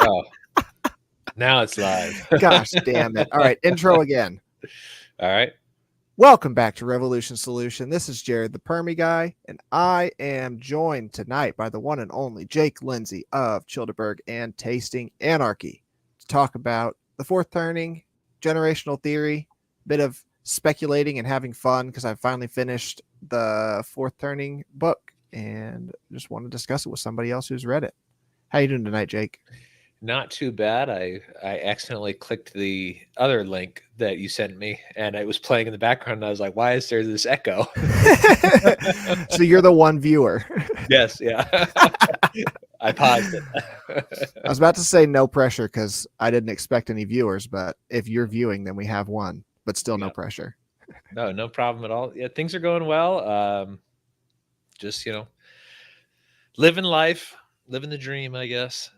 Oh, now it's live. Gosh damn it. All right, intro again. All right. Welcome back to Revolution Solution. This is Jared, the Permy guy, and I am joined tonight by the one and only Jake Linzy of Chillderburg and Tasting Anarchy to talk about the fourth turning, generational theory, bit of speculating and having fun because I finally finished the fourth turning book and just want to discuss it with somebody else who's read it. How you doing tonight, Jake? Not too bad. I accidentally clicked the other link that you sent me, and it was playing in the background. And I was like, "Why is there this echo?" So you're the one viewer. Yes, yeah. I paused it. I was about to say no pressure because I didn't expect any viewers, but if you're viewing, then we have one, but still no pressure. No problem at all. Yeah, things are going well. Just living life, living the dream, I guess.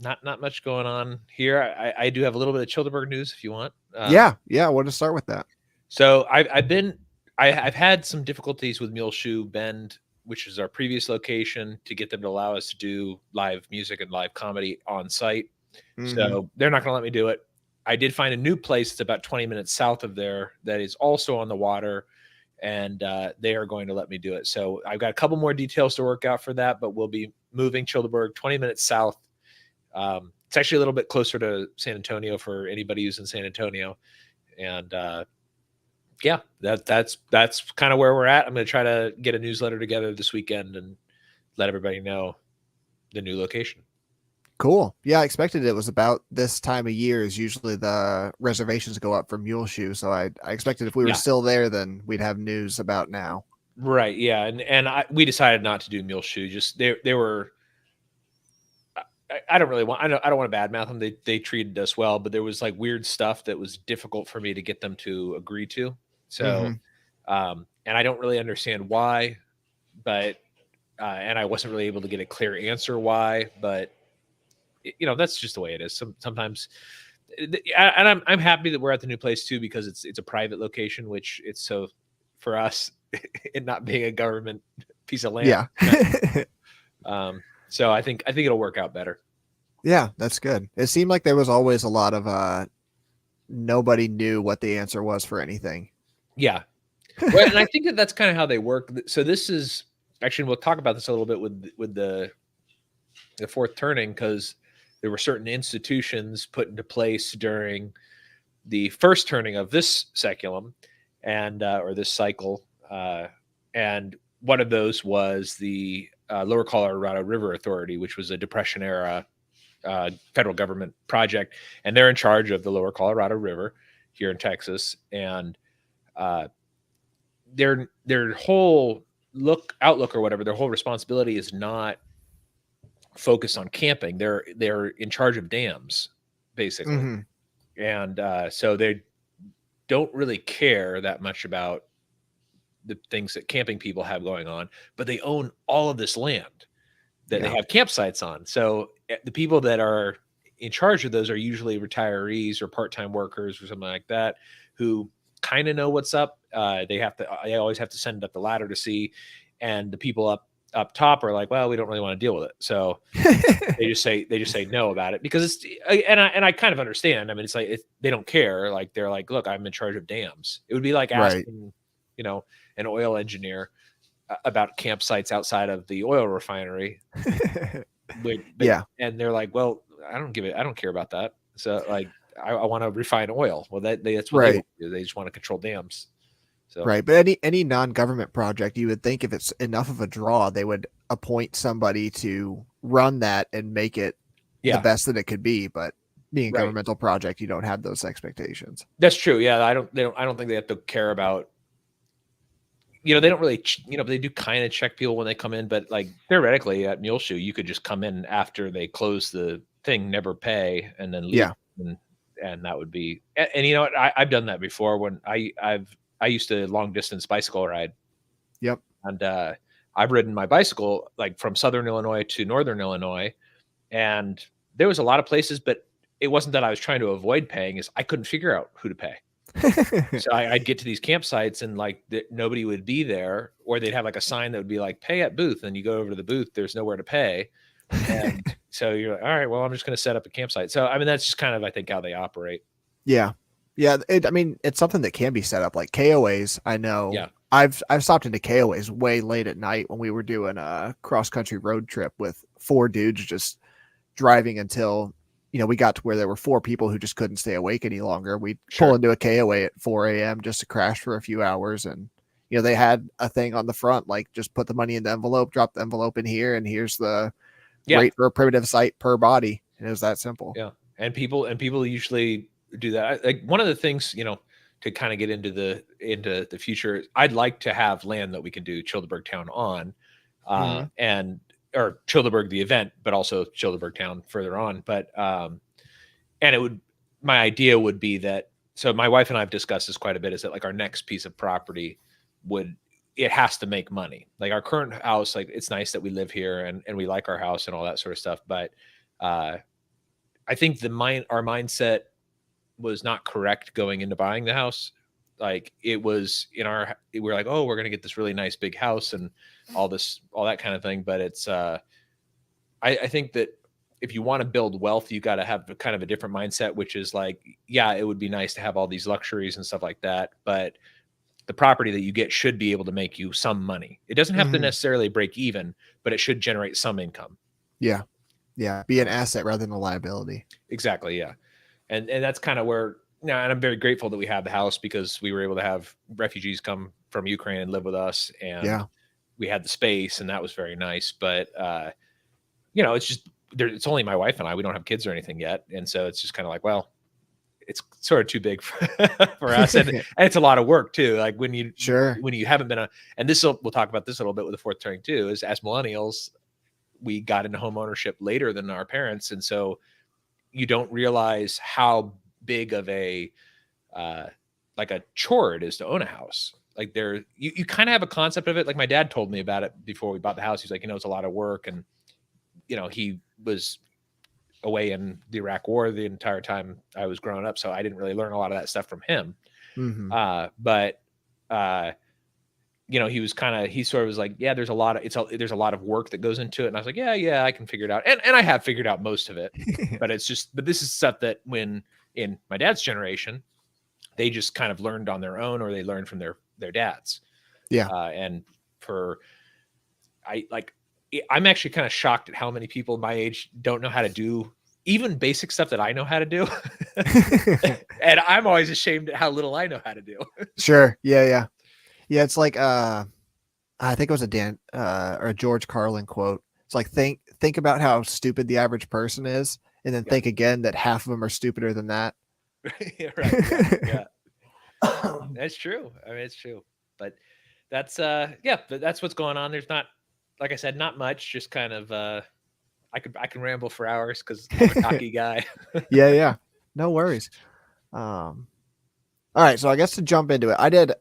Not much going on here. I do have a little bit of Chillderburg news if you want. Yeah. I want to start with that. So I've had some difficulties with Muleshoe Bend, which is our previous location, to get them to allow us to do live music and live comedy on site. Mm-hmm. So they're not going to let me do it. I did find a new place that's about 20 minutes south of there that is also on the water, and they are going to let me do it. So I've got a couple more details to work out for that, but we'll be moving Chillderburg 20 minutes south. It's actually a little bit closer to San Antonio for anybody who's in San Antonio. And that's kind of where we're at. I'm going to try to get a newsletter together this weekend and let everybody know the new location. Cool. Yeah, I expected it was about this time of year is usually the reservations go up for Muleshoe. So I expected if we were still there, then we'd have news about now. Right. Yeah. And we decided not to do Muleshoe. Just they were. I don't want to badmouth them. They treated us well, but there was like weird stuff that was difficult for me to get them to agree to. So, and I don't really understand why, but, and I wasn't really able to get a clear answer why, but that's just the way it is. Sometimes, and I'm happy that we're at the new place too, because it's a private location, which it's so for us, it not being a government piece of land. Yeah. So I think it'll work out better. Yeah, that's good. It seemed like there was always a lot of nobody knew what the answer was for anything. Yeah. Well, and I think that's kind of how they work. So this is actually, we'll talk about this a little bit with the fourth turning, because there were certain institutions put into place during the first turning of this seculum and or this cycle. And one of those was the Lower Colorado River Authority, which was a Depression era federal government project, and they're in charge of the Lower Colorado River here in Texas. And their whole outlook or whatever, their whole responsibility is not focused on camping. They're in charge of dams, basically, and so they don't really care that much about the things that camping people have going on, but they own all of this land that they have campsites on. So the people that are in charge of those are usually retirees or part-time workers or something like that, who kind of know what's up. They always have to send up the ladder to see. And the people up top are like, well, we don't really want to deal with it. So they just say no about it, because it's, and I kind of understand. I mean, it's like, they don't care. Like, they're like, look, I'm in charge of dams. It would be like asking, an oil engineer about campsites outside of the oil refinery. And they're like, well, I don't care about that. So like, I want to refine oil. Well, that's what they do. They just want to control dams. So. Right. But any non-government project, you would think if it's enough of a draw, they would appoint somebody to run that and make it the best that it could be. But being a governmental project, you don't have those expectations. That's true. Yeah. I don't think they have to care about, they don't really, they do kind of check people when they come in, but like theoretically at Muleshoe, you could just come in after they close the thing, never pay, and then leave. Yeah. And that would be, and you know what? I've done that before when I used to long distance bicycle ride. Yep. And I've ridden my bicycle like from Southern Illinois to Northern Illinois. And there was a lot of places, but it wasn't that I was trying to avoid paying, is I couldn't figure out who to pay. So I'd get to these campsites and like nobody would be there, or they'd have like a sign that would be like pay at booth. And you go over to the booth, there's nowhere to pay. And so you're like, all right, well, I'm just going to set up a campsite. So, I mean, that's just kind of, I think, how they operate. Yeah. Yeah. I mean, it's something that can be set up like KOAs. I know Yeah. I've stopped into KOAs way late at night when we were doing a cross country road trip with 4 dudes just driving until, we got to where there were 4 people who just couldn't stay awake any longer. We'd pull into a KOA at 4 a.m. just to crash for a few hours. And, they had a thing on the front, like just put the money in the envelope, drop the envelope in here, and here's the rate for a primitive site per body. And it was that simple. Yeah. And people usually do that. Like one of the things, to kind of get into the future, I'd like to have land that we can do Chillderburg town on, or Chillderburg the event, but also Chillderburg town further on. But and my idea would be that, so my wife and I have discussed this quite a bit, is that like our next piece of property it has to make money. Like our current house, like it's nice that we live here and we like our house and all that sort of stuff. But I think our mindset was not correct going into buying the house. Like it was we're like, oh, we're going to get this really nice big house and all that kind of thing. But it's, I think that if you want to build wealth, you got to have kind of a different mindset, which is like, yeah, it would be nice to have all these luxuries and stuff like that. But the property that you get should be able to make you some money. It doesn't have to necessarily break even, but it should generate some income. Yeah. Yeah. Be an asset rather than a liability. Exactly. Yeah. And that's kind of where now, and I'm very grateful that we have the house, because we were able to have refugees come from Ukraine and live with us. And we had the space, and that was very nice. But, it's just, it's only my wife and I, we don't have kids or anything yet. And so it's just kind of like, well, it's sort of too big for us. And it's a lot of work too. Like when you haven't been and we'll talk about this a little bit with the fourth turning too, is as millennials, we got into home ownership later than our parents. And so you don't realize how big of a chore it is to own a house. Like you kind of have a concept of it. Like my dad told me about it before we bought the house. He's like, it's a lot of work. And, he was away in the Iraq war the entire time I was growing up. So I didn't really learn a lot of that stuff from him. But he sort of was like, yeah, there's a lot of work that goes into it. And I was like, yeah, I can figure it out. And I have figured out most of it, but this is stuff that when in my dad's generation, they just kind of learned on their own, or they learned from their dads. Yeah. I'm actually kind of shocked at how many people my age don't know how to do even basic stuff that I know how to do. And I'm always ashamed at how little I know how to do. Sure. Yeah. Yeah. It's like, I think it was a Dan or a George Carlin quote. It's like, think about how stupid the average person is, and then think again that half of them are stupider than that. Right. Yeah. That's true. I mean, it's true, but that's what's going on. There's not, like I said, not much, just kind of, I can ramble for hours because I'm a cocky guy. Yeah. No worries. All right. So I guess to jump into it, I did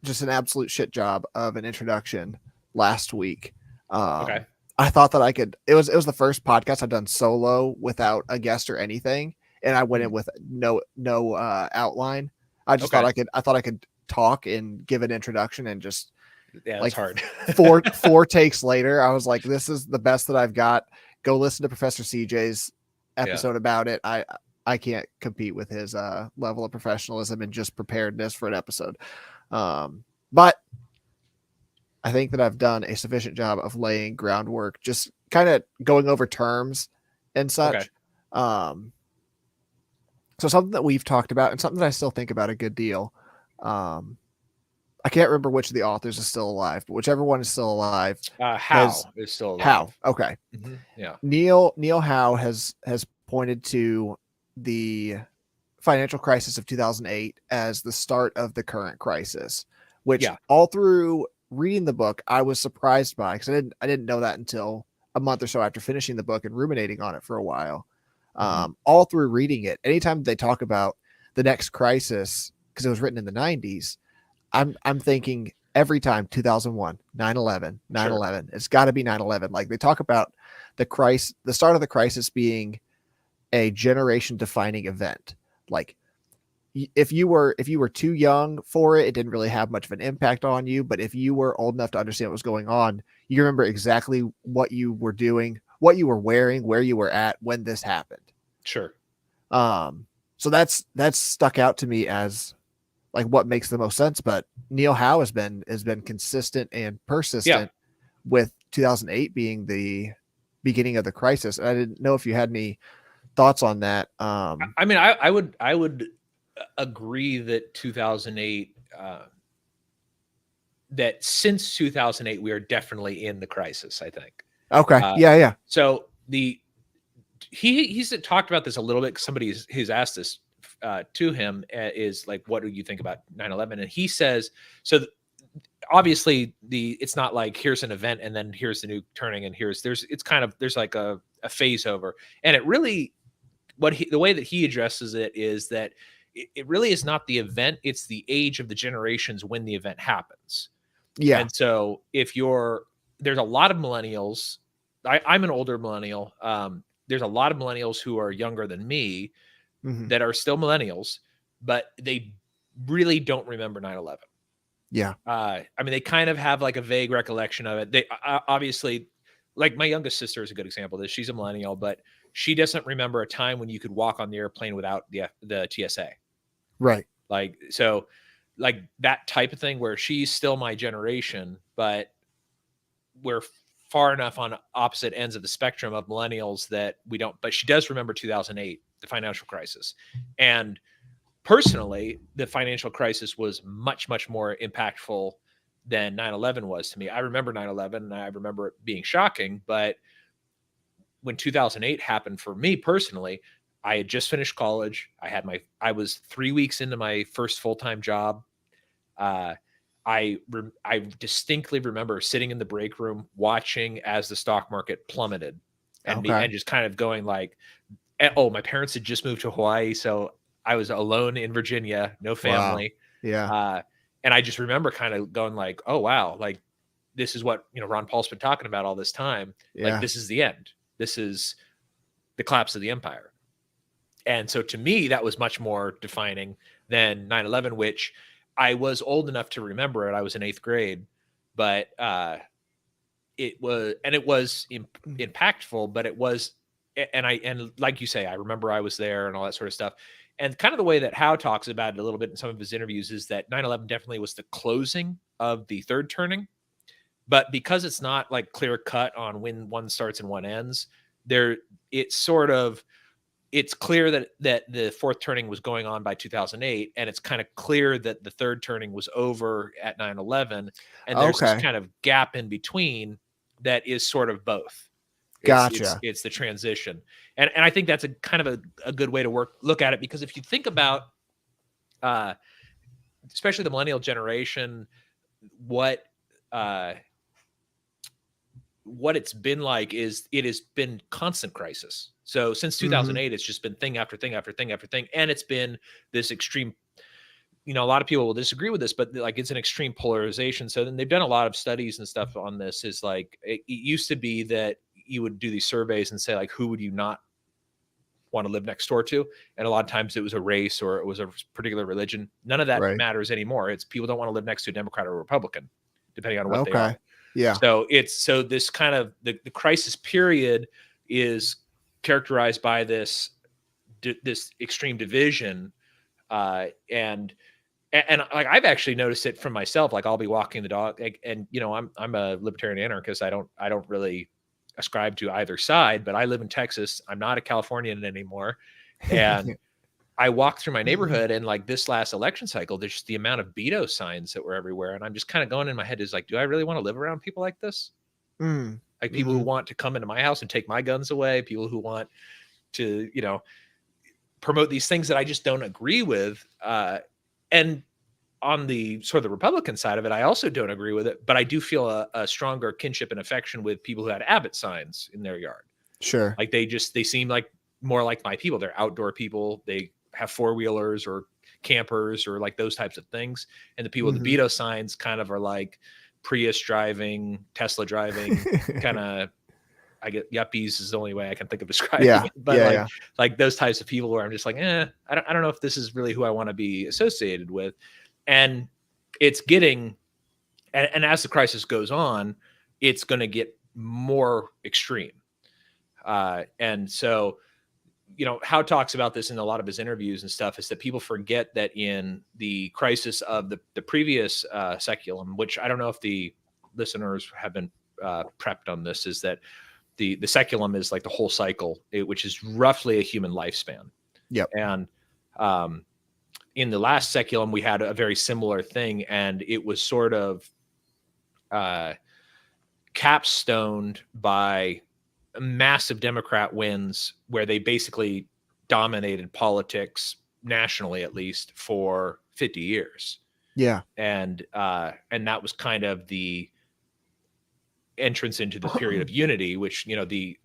just an absolute shit job of an introduction last week. Okay. I thought that I could, it was the first podcast I've done solo without a guest or anything. And I went in with no outline. I just thought I could talk and give an introduction and just, that's hard. four takes later, I was like, this is the best that I've got. Go listen to Professor CJ's episode about it. I can't compete with his level of professionalism and just preparedness for an episode. But I think that I've done a sufficient job of laying groundwork, just kind of going over terms and such. Okay. So something that we've talked about and something that I still think about a good deal. I can't remember which of the authors is still alive, but whichever one is still alive. Howe is still alive. Howe. Okay. Mm-hmm. Yeah. Neil Howe has pointed to the financial crisis of 2008 as the start of the current crisis, which all through reading the book, I was surprised by, because I didn't know that until a month or so after finishing the book and ruminating on it for a while. All through reading it, anytime they talk about the next crisis, because it was written in the 90s, I'm thinking every time 2001, 9/11, 9/11. It's got to be 9/11. Like they talk about the start of the crisis being a generation defining event. Like if you were too young for it, it didn't really have much of an impact on you. But if you were old enough to understand what was going on, you remember exactly what you were doing, what you were wearing, where you were at when this happened. Sure. So that's stuck out to me as like what makes the most sense. But Neil Howe has been consistent and persistent with 2008 being the beginning of the crisis. I didn't know if you had any thoughts on that. I mean, I would agree that 2008, that since 2008, we are definitely in the crisis, I think. Okay. Yeah. So he's talked about this a little bit. Somebody who's asked this to him is like, what do you think about 9/11? And he says, so obviously it's not like here's an event and then here's the new turning and there's like a phase over. And it really, the way that he addresses it is that it really is not the event, it's the age of the generations when the event happens. Yeah. And so there's a lot of millennials. I'm an older millennial. There's a lot of millennials who are younger than me that are still millennials, but they really don't remember 9/11. Yeah. I mean, they kind of have like a vague recollection of it. They obviously, like my youngest sister is a good example of this. She's a millennial, but she doesn't remember a time when you could walk on the airplane without the TSA. Right. Like, so like that type of thing where she's still my generation, but we're far enough on opposite ends of the spectrum of millennials that we don't, but she does remember 2008, the financial crisis. And personally, the financial crisis was much, much more impactful than 9/11 was to me. I remember 9/11 and I remember it being shocking, but when 2008 happened for me personally, I had just finished college. I was 3 weeks into my first full-time job. I distinctly remember sitting in the break room watching as the stock market plummeted and just kind of going like, oh, my parents had just moved to Hawaii. So I was alone in Virginia, no family. Wow. Yeah. And I just remember kind of going like, oh, wow. Like this is what, Ron Paul's been talking about all this time. Yeah. Like this is the end. This is the collapse of the empire. And so to me, that was much more defining than 9/11, which I was old enough to remember it. I was in 8th grade, but it was impactful, but it was, and like you say, I remember I was there and all that sort of stuff. And kind of the way that Howe talks about it a little bit in some of his interviews is that 9/11 definitely was the closing of the third turning. But because it's not like clear cut on when one starts and one ends, it's clear that the fourth turning was going on by 2008, and it's kind of clear that the third turning was over at 9/11, and there's this kind of gap in between that is sort of both. Gotcha. It's the transition, and I think that's a kind of a good way to look at it, because if you think about, especially the millennial generation, what it's been like is it has been constant crisis. So since 2008, it's just been thing after thing after thing after thing. And it's been this extreme, a lot of people will disagree with this, but like it's an extreme polarization. So then they've done a lot of studies and stuff on this. Is like, it used to be that you would do these surveys and say like, who would you not want to live next door to? And a lot of times it was a race or it was a particular religion. None of that matters anymore. It's people don't want to live next to a Democrat or a Republican, depending on what they are. Yeah. So this kind of the crisis period is characterized by this extreme division, and like I've actually noticed it from myself. Like I'll be walking the dog, and I'm a libertarian anarchist. I don't really ascribe to either side, but I live in Texas. I'm not a Californian anymore, and I walked through my neighborhood, and like this last election cycle, there's just the amount of veto signs that were everywhere. And I'm just kind of going in my head is like, do I really want to live around people like this? Like people who want to come into my house and take my guns away, people who want to, promote these things that I just don't agree with. And on the sort of the Republican side of it, I also don't agree with it, but I do feel a stronger kinship and affection with people who had Abbott signs in their yard. Sure. Like they seem like more like my people. They're outdoor people. They have 4-wheelers or campers or like those types of things. And the people with the veto signs kind of are like Prius driving, Tesla driving kind of I get yuppies is the only way I can think of describing Yeah. it. But Yeah. like those types of people where I'm just like, I don't know if this is really who I want to be associated with. And it's getting, and as the crisis goes on, it's going to get more extreme. And so, Howe talks about this in a lot of his interviews and stuff, is that people forget that in the crisis of the previous seculum, which I don't know if the listeners have been prepped on this, is that the seculum is like the whole cycle, which is roughly a human lifespan. Yep. And in the last seculum, we had a very similar thing, and it was sort of capstoned by massive Democrat wins where they basically dominated politics nationally, at least for 50 years. Yeah. And that was kind of the entrance into the period of unity, which, the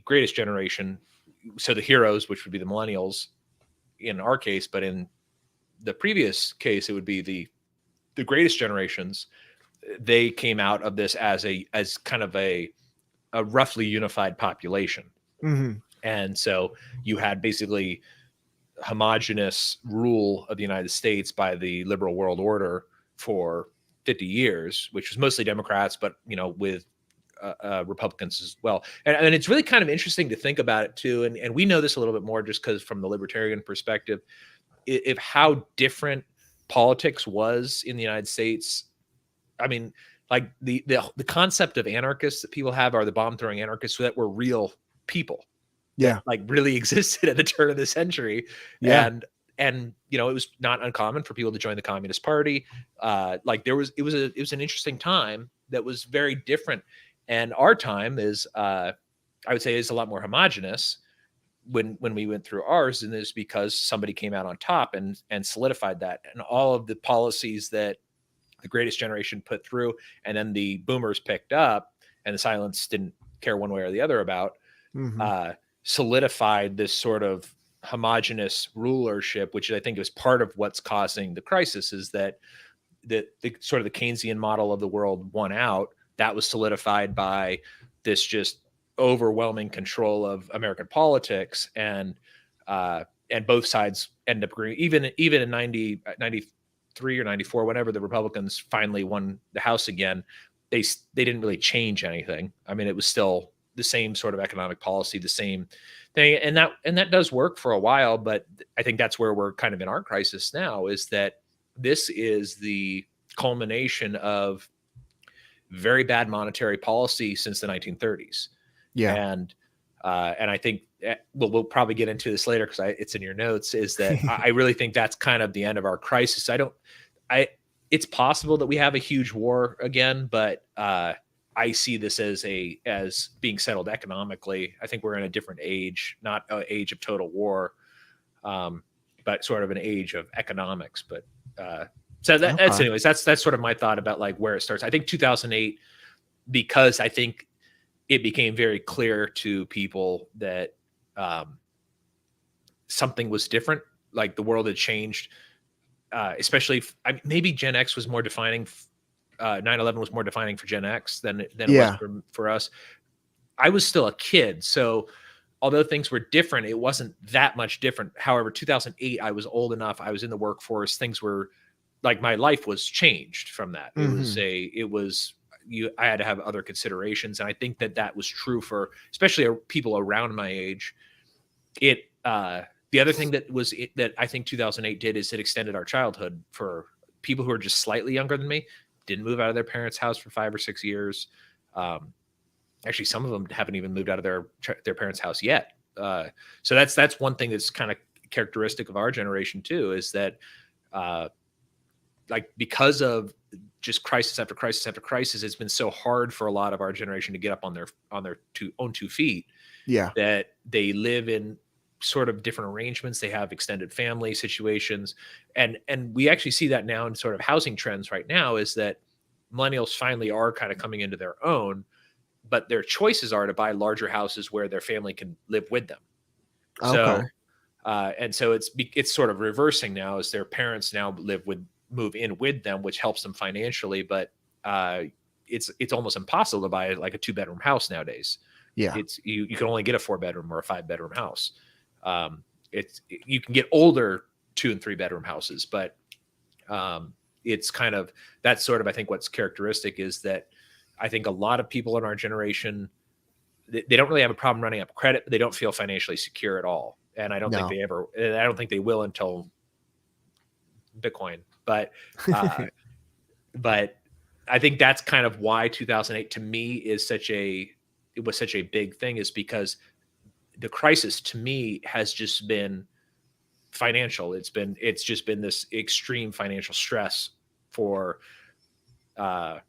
greatest generation. So the heroes, which would be the millennials in our case, but in the previous case, it would be the greatest generations. They came out of this as kind of a roughly unified population. Mm-hmm. And so you had basically homogenous rule of the United States by the liberal world order for 50 years, which was mostly Democrats, but, with Republicans as well. And it's really kind of interesting to think about it too. And we know this a little bit more just because from the libertarian perspective, if how different politics was in the United States. I mean, like the concept of anarchists that people have are the bomb throwing anarchists that were real people. Yeah. That, like, really existed at the turn of the century. Yeah. And it was not uncommon for people to join the Communist Party. Like it was an interesting time that was very different. And our time is, I would say, is a lot more homogenous when we went through ours, and it's because somebody came out on top and solidified that, and all of the policies that the greatest generation put through, and then the boomers picked up, and the silence didn't care one way or the other about, solidified this sort of homogenous rulership, which I think is part of what's causing the crisis, is that the sort of the Keynesian model of the world won out. That was solidified by this just overwhelming control of American politics, and both sides end up agreeing. Even in 93 or 94, whenever the Republicans finally won the House again, they didn't really change anything. I mean, it was still the same sort of economic policy, the same thing, and that does work for a while. But I think that's where we're kind of in our crisis now, is that this is the culmination of very bad monetary policy since the 1930s. Yeah. And I think we'll probably get into this later because it's in your notes, is that I really think that's kind of the end of our crisis. It's possible that we have a huge war again, but I see this as being settled economically. I think we're in a different age, not an age of total war, but sort of an age of economics. But that's anyways, that's sort of my thought about like where it starts. I think 2008, because I think it became very clear to people that something was different. Like the world had changed, especially maybe Gen X was more defining. 9/11 was more defining for Gen X than it was for us. I was still a kid, so although things were different, it wasn't that much different. However, 2008, I was old enough. I was in the workforce. Things were like, my life was changed from that. I had to have other considerations. And I think that was true for especially people around my age. The other thing that I think 2008 did is it extended our childhood for people who are just slightly younger than me, didn't move out of their parents' house for 5 or 6 years. Actually, some of them haven't even moved out of their parents' house yet. So that's one thing that's kind of characteristic of our generation too, is that like because of just crisis after crisis after crisis, it's been so hard for a lot of our generation to get up on their own 2 feet. Yeah. That they live in sort of different arrangements. They have extended family situations. And we actually see that now in sort of housing trends right now, is that millennials finally are kind of coming into their own, but their choices are to buy larger houses where their family can live with them. Okay. So it's sort of reversing now, as their parents now move in with them, which helps them financially. But it's almost impossible to buy like a 2-bedroom house nowadays. Yeah. It's you can only get a 4-bedroom or a 5-bedroom house. It's you can get older 2 and 3-bedroom houses, but it's kind of that's sort of I think what's characteristic is that I think a lot of people in our generation they don't really have a problem running up credit, but they don't feel financially secure at all. And I don't think No. they ever. And I don't think they will until Bitcoin. But but I think that's kind of why 2008 to me is such a it was such a big thing is because the crisis to me has just been financial. It's just been this extreme financial stress for 14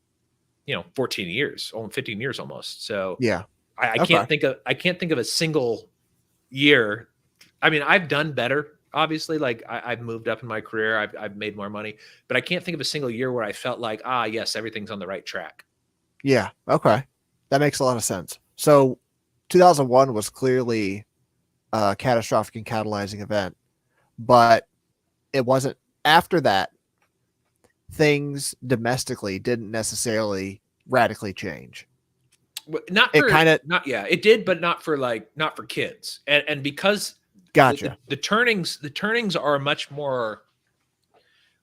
years, almost 15 years almost. So Yeah. I Okay. I can't think of a single year. I mean, I've done better. Obviously, like I've moved up in my career, I've made more money, but I can't think of a single year where I felt like, yes, everything's on the right track. Yeah. Okay. That makes a lot of sense. So 2001 was clearly a catastrophic and catalyzing event, but it wasn't after that. Things domestically didn't necessarily radically change. Not It for kind of not yeah, it did, but not for kids. And because gotcha. the turnings are much more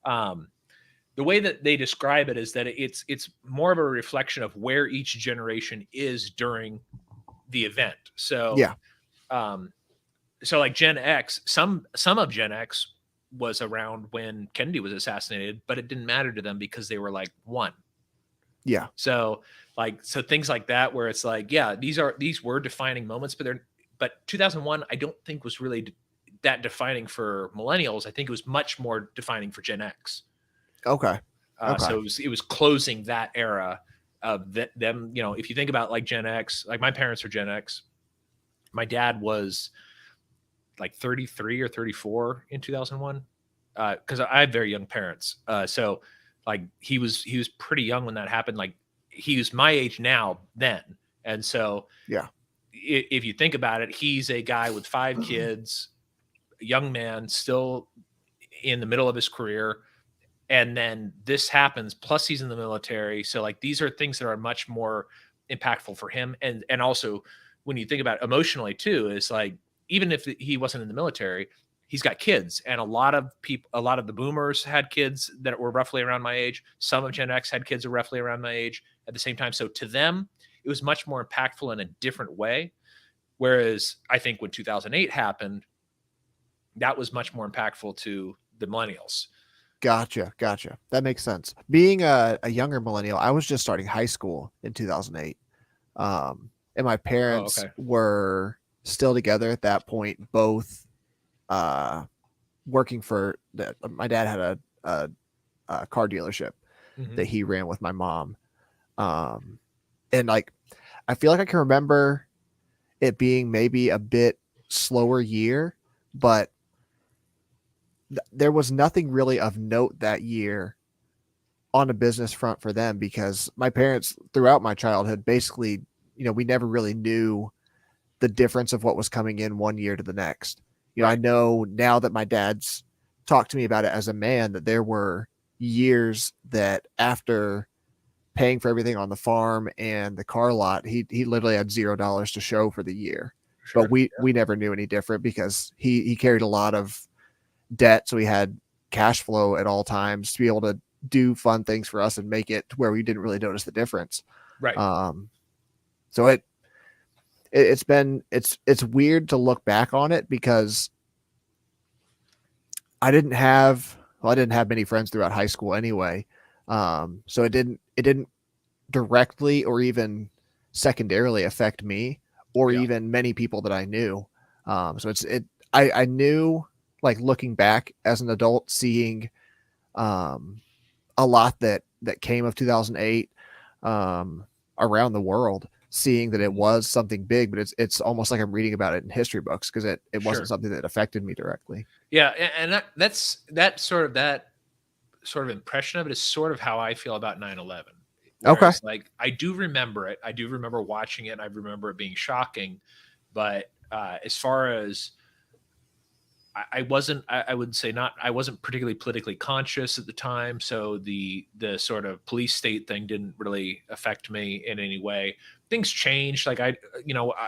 the way that they describe it is that it's more of a reflection of where each generation is during the event. So Yeah. So like Gen X, some of Gen X was around when Kennedy was assassinated, but it didn't matter to them because they were like one. Yeah. So so things like that where it's like, yeah, these were defining moments, but 2001 I don't think was really that defining for millennials. I think it was much more defining for Gen X. Okay. Okay. So it was closing that era of them. If you think about like Gen X, like my parents are Gen X. My dad was like 33 or 34 in 2001 because I have very young parents. So like he was pretty young when that happened. Like he was my age now then. And so yeah. if you think about it, he's a guy with 5 kids, a young man still in the middle of his career. And then this happens, plus he's in the military. So like these are things that are much more impactful for him. And also when you think about it emotionally too, is like even if he wasn't in the military, he's got kids. And a lot of the boomers had kids that were roughly around my age. Some of Gen X had kids that were roughly around my age at the same time. So to them, it was much more impactful in a different way. Whereas I think when 2008 happened, that was much more impactful to the millennials. Gotcha. That makes sense. Being a younger millennial, I was just starting high school in 2008. And my parents were still together at that point, both working for my dad had a car dealership that he ran with my mom. And like, I feel like I can remember it being maybe a bit slower year, but there was nothing really of note that year on a business front for them because my parents throughout my childhood, basically, we never really knew the difference of what was coming in one year to the next. Right. I know now that my dad's talked to me about it as a man that there were years that after paying for everything on the farm and the car lot, he literally had $0 to show for the year. Sure, but we never knew any different because he carried a lot of debt. So he had cash flow at all times to be able to do fun things for us and make it to where we didn't really notice the difference. Right. So it's weird to look back on it because I didn't have many friends throughout high school anyway. So it didn't directly or even secondarily affect me or even many people that I knew. So I knew, like, looking back as an adult, seeing a lot that came of 2008 around the world, seeing that it was something big, but it's almost like I'm reading about it in history books because it wasn't something that affected me directly. Yeah, and that sort of impression of it is sort of how I feel about 9/11. Okay. Like I do remember it. I do remember watching it. And I remember it being shocking. But as far as I wasn't, I would say not, I wasn't particularly politically conscious at the time. So the sort of police state thing didn't really affect me in any way. Things changed. Like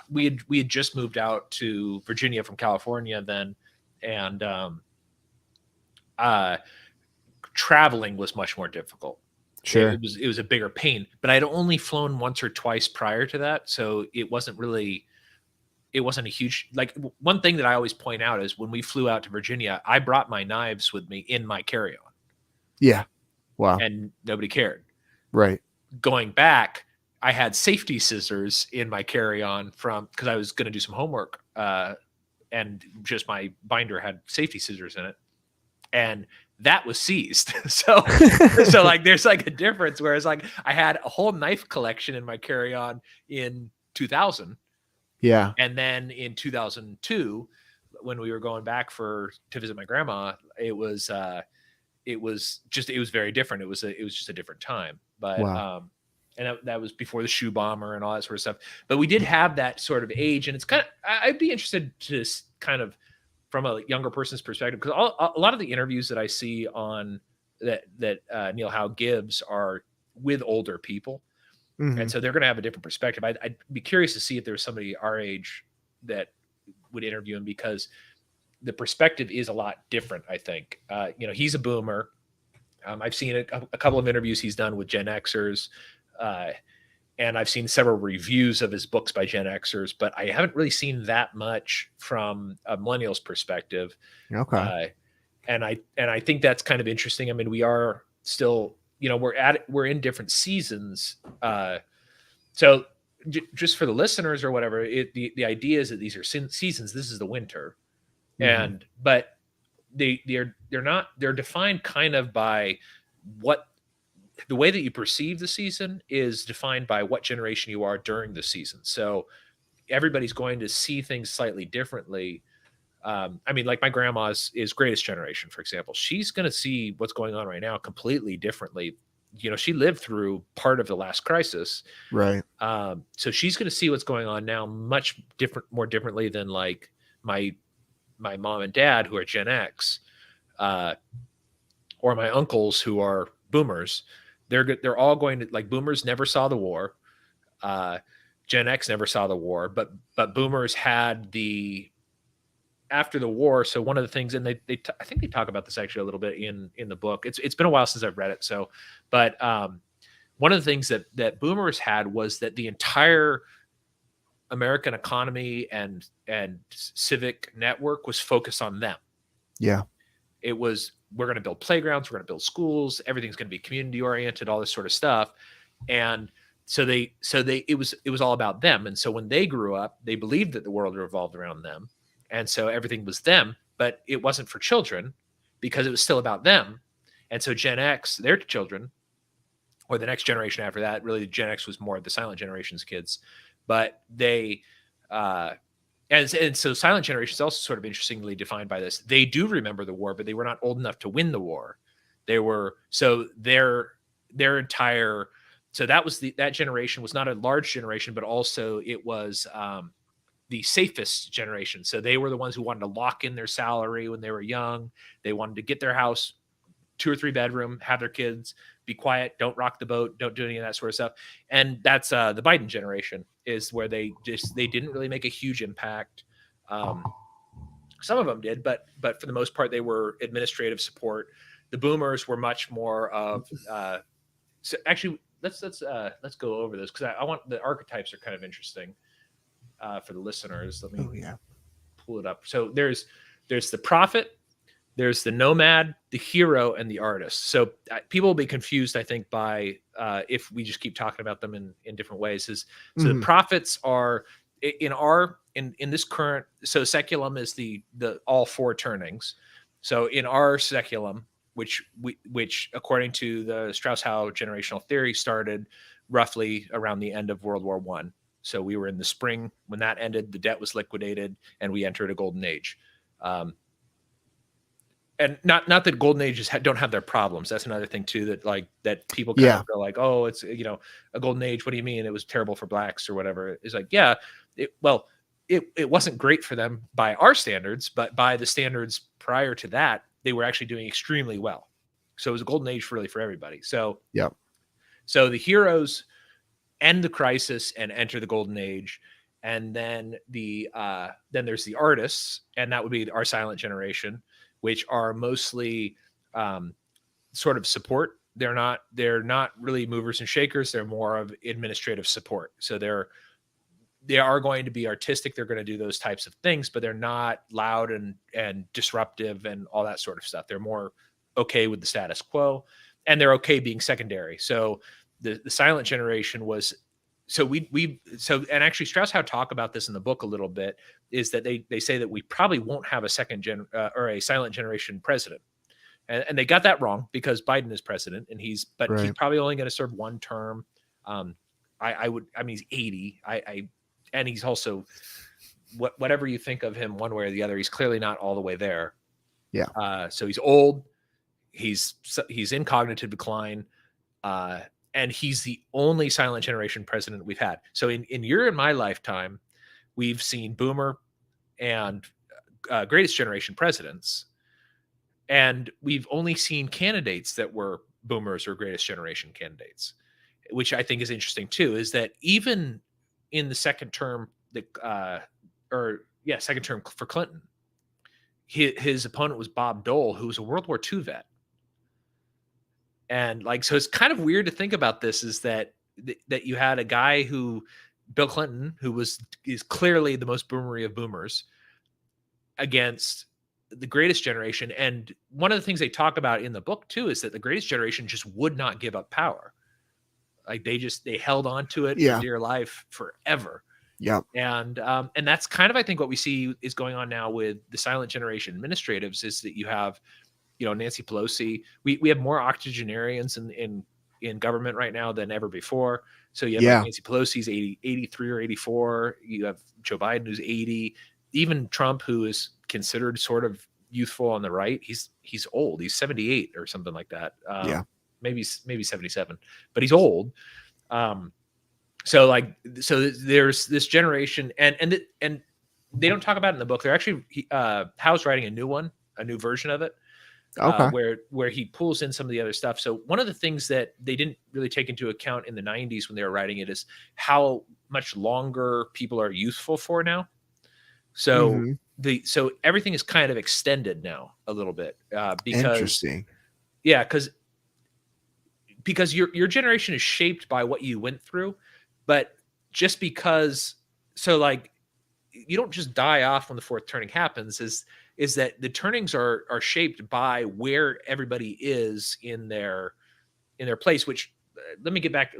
we had just moved out to Virginia from California then. And, uh, traveling was much more difficult. Sure. It was a bigger pain, but I'd only flown once or twice prior to that. So it wasn't a huge, like, one thing that I always point out is when we flew out to Virginia, I brought my knives with me in my carry-on. Yeah. Wow. And nobody cared. Right. Going back, I had safety scissors in my carry-on because I was going to do some homework. And just my binder had safety scissors in it. And that was seized. So like there's like a difference. Whereas like I had a whole knife collection in my carry-on in 2000. Yeah. And then in 2002, when we were going back to visit my grandma, it was very different. It was just a different time. But wow. And that was before the shoe bomber and all that sort of stuff. But we did have that sort of age, and it's kind of, I'd be interested to kind of, from a younger person's perspective, because a lot of the interviews that I see on that Neil Howe gives are with older people. Mm-hmm. And so they're going to have a different perspective. I'd be curious to see if there's somebody our age that would interview him, because the perspective is a lot different, I think. He's a boomer. I've seen a couple of interviews he's done with Gen Xers, and I've seen several reviews of his books by Gen Xers, but I haven't really seen that much from a millennial's perspective. Okay. And I think that's kind of interesting. I mean, we are still, we're in different seasons. So just for the listeners or whatever, the idea is that these are seasons. This is the winter. Mm-hmm. But they're defined kind of by the way that you perceive the season is defined by what generation you are during the season. So everybody's going to see things slightly differently. I mean, like my grandma's is Greatest Generation, for example. She's going to see what's going on right now completely differently. She lived through part of the last crisis. Right. So she's going to see what's going on now more differently than like my mom and dad, who are Gen X, or my uncles who are boomers. They're all going to, like, boomers never saw the war. Gen X never saw the war, but boomers had after the war. So one of the things, and I think they talk about this actually a little bit in the book. It's been a while since I've read it. So, but one of the things that boomers had was that the entire American economy and civic network was focused on them. Yeah. It was, we're going to build playgrounds, we're going to build schools, everything's going to be community oriented, all this sort of stuff. And so it was all about them. And so when they grew up, they believed that the world revolved around them. And so everything was them, but it wasn't for children because it was still about them. And so Gen X, their children, or the next generation after that, really Gen X was more of the silent generation's kids, but they, and so silent generation is also sort of interestingly defined by this. They do remember the war, but they were not old enough to win the war. They were, so their entire, so that generation was not a large generation, but also it was the safest generation. So they were the ones who wanted to lock in their salary when they were young. They wanted to get their house 2 or 3 bedroom, have their kids, be quiet, don't rock the boat, don't do any of that sort of stuff. And that's the Biden generation, is where they didn't really make a huge impact. Some of them did, but for the most part, they were administrative support. The boomers were much more of, so actually let's go over this, because I want, the archetypes are kind of interesting for the listeners. Let me pull it up. So there's the prophet, there's the nomad, the hero, and the artist. So people will be confused, I think, by if we just keep talking about them in different ways. So the prophets are in this current. So seculum is the all 4 turnings. So in our seculum, which according to the Strauss-Howe generational theory started roughly around the end of World War I. So we were in the spring when that ended. The debt was liquidated, and we entered a golden age. And not that golden ages don't have their problems. That's another thing too, that people kind of go like, oh, it's a golden age. What do you mean? It was terrible for blacks or whatever. It's like, well, it wasn't great for them by our standards, but by the standards prior to that, they were actually doing extremely well. So it was a golden age really for everybody. So Yep. So the heroes end the crisis and enter the golden age, and then there's the artists, and that would be our silent generation, which are mostly sort of support. They're not really movers and shakers. They're more of administrative support. So they are going to be artistic. They're going to do those types of things, but they're not loud and disruptive and all that sort of stuff. They're more okay with the status quo, and they're okay being secondary. So the silent generation was, and actually Strauss talk about this in the book a little bit, is that they say that we probably won't have a or a silent generation president. And they got that wrong because Biden is president, and he's probably only going to serve one term. He's 80. And he's also, whatever you think of him one way or the other, he's clearly not all the way there. Yeah. So he's old. He's in cognitive decline. And he's the only silent generation president we've had. So in your and my lifetime, we've seen boomer and greatest generation presidents. And we've only seen candidates that were boomers or greatest generation candidates, which I think is interesting too, is that even in the second term, second term for Clinton, his opponent was Bob Dole, who was a World War II vet. And so it's kind of weird to think about this, is that you had a guy Bill Clinton, who is clearly the most boomery of boomers, against the greatest generation. And one of the things they talk about in the book too is that the greatest generation just would not give up power. Like they held on to it for dear life forever. Yeah. And that's kind of, I think, what we see is going on now with the silent generation administratives, is that you have, Nancy Pelosi. We have more octogenarians in government right now than ever before. So you have Nancy Pelosi's 83 or 84. You have Joe Biden, who's 80. Even Trump, who is considered sort of youthful on the right, he's old. He's 78 or something like that. Maybe 77, but he's old. So there's this generation, and they don't talk about it in the book. They're actually Howe's writing a new version of it. Where he pulls in some of the other stuff. So one of the things that they didn't really take into account in the 90s when they were writing it is how much longer people are youthful for now. So so everything is kind of extended now a little bit because interesting. Yeah, because your generation is shaped by what you went through, but just because, you don't just die off when the fourth turning happens, is that the turnings are shaped by where everybody is in their place, which let me get back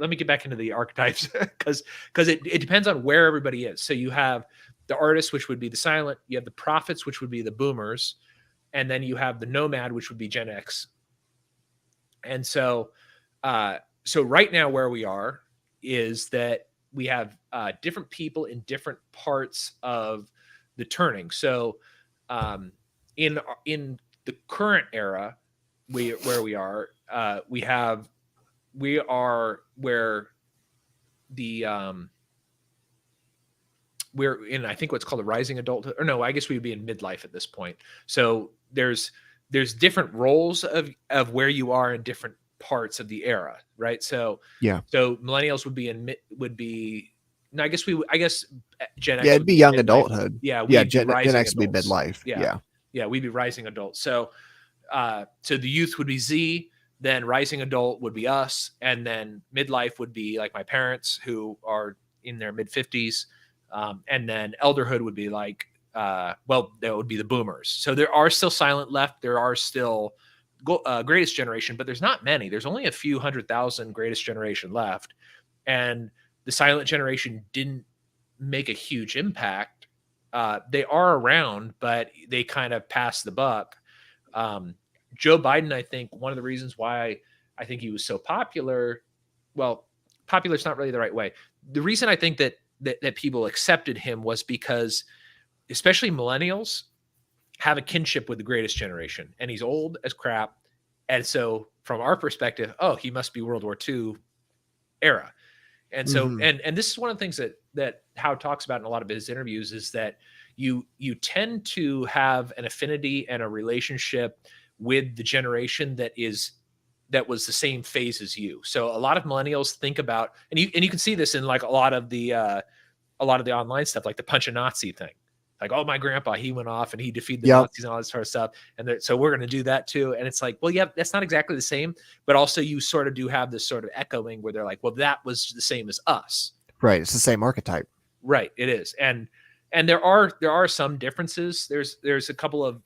into the archetypes because it depends on where everybody is. So you have the artists, which would be the silent, you have the prophets, which would be the boomers, and then you have the nomad, which would be Gen X. And so right now where we are is that we have different people in different parts of the turning. So in the current era, where we are where the we're in, I think, what's called a rising adulthood, or no, I guess we would be in midlife at this point. So there's different roles of where you are in different parts of the era, right? So millennials would be no, I guess Gen X. Yeah, it'd be young adulthood. Gen X would be midlife. We'd be rising adults. So the youth would be Z, then rising adult would be us, and then midlife would be like my parents, who are in their mid 50s, and then elderhood would be that would be the boomers. So there are still silent left. There are still greatest generation, but there's not many. There's only a few 100,000 greatest generation left, and the silent generation didn't make a huge impact. They are around, but they kind of passed the buck. Joe Biden, I think one of the reasons why I think he was so popular, popular is not really the right way. The reason I think that people accepted him was because especially millennials have a kinship with the greatest generation, and he's old as crap. And so from our perspective, he must be World War II era. And so, and this is one of the things that that Howe talks about in a lot of his interviews is that you tend to have an affinity and a relationship with the generation that was the same phase as you. So a lot of millennials think about, and you can see this in like a lot of the online stuff, like the punch a Nazi thing. Like, oh, my grandpa, he went off and he defeated the Nazis and all this sort of stuff. And so we're going to do that too. And it's like, well, yeah, that's not exactly the same, but also you sort of do have this sort of echoing where they're like, well, that was the same as us. Right. It's the same archetype. Right. It is. And there are some differences. There's a couple of,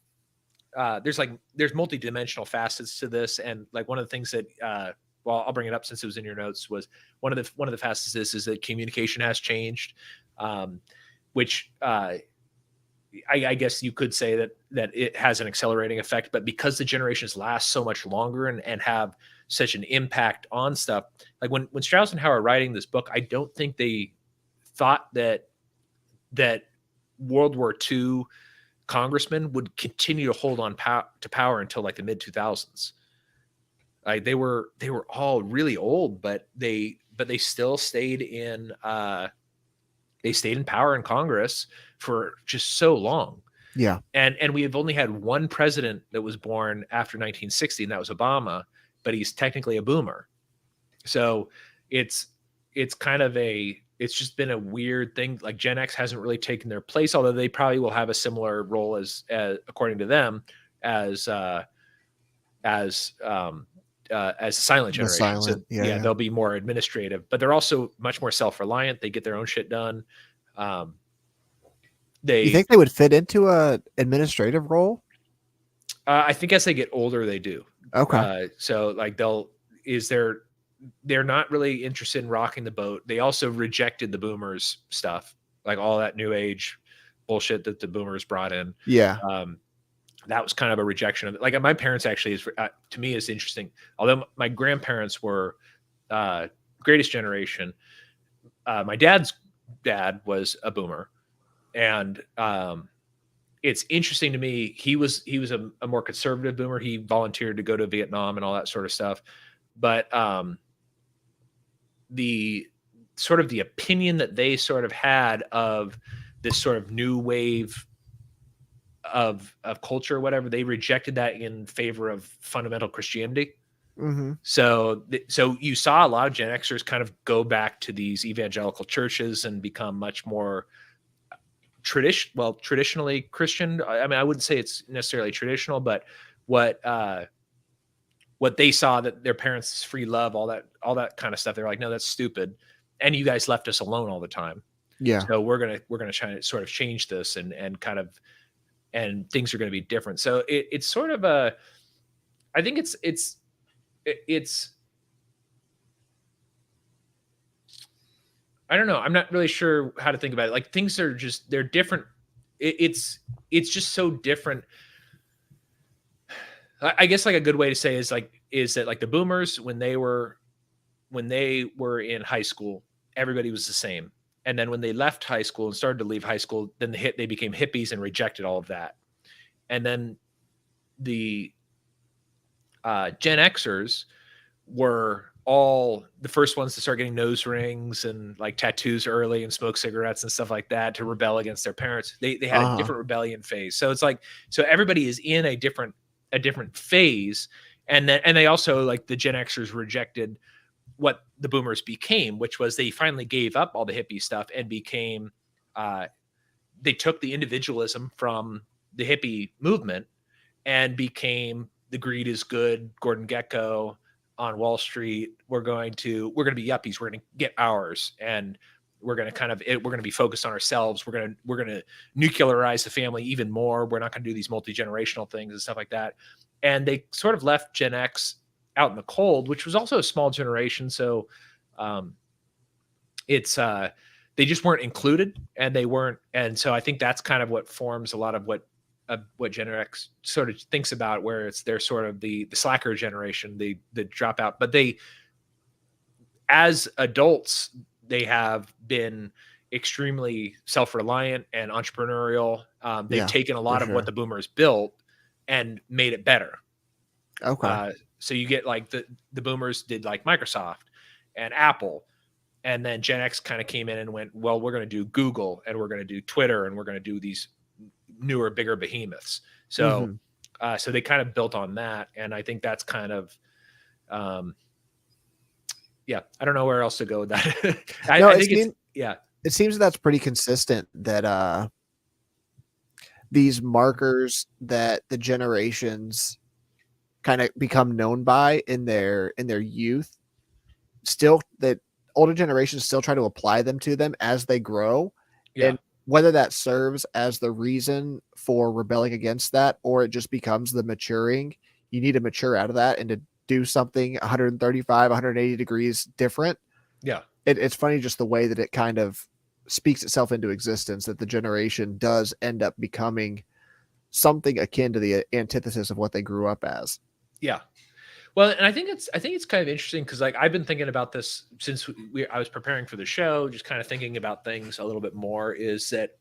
there's multidimensional facets to this. And like one of the things that, well, I'll bring it up since it was in your notes, was one of the facets is that communication has changed, which, I guess you could say that it has an accelerating effect, but because the generations last so much longer and have such an impact on stuff, like when Strauss and Howe are writing this book, I don't think they thought that World War II congressmen would continue to hold on to power until like the mid 2000s. Like they were all really old, but they still stayed in power in Congress for just so long. Yeah. And we have only had one president that was born after 1960, and that was Obama, but he's technically a boomer. So it's kind of it's just been a weird thing. Like Gen X hasn't really taken their place, although they probably will have a similar role as according to them, as silent generation. So, yeah, they'll be more administrative, but they're also much more self-reliant. They get their own shit done. You think they would fit into a administrative role? I think as they get older, they do. Okay. So like they're not really interested in rocking the boat. They also rejected the boomers stuff, like all that new age bullshit that the boomers brought in. Yeah. That was kind of a rejection of it. Like my parents actually to me is interesting. Although my grandparents were greatest generation, my dad's dad was a boomer, and it's interesting to me. He was a more conservative boomer. He volunteered to go to Vietnam and all that sort of stuff. But the sort of the opinion that they sort of had of this sort of new wave of culture or whatever, they rejected that in favor of fundamental Christianity. Mm-hmm. So you saw a lot of Gen Xers kind of go back to these evangelical churches and become much more traditionally Christian. I mean, I wouldn't say it's necessarily traditional, but what they saw, that their parents' free love, all that kind of stuff, they're like, no, that's stupid. And you guys left us alone all the time. Yeah. So we're gonna try to sort of change this and kind of, and things are going to be different. So it's sort of I think it's I don't know. I'm not really sure how to think about it. Like things are they're different. It's just so different. I guess like a good way to say is that like the boomers, when they were in high school, everybody was the same. And then when they left high school and started to leave high school, then they became hippies and rejected all of that. And then the Gen Xers were all the first ones to start getting nose rings and like tattoos early and smoke cigarettes and stuff like that to rebel against their parents. They had a different rebellion phase. So it's like, so everybody is in a different phase. And they also, like the Gen Xers rejected what the boomers became, which was they finally gave up all the hippie stuff and became, they took the individualism from the hippie movement and became the greed is good, Gordon Gekko on Wall Street. We're going to be yuppies. We're going to get ours, and we're going to be focused on ourselves. We're going to nuclearize the family even more. We're not going to do these multi-generational things and stuff like that. And they sort of left Gen X out in the cold, which was also a small generation. So they just weren't included, and they weren't. And so I think that's kind of what forms a lot of what Gen X sort of thinks about, where they're sort of the slacker generation, the dropout. But they, as adults, they have been extremely self-reliant and entrepreneurial. They've taken a lot of what the boomers built and made it better. Okay. So you get like the boomers did like Microsoft and Apple And then Gen X kind of came in and went, well, we're going to do Google and we're going to do Twitter and we're going to do these newer, bigger behemoths. So, so they kind of built on that. And I think that's kind of, yeah, I don't know where else to go with that. I think it's, yeah. It seems that's pretty consistent that these markers that the generations kind of become known by in their youth, still that older generations still try to apply them to them as they grow. Yeah. And whether that serves as the reason for rebelling against that, or it just becomes the maturing, you need to mature out of that and to do something 135, 180 degrees different. Yeah. It's funny just the way that it kind of speaks itself into existence, that the generation does end up becoming something akin to the antithesis of what they grew up as. Yeah. Well, and I think it's kind of interesting because like I've been thinking about this since I was preparing for the show, just kind of thinking about things a little bit more. Is that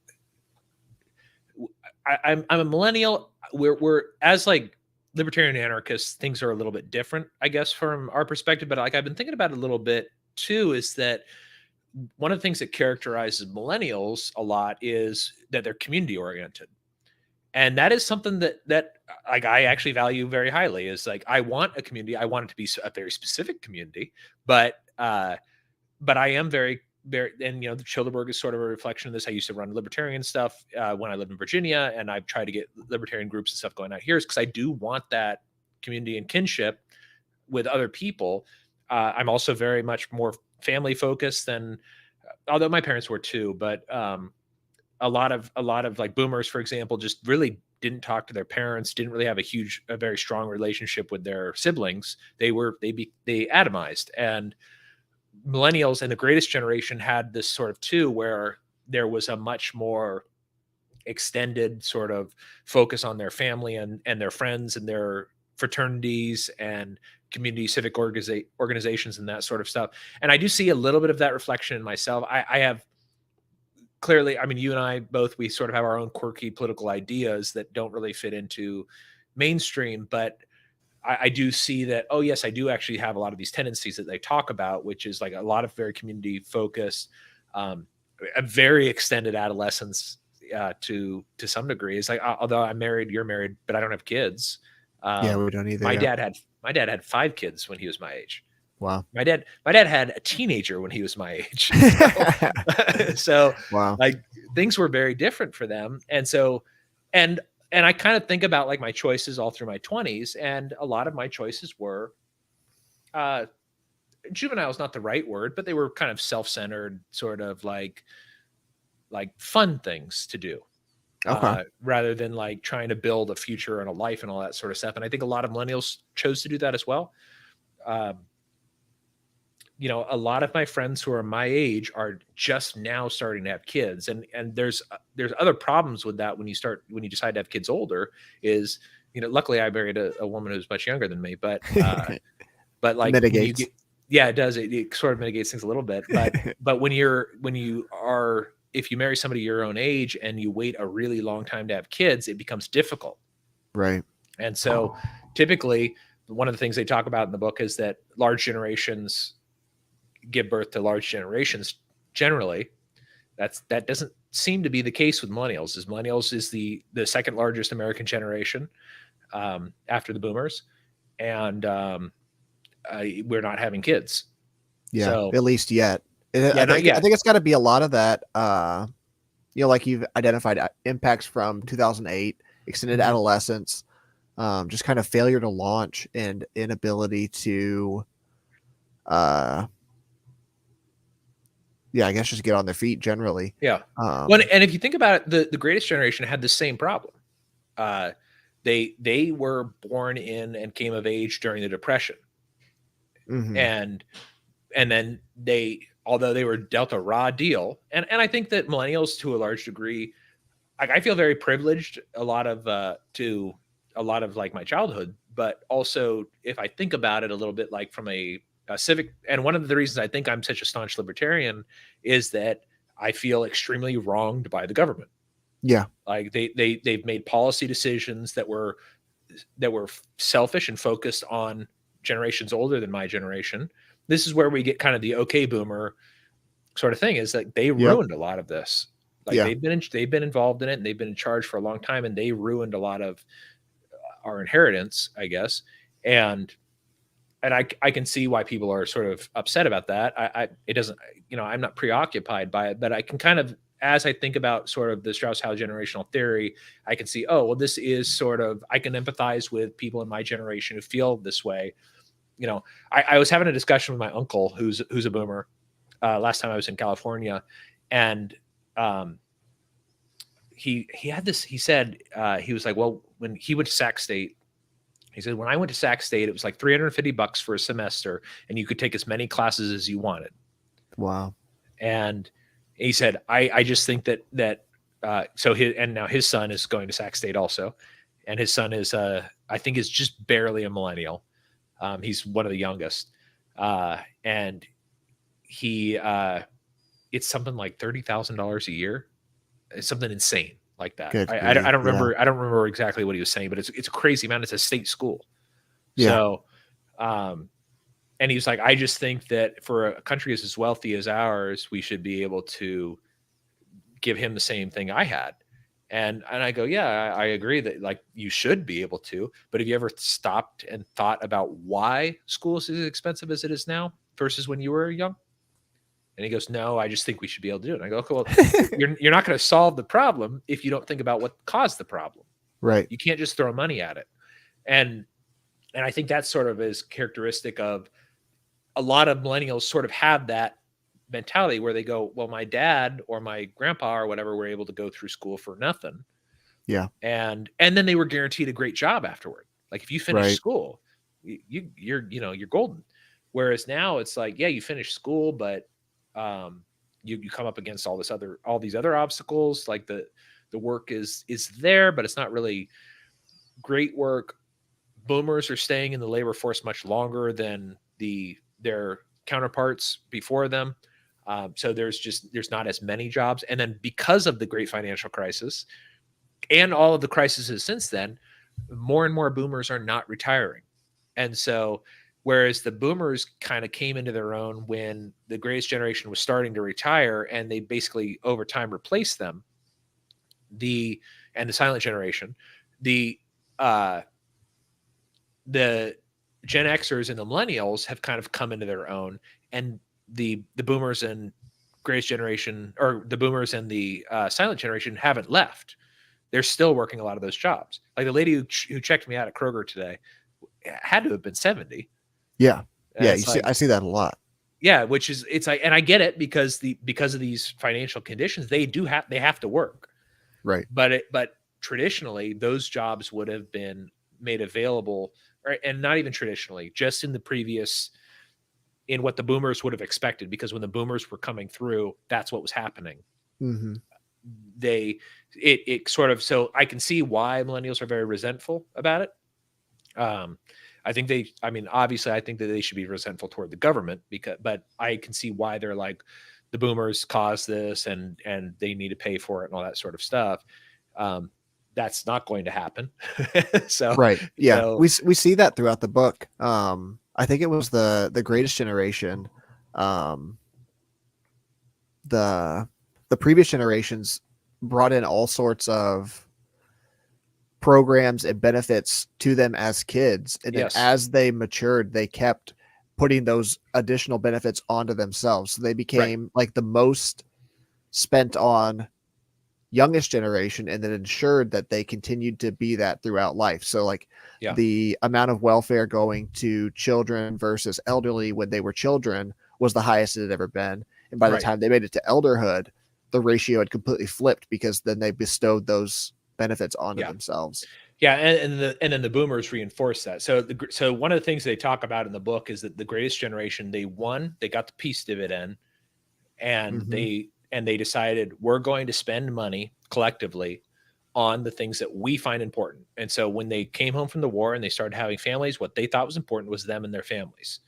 I'm a millennial. We're as like libertarian anarchists, things are a little bit different, I guess, from our perspective. But like I've been thinking about it a little bit too. Is that one of the things that characterizes millennials a lot is that they're community oriented. And that is something that like I actually value very highly. Is like I want a community. I want it to be a very specific community, but I am very, and the Chillderburg is sort of a reflection of this. I used to run libertarian stuff when I lived in Virginia, and I've tried to get libertarian groups and stuff going out here, is because I do want that community and kinship with other people. I'm also very much more family focused than, although my parents were too, but a lot of like boomers, for example, just really didn't talk to their parents, didn't really have a very strong relationship with their siblings. They atomized. And millennials and the greatest generation had this sort of too, where there was a much more extended sort of focus on their family and their friends and their fraternities and community civic organizations and that sort of stuff. And I do see a little bit of that reflection in myself. I have clearly, I mean, you and I both, we sort of have our own quirky political ideas that don't really fit into mainstream, but I do see that, oh yes, I do actually have a lot of these tendencies that they talk about, which is like a lot of very community focused, a very extended adolescence to some degree. It's like, although I'm married, you're married, but I don't have kids. Yeah, we don't either. My dad had 5 kids when he was my age. Wow. My dad had a teenager when he was my age. So wow. Like things were very different for them. And so, and I kind of think about like my choices all through my 20s, and a lot of my choices were juvenile is not the right word, but they were kind of self-centered, sort of like fun things to do. Okay. Rather than like trying to build a future and a life and all that sort of stuff. And I think a lot of millennials chose to do that as well. A lot of my friends who are my age are just now starting to have kids, and there's other problems with that when you decide to have kids older. Is luckily I married a woman who's much younger than me, but like mitigates. It does. It sort of mitigates things a little bit, but if you marry somebody your own age and you wait a really long time to have kids, it becomes difficult. Right. And so typically one of the things they talk about in the book is that large generations give birth to large generations. Generally, that doesn't seem to be the case with millennials. Millennials is the second largest American generation after the boomers, and we're not having kids. Yeah, so, at least yet. I think it's got to be a lot of that. Like you've identified impacts from 2008, extended adolescence, just kind of failure to launch and inability to I guess just get on their feet generally. Yeah. And if you think about it, the greatest generation had the same problem. They were born in and came of age during the Depression. Mm-hmm. And then although they were dealt a raw deal, and I think that millennials to a large degree, I feel very privileged to a lot of like my childhood, but also if I think about it a little bit like from a civic, and one of the reasons I think I'm such a staunch libertarian is that I feel extremely wronged by the government. Yeah. Like they've made policy decisions that were selfish and focused on generations older than my generation. This is where we get kind of the okay boomer sort of thing, is that they Yep. ruined a lot of this. Like Yeah. they've been involved in it, and they've been in charge for a long time, and they ruined a lot of our inheritance, I guess. And I can see why people are sort of upset about that. It doesn't, I'm not preoccupied by it, but I can kind of, as I think about sort of the Strauss-Howe generational theory, I can see, oh, well, this is sort of, I can empathize with people in my generation who feel this way. I was having a discussion with my uncle who's a boomer last time I was in California, and he had this. He said he was like, well, when he went to Sac State, he said, when I went to Sac State, it was like $350 for a semester, and you could take as many classes as you wanted. Wow. And he said, I just think that so now his son is going to Sac State also, and his son is I think is just barely a millennial. He's one of the youngest, and he it's something like $30,000 a year. It's something insane like that. I don't remember. I don't remember exactly what he was saying, but it's a crazy amount. It's a state school. Yeah. So, and he was like, I just think that for a country as wealthy as ours, we should be able to give him the same thing I had. And I go, yeah, I agree that like you should be able to, but have you ever stopped and thought about why school is as expensive as it is now versus when you were young? And he goes, no, I just think we should be able to do it. And I go, okay, well, you're not going to solve the problem if you don't think about what caused the problem. Right. You can't just throw money at it. And I think that sort of is characteristic of a lot of millennials sort of have that mentality where they go, well, my dad or my grandpa or whatever were able to go through school for nothing. Yeah. And then they were guaranteed a great job afterward. Like if you finish school, you're golden. Whereas now it's like, yeah, you finish school, but you come up against all these other obstacles. Like the work is there, but it's not really great work. Boomers are staying in the labor force much longer than their counterparts before them. So there's not as many jobs. And then because of the great financial crisis and all of the crises since then, more and more boomers are not retiring. And so whereas the boomers kind of came into their own when the greatest generation was starting to retire, and they basically over time replaced them, the silent generation, the Gen Xers and the millennials have kind of come into their own, and the boomers and greatest generation, or the boomers and the silent generation, haven't left. They're still working a lot of those jobs. Like the lady who checked me out at Kroger today had to have been 70. Yeah. Yeah. I see that a lot. Yeah. It's like, and I get it because of these financial conditions, they have to work. Right. But traditionally those jobs would have been made available, right? And not even traditionally, just in what the boomers would have expected, because when the boomers were coming through, that's what was happening. Mm-hmm. It sort of, so I can see why millennials are very resentful about it. Obviously I think that they should be resentful toward the government but I can see why they're like, the boomers caused this and they need to pay for it and all that sort of stuff. That's not going to happen. So, right. Yeah. So, we see that throughout the book. I think it was the greatest generation. The previous generations brought in all sorts of programs and benefits to them as kids. And then as they matured, they kept putting those additional benefits onto themselves. So they became like the most spent on youngest generation, and then ensured that they continued to be that throughout life. So like the amount of welfare going to children versus elderly when they were children was the highest it had ever been. And by the time they made it to elderhood, the ratio had completely flipped, because then they bestowed those benefits onto themselves. Yeah. And then the boomers reinforce that. So one of the things they talk about in the book is that the greatest generation, they got the peace dividend, and they decided, we're going to spend money collectively on the things that we find important. And so when they came home from the war and they started having families, what they thought was important was them and their families.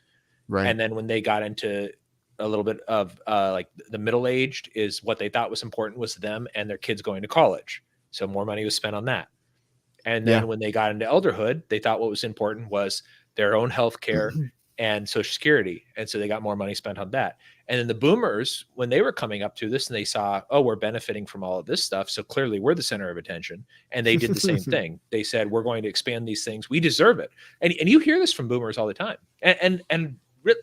Right. And then when they got into a little bit of like the middle-aged, is what they thought was important was them and their kids going to college. So more money was spent on that. And then when they got into elderhood, they thought what was important was their own health care and Social Security. And so they got more money spent on that. And then the boomers, when they were coming up to this and they saw, oh, we're benefiting from all of this stuff. So clearly we're the center of attention. And they did the same thing. They said, we're going to expand these things. We deserve it. And you hear this from boomers all the time. And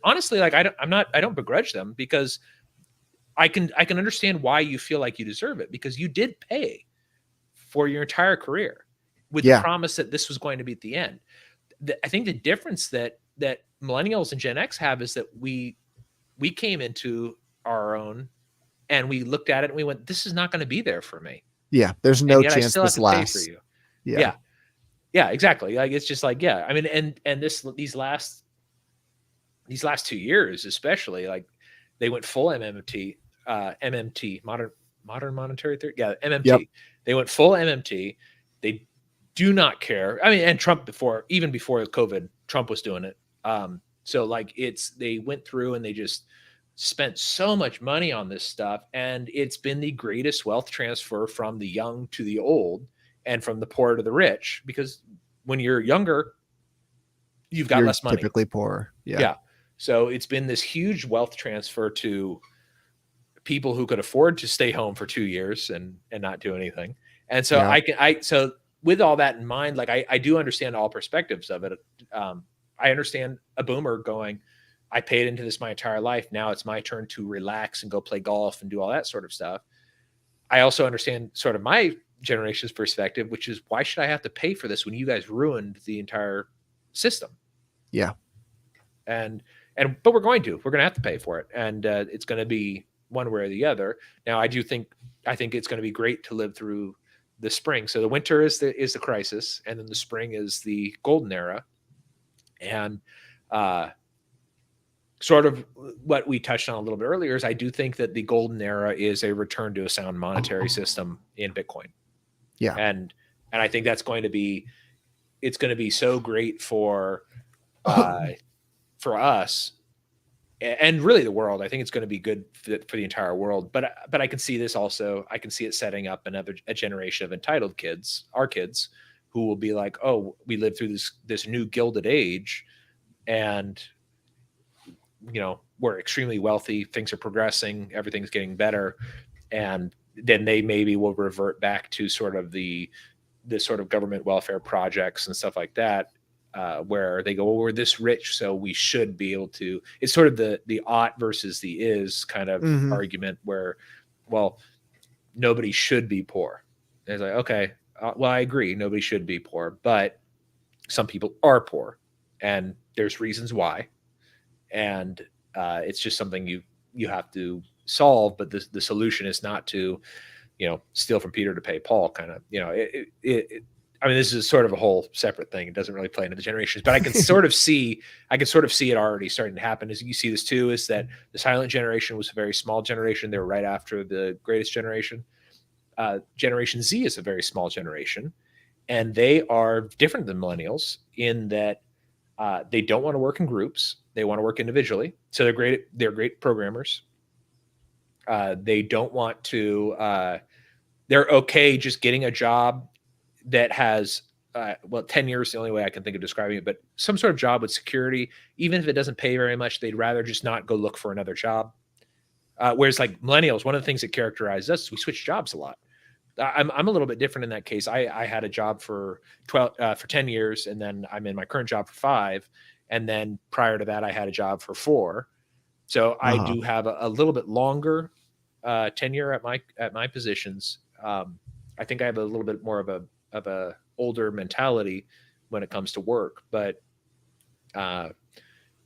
honestly, like I don't begrudge them, because I can understand why you feel like you deserve it, because you did pay for your entire career with the promise that this was going to be at the end. I think the difference that millennials and Gen X have is that we came into our own and we looked at it and we went, this is not going to be there for me. Yeah. There's no chance this lasts. Pay for you. Yeah, exactly. Like, it's just like, I mean, and these last 2 years, especially, like, they went full MMT, modern monetary theory. Yeah. MMT. Yep. They went full MMT. They do not care. I mean, and Trump even before COVID, Trump was doing it. So like they went through and they just spent so much money on this stuff. And it's been the greatest wealth transfer from the young to the old and from the poor to the rich, because when you're younger, you've got less money. Typically poor. Yeah. So it's been this huge wealth transfer to people who could afford to stay home for 2 years and not do anything. And so so with all that in mind, like I do understand all perspectives of it. I understand a boomer going, I paid into this my entire life. Now it's my turn to relax and go play golf and do all that sort of stuff. I also understand sort of my generation's perspective, which is, why should I have to pay for this when you guys ruined the entire system? Yeah. But we're going to have to pay for it. And it's going to be one way or the other. Now, I think it's going to be great to live through the spring. So the winter is the crisis, and then the spring is the golden era. And sort of what we touched on a little bit earlier is, I do think that the golden era is a return to a sound monetary system in Bitcoin. Yeah. And I think it's going to be so great for us and really the world. I think it's going to be good for the entire world. But I can see this also. I can see it setting up a generation of entitled kids, our kids, who will be like, oh, we lived through this new gilded age, and we're extremely wealthy. Things are progressing. Everything's getting better. And then they maybe will revert back to sort of the sort of government welfare projects and stuff like that, where they go, well, we're this rich, so we should be able to. It's sort of the ought versus the is kind of argument, where, well, nobody should be poor. And it's like, okay, well, I agree, nobody should be poor, but some people are poor, and there's reasons why. And it's just something you have to solve. But the solution is not to, steal from Peter to pay Paul, kind of. I mean, this is sort of a whole separate thing. It doesn't really play into the generations, but I can sort of see it already starting to happen. As you see this too, is that the silent generation was a very small generation. They were right after the greatest generation. Generation Z is a very small generation, and they are different than millennials in that they don't want to work in groups. They want to work individually. So they're great programmers. They don't want to, they're okay just getting a job that has, 10 years is the only way I can think of describing it, but some sort of job with security. Even if it doesn't pay very much, they'd rather just not go look for another job. Whereas like millennials, one of the things that characterizes us is we switch jobs a lot. I'm a little bit different in that case. I had a job for 10 years, and then I'm in my current job for 5. And then prior to that, I had a job for 4. So I do have a little bit longer tenure at my positions. I think I have a little bit more of a older mentality when it comes to work, but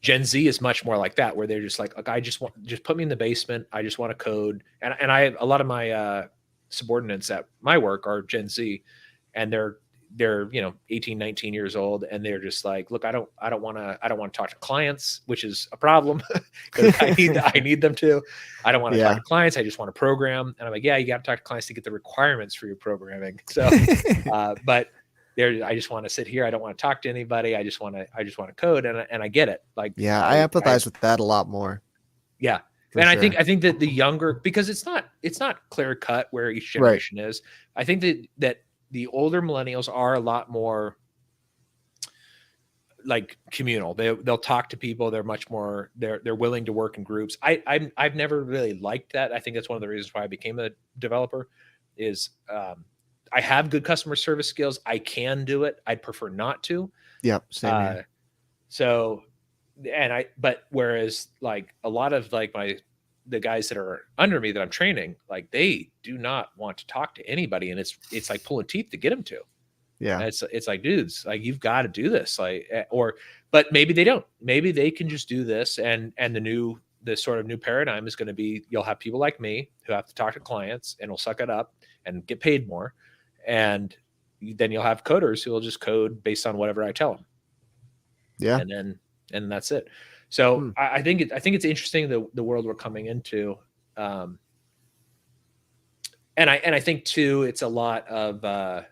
Gen Z is much more like that, where they're just like, I just put me in the basement. I just want to code. And I have a lot of my subordinates at my work are Gen Z, and they're 18, 19 years old, and they're just like, look, I don't want to talk to clients, which is a problem because I need them to. I don't want to talk to clients. I just want to program. And I'm like, yeah, you got to talk to clients to get the requirements for your programming. So, but I just want to sit here. I don't want to talk to anybody. I just want to code, and I get it. Like, yeah, I empathize with that a lot more. Yeah. And sure. I think that the younger, because it's not clear cut where each generation is. I think that the older millennials are a lot more, like communal. They'll talk to people. They're much more, they're willing to work in groups. I've never really liked that. I think that's one of the reasons why I became a developer is, I have good customer service skills. I can do it. I'd prefer not to. Yep. Same here. So, but whereas like a lot of like the guys that are under me that I'm training, like they do not want to talk to anybody. And it's like pulling teeth to get them to. Yeah. And it's like, dudes, like you've got to do this. Like, but maybe they don't. Maybe they can just do this. And the sort of new paradigm is going to be, you'll have people like me who have to talk to clients and will suck it up and get paid more. And then you'll have coders who will just code based on whatever I tell them. Yeah. And that's it. So I think it's interesting the world we're coming into. And I think too, it's a lot of,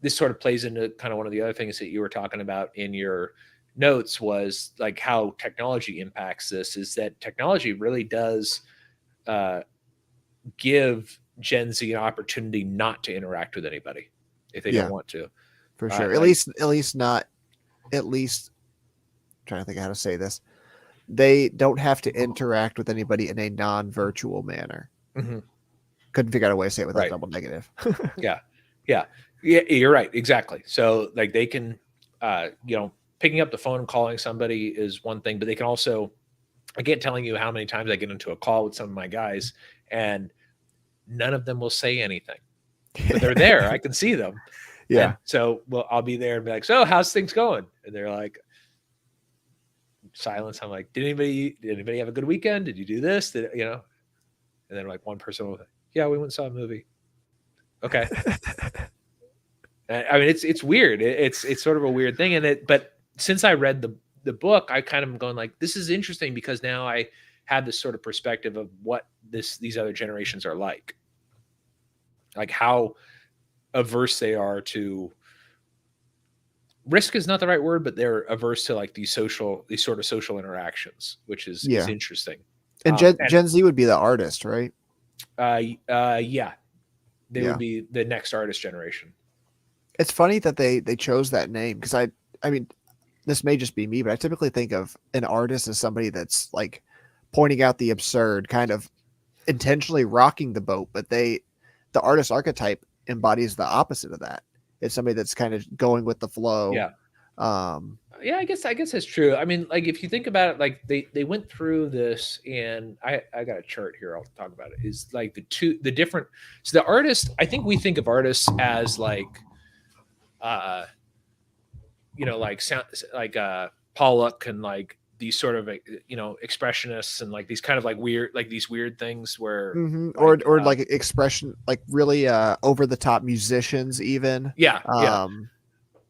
this sort of plays into kind of one of the other things that you were talking about in your notes was like how technology impacts this, is that technology really does give Gen Z an opportunity not to interact with anybody if they don't want to. For sure. At least I'm trying to think of how to say this. They don't have to interact with anybody in a non-virtual manner. Mm-hmm. Couldn't figure out a way to say it without double negative. Yeah, you're right. Exactly. So like they can, picking up the phone and calling somebody is one thing, but they can also, I can't telling you how many times I get into a call with some of my guys and none of them will say anything, but they're there. I can see them. Yeah. And so, I'll be there and be like, so how's things going? And they're like, silence. I'm like, did anybody have a good weekend? Did you do this? And then like one person will, yeah, we went and saw a movie. Okay. I mean, it's weird. It's sort of a weird thing. But since I read the book, I kind of am going like, this is interesting because now I have this sort of perspective of what these other generations are like how averse they are to risk is not the right word, but they're averse to like these sort of social interactions, which is interesting. And Gen Z would be the artist, right? Yeah. They would be the next artist generation. It's funny that they chose that name because I mean, this may just be me, but I typically think of an artist as somebody that's like pointing out the absurd, kind of intentionally rocking the boat, but the artist archetype embodies the opposite of that. It's somebody that's kind of going with the flow. Yeah. I guess that's true. I mean, like if you think about it, like they went through this, and I got a chart here. I'll talk about it. Is like the different. So the artist, I think we think of artists as like, like Pollock and like these sort of expressionists and like these kind of like weird, like these weird things where or like expression, like really over the top musicians even.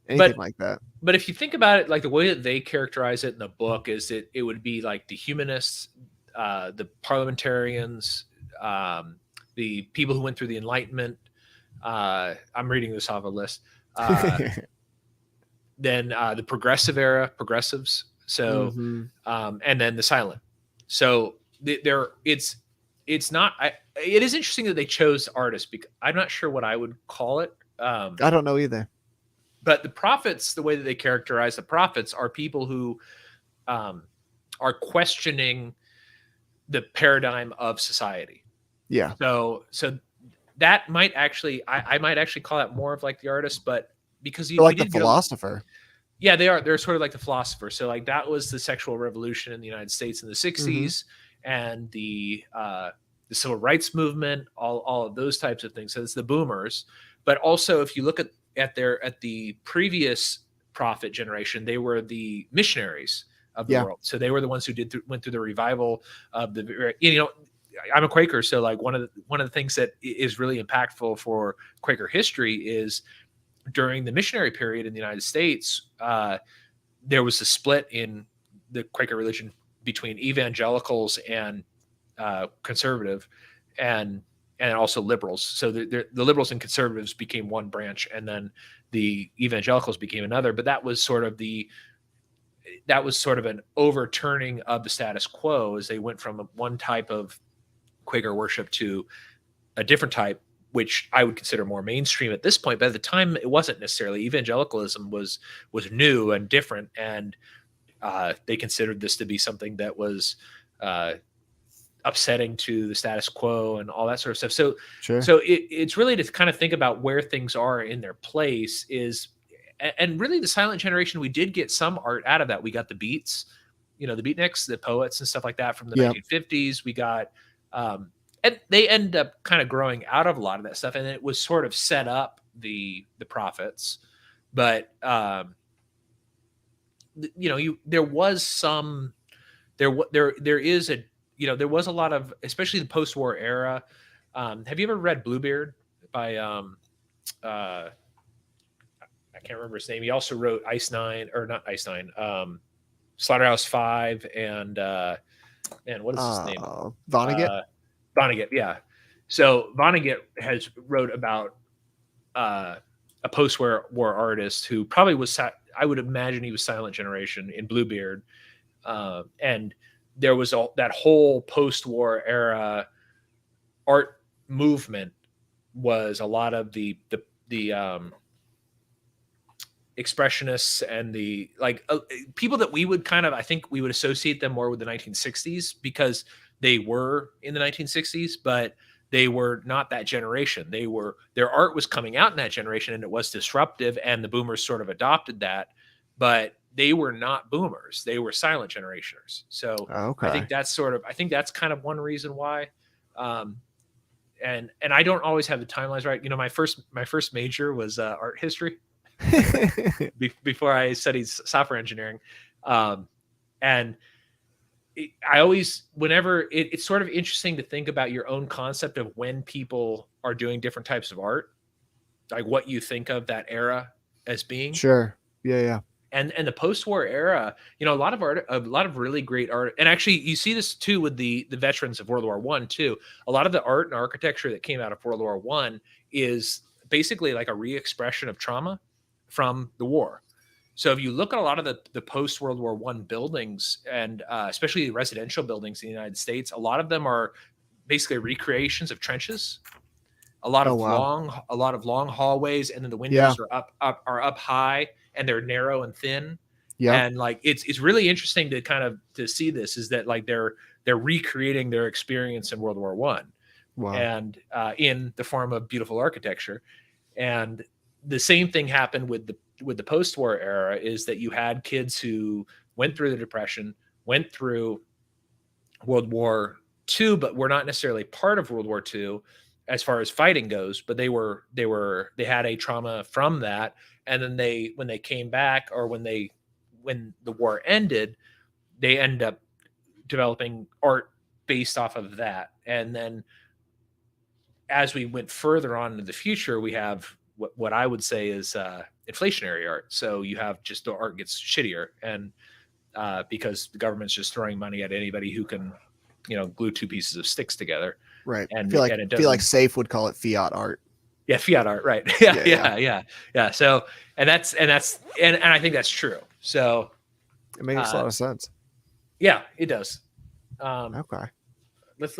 Anything like that. But if you think about it, like the way that they characterize it in the book is that it would be like the humanists, the parliamentarians, the people who went through the Enlightenment. I'm reading this off a list. Then the progressive era, progressives. So, and then the silent. So it's not. It is interesting that they chose artists because I'm not sure what I would call it. I don't know either. But the prophets, the way that they characterize the prophets, are people who are questioning the paradigm of society. Yeah. So that might actually, I might actually call that more of like the artist, but because you like the philosopher. Yeah, they are. They're sort of like the philosopher. So like that was the sexual revolution in the United States in the 60s and the civil rights movement, all of those types of things. So it's the boomers. But also if you look at the previous prophet generation, they were the missionaries of the world. So they were the ones who went through the revival of the, I'm a Quaker. So like one of the things that is really impactful for Quaker history is during the missionary period in the United States, there was a split in the Quaker religion between evangelicals and conservative and also liberals. So the liberals and conservatives became one branch, and then the evangelicals became another. But that was sort of an overturning of the status quo as they went from one type of Quaker worship to a different type which I would consider more mainstream at this point. But at the time, it wasn't necessarily. Evangelicalism was new and different, and they considered this to be something that was upsetting to the status quo and all that sort of stuff. So, Sure. it's really to kind of think about where things are in their place is, and really the silent generation, we did get some art out of that. We got the beats, the beatniks, the poets and stuff like that from the 1950s. We got, and they end up kind of growing out of a lot of that stuff. And it was sort of set up the prophets, but, there was some, there is a, there was a lot of, especially the post-war era. Have you ever read Bluebeard by, I can't remember his name. He also wrote Ice Nine, or not Ice Nine, Slaughterhouse-5, and man, what is his name? Vonnegut. Vonnegut, yeah. So Vonnegut has wrote about a post-war artist who probably was, I would imagine he was silent generation in Bluebeard, and there was that whole post-war era art movement was a lot of the expressionists and the people that we would kind of, I think we would associate them more with the 1960s because they were in the 1960s, but they were not that generation. Their art was coming out in that generation, and it was disruptive, and the boomers sort of adopted that, but they were not boomers. They were silent generationers. So I think that's kind of one reason why. And I don't always have the timelines right. My first major was art history before I studied software engineering. And I always, whenever it's sort of interesting to think about your own concept of when people are doing different types of art, like what you think of that era as being. Sure. Yeah. And the post-war era, a lot of really great art. And actually you see this too with the veterans of World War I too. A lot of the art and architecture that came out of World War I is basically like a re-expression of trauma from the war. So if you look at a lot of the post-World War I buildings, and especially the residential buildings in the United States, a lot of them are basically recreations of trenches. A lot of long hallways, and then the windows are up high, and they're narrow and thin. Yeah. And it's really interesting to kind of to see this, is that they're recreating their experience in World War I. Wow. And in the form of beautiful architecture. And the same thing happened with the post-war era, is that you had kids who went through the Depression, went through World War II, but were not necessarily part of World War II as far as fighting goes, but they had a trauma from that. And then when they came back, or when the war ended, they end up developing art based off of that. And then as we went further on into the future, we have what I would say is inflationary art. So you have just the art gets shittier, and because the government's just throwing money at anybody who can, glue two pieces of sticks together. Right. And feel like Safe would call it fiat art. Yeah, fiat art, right? Yeah. So, and I think that's true. So, it makes a lot of sense. Yeah, it does. Okay. Let's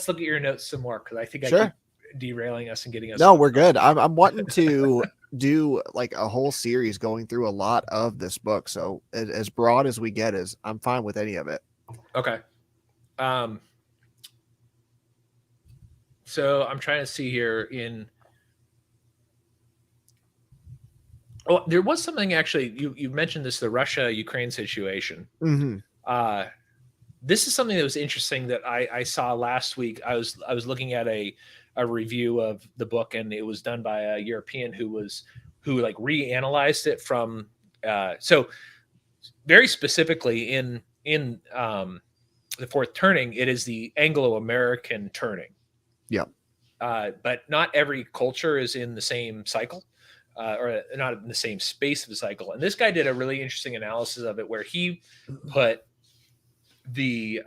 look at your notes some more, because I think I keep derailing us and getting us. No, we're good. I'm wanting to do a whole series going through a lot of this book. So as broad as we get I'm fine with any of it. Okay. So I'm trying to see here there was something actually, you mentioned this, the Russia-Ukraine situation. Mm-hmm. This is something that was interesting that I saw last week. I was looking at a review of the book, and it was done by a European who reanalyzed it from, so very specifically in the fourth turning, it is the Anglo-American turning. Yeah. But not every culture is in the same cycle, or not in the same space of the cycle. And this guy did a really interesting analysis of it, where he put the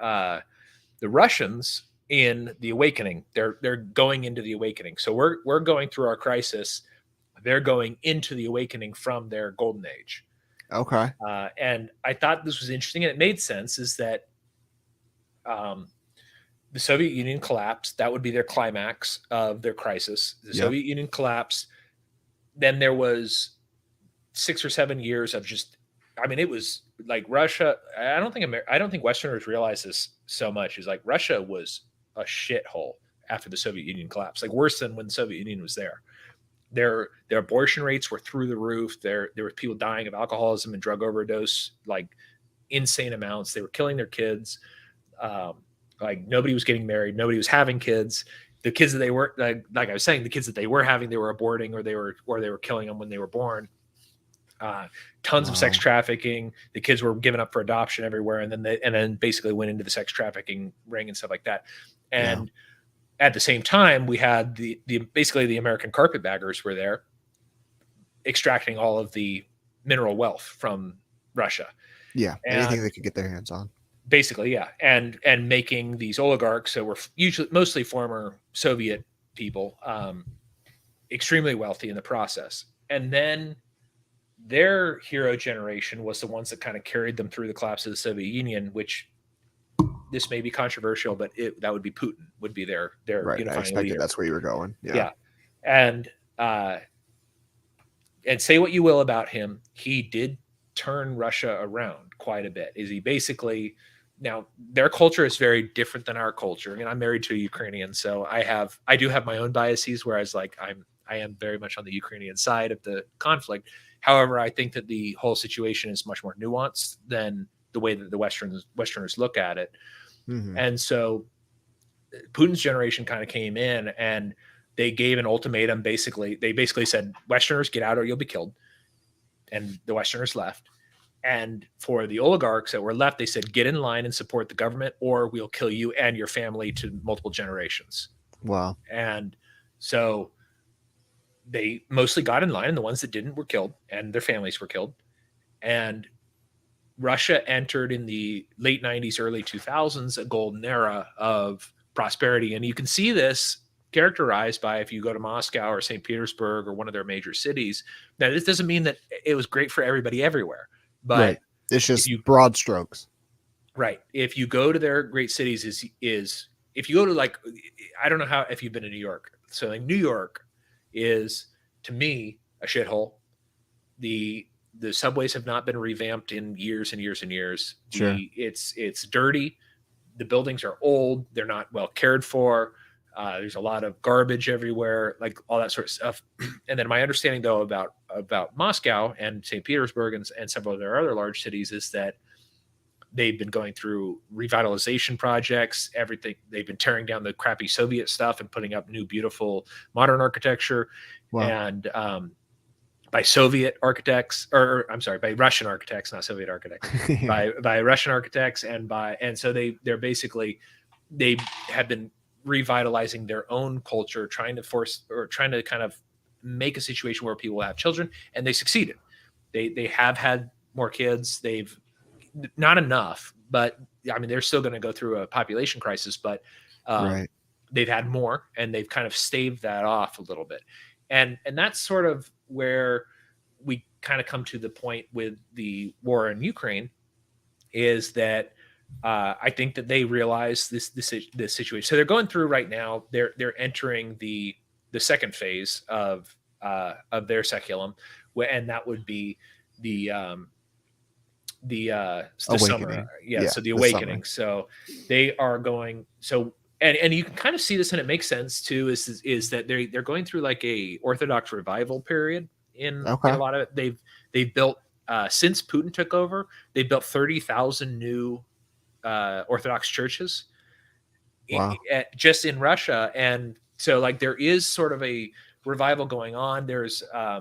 Russians in the awakening. They're going into the awakening. So we're going through our crisis. They're going into the awakening from their golden age. Okay. And I thought this was interesting, and it made sense, is that the Soviet Union collapsed. That would be their climax of their crisis. The Soviet Union collapsed. Then there was 6 or 7 years of just, I mean, it was like Russia. I don't think Westerners realize this so much. Is like Russia was a shithole after the Soviet Union collapsed, like worse than when the Soviet Union was there. Their abortion rates were through the roof. There were people dying of alcoholism and drug overdose, like insane amounts. They were killing their kids. Like nobody was getting married. Nobody was having kids. The kids that they were, like I was saying, the kids that they were having, they were aborting or they were killing them when they were born. Tons of sex trafficking. The kids were given up for adoption everywhere, and then basically went into the sex trafficking ring and stuff like that. And at the same time, we had the basically the American carpetbaggers were there, extracting all of the mineral wealth from Russia. Yeah, anything they could get their hands on. Basically, yeah, and making these oligarchs that were mostly former Soviet people extremely wealthy in the process. And then their hero generation was the ones that kind of carried them through the collapse of the Soviet Union, which this may be controversial, but that would be Putin would be their right. unifying I expected leader. That's where you were going. Yeah. And say what you will about him, he did turn Russia around quite a bit. Is he basically, now their culture is very different than our culture. I mean, I'm married to a Ukrainian, so I do have my own biases, whereas like I am very much on the Ukrainian side of the conflict. However, I think that the whole situation is much more nuanced than the way that the Westerners look at it. Mm-hmm. And so Putin's generation kind of came in and they gave an ultimatum. They basically said, Westerners, get out or you'll be killed. And the Westerners left. And for the oligarchs that were left, they said, get in line and support the government or we'll kill you and your family to multiple generations. Wow. And so they mostly got in line, and the ones that didn't were killed and their families were killed. And Russia entered in the late 90s, early 2000s, a golden era of prosperity. And you can see this characterized by, if you go to Moscow or St. Petersburg or one of their major cities. Now, this doesn't mean that it was great for everybody everywhere, but right. It's just broad strokes. Right. If you go to their great cities is if you go to, like, I don't know how, if you've been to New York. So like New York is, to me, a shithole. The subways have not been revamped in years and years and years. Sure. It's dirty. The buildings are old. They're not well cared for. There's a lot of garbage everywhere, like all that sort of stuff. And then my understanding, though, about Moscow and St. Petersburg and several of their other large cities is that they've been going through revitalization projects, everything. They've been tearing down the crappy Soviet stuff and putting up new, beautiful, modern architecture. Wow. And by Soviet architects, or I'm sorry, by Russian architects, not Soviet architects, by Russian architects, and so they have been revitalizing their own culture, trying to kind of make a situation where people have children, and they succeeded. They have had more kids. They've not enough, but I mean, they're still going to go through a population crisis, but right. They've had more, and they've kind of staved that off a little bit. And that's sort of where we kind of come to the point with the war in Ukraine, is that I think that they realize this situation. So they're going through right now. They're entering the second phase of their seculum, and that would be the summer. Yeah, so the awakening. So they are going. So and you can kind of see this, and it makes sense too. Is that they're going through like a Orthodox revival period in a lot of it. They've built since Putin took over, they built 30,000 new Orthodox churches. Wow. Just in Russia. And so like there is sort of a revival going on. There's I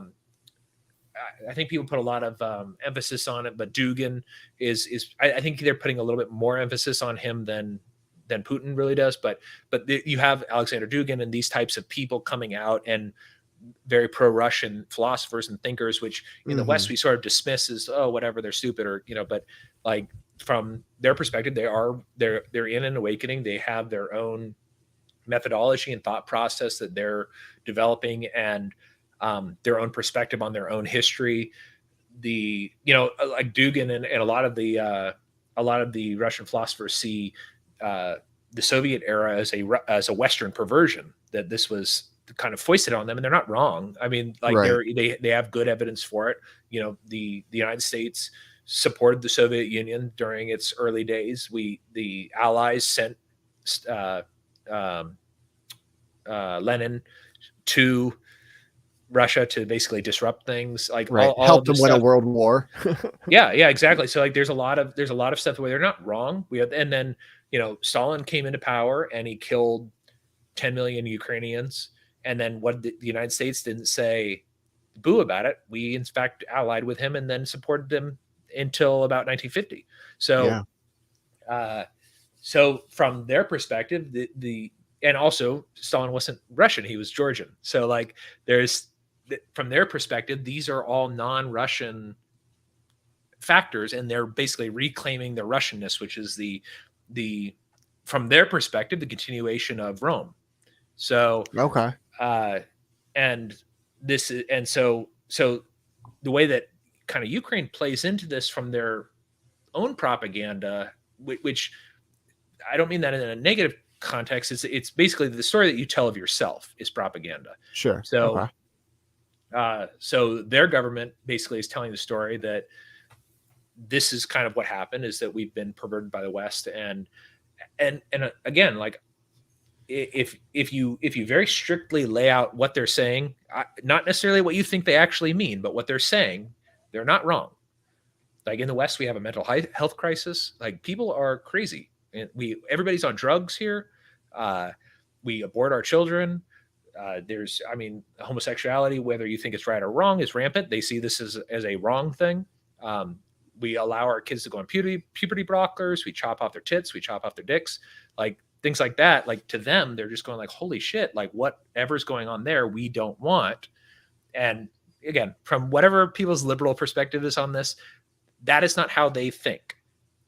think people put a lot of emphasis on it, but Dugin is I think they're putting a little bit more emphasis on him than Putin really does. But you have Alexander Dugin and these types of people coming out, and very pro-Russian philosophers and thinkers, which in the West we sort of dismiss as, oh, whatever, they're stupid, or but like from their perspective, they're in an awakening. They have their own methodology and thought process that they're developing, and their own perspective on their own history. Like Dugin and a lot of the Russian philosophers see the Soviet era as a Western perversion, that this was kind of foisted on them, and they're not wrong. I mean, like Right. they have good evidence for it. You know, the United States supported the Soviet Union during its early days. The Allies sent uh, um, Lenin to Russia to basically disrupt things, like Right. all of Helped them this win a stuff. world war. Yeah, yeah, exactly. So like there's a lot of stuff where they're not wrong. And then, you know, Stalin came into power and he killed 10 million Ukrainians. And then what the United States didn't say boo about it. We in fact allied with him and then supported them until about 1950. So Yeah. So from their perspective, the and also Stalin wasn't Russian, he was Georgian. So like there's from their perspective, these are all non-Russian factors, and they're basically reclaiming their Russianness, which is the from their perspective the continuation of Rome. So Okay. and this is and so the way that kind of Ukraine plays into this from their own propaganda, which I don't mean that in a negative context. It's basically the story that you tell of yourself is propaganda. Sure. So, Okay. so their government basically is telling the story that this is kind of what happened, is that we've been perverted by the West, and again, like if you very strictly lay out what they're saying, not necessarily what you think they actually mean, but what they're saying, they're not wrong. Like in the West, we have a mental health crisis. Like people are crazy. And everybody's on drugs here. We abort our children. There's, I mean, homosexuality, whether you think it's right or wrong, is rampant. They see this as a wrong thing. We allow our kids to go on puberty blockers. We chop off their tits. We chop off their dicks. Like things like that. Like to them, they're just going like, holy shit, like whatever's going on there, we don't want. And again, from whatever people's liberal perspective is on this, that is not how they think.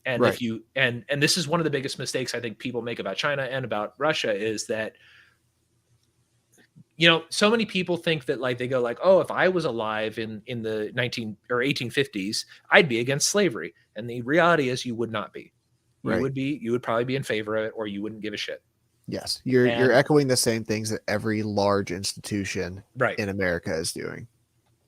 And Right. if you and this is one of the biggest mistakes I think people make about China and about Russia, is that, you know, so many people think that like they go like, oh, if I was alive in the 19 or 1850s, I'd be against slavery. And the reality is you would not be. Right. You would probably be in favor of it, or you wouldn't give a shit. Yes. You're echoing the same things that every large institution Right. in America is doing.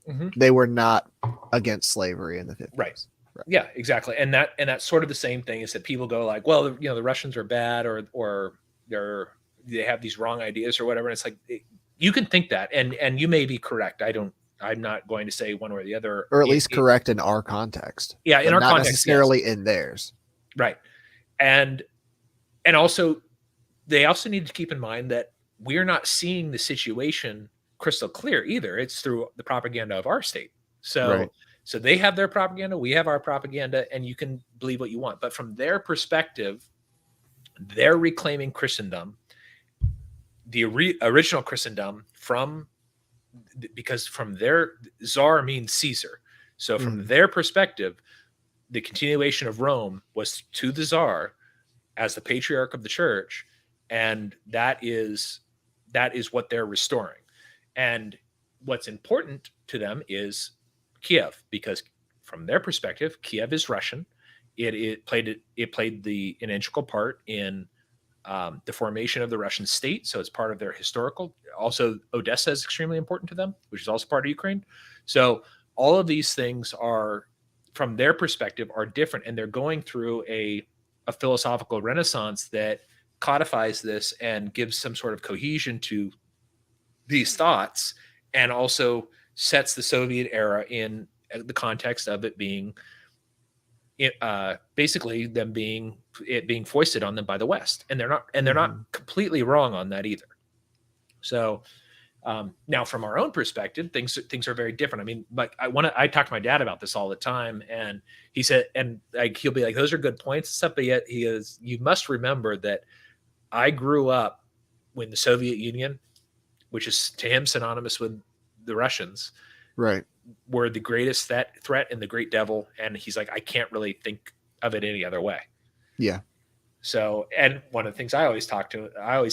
Mm-hmm. They were not against slavery in the 50s. Right. Yeah, exactly. And that's sort of the same thing, is that people go like, well, you know, the Russians are bad, or they have these wrong ideas or whatever. And it's like, you can think that, and you may be correct. I'm not going to say one way or the other, or at least correct in our context. Yeah, in our not context, necessarily yes. in theirs. Right. And also they also need to keep in mind that we're not seeing the situation crystal clear either. It's through the propaganda of our state. So Right. So they have their propaganda, we have our propaganda, and you can believe what you want. But from their perspective, they're reclaiming Christendom, the original Christendom, because from their Tsar means Caesar. So from their perspective, the continuation of Rome was to the Tsar as the patriarch of the church, and that is what they're restoring. And what's important to them is Kiev, because from their perspective, Kiev is Russian. It played an integral part in the formation of the Russian state, so it's part of their historical. Also, Odessa is extremely important to them, which is also part of Ukraine. So all of these things are, from their perspective, are different, and they're going through a philosophical renaissance that codifies this and gives some sort of cohesion to these thoughts, and also sets the Soviet era in the context of it being basically being foisted on them by the West, and they're not completely wrong on that either. So now, from our own perspective, things are very different. I mean, like I talk to my dad about this all the time, and he said, and like he'll be like, those are good points and stuff, but yet you must remember that I grew up when the Soviet Union, which is to him synonymous with the Russians, right, were the greatest threat and the great devil. And he's like, I can't really think of it any other way. Yeah. So, and one of the things I always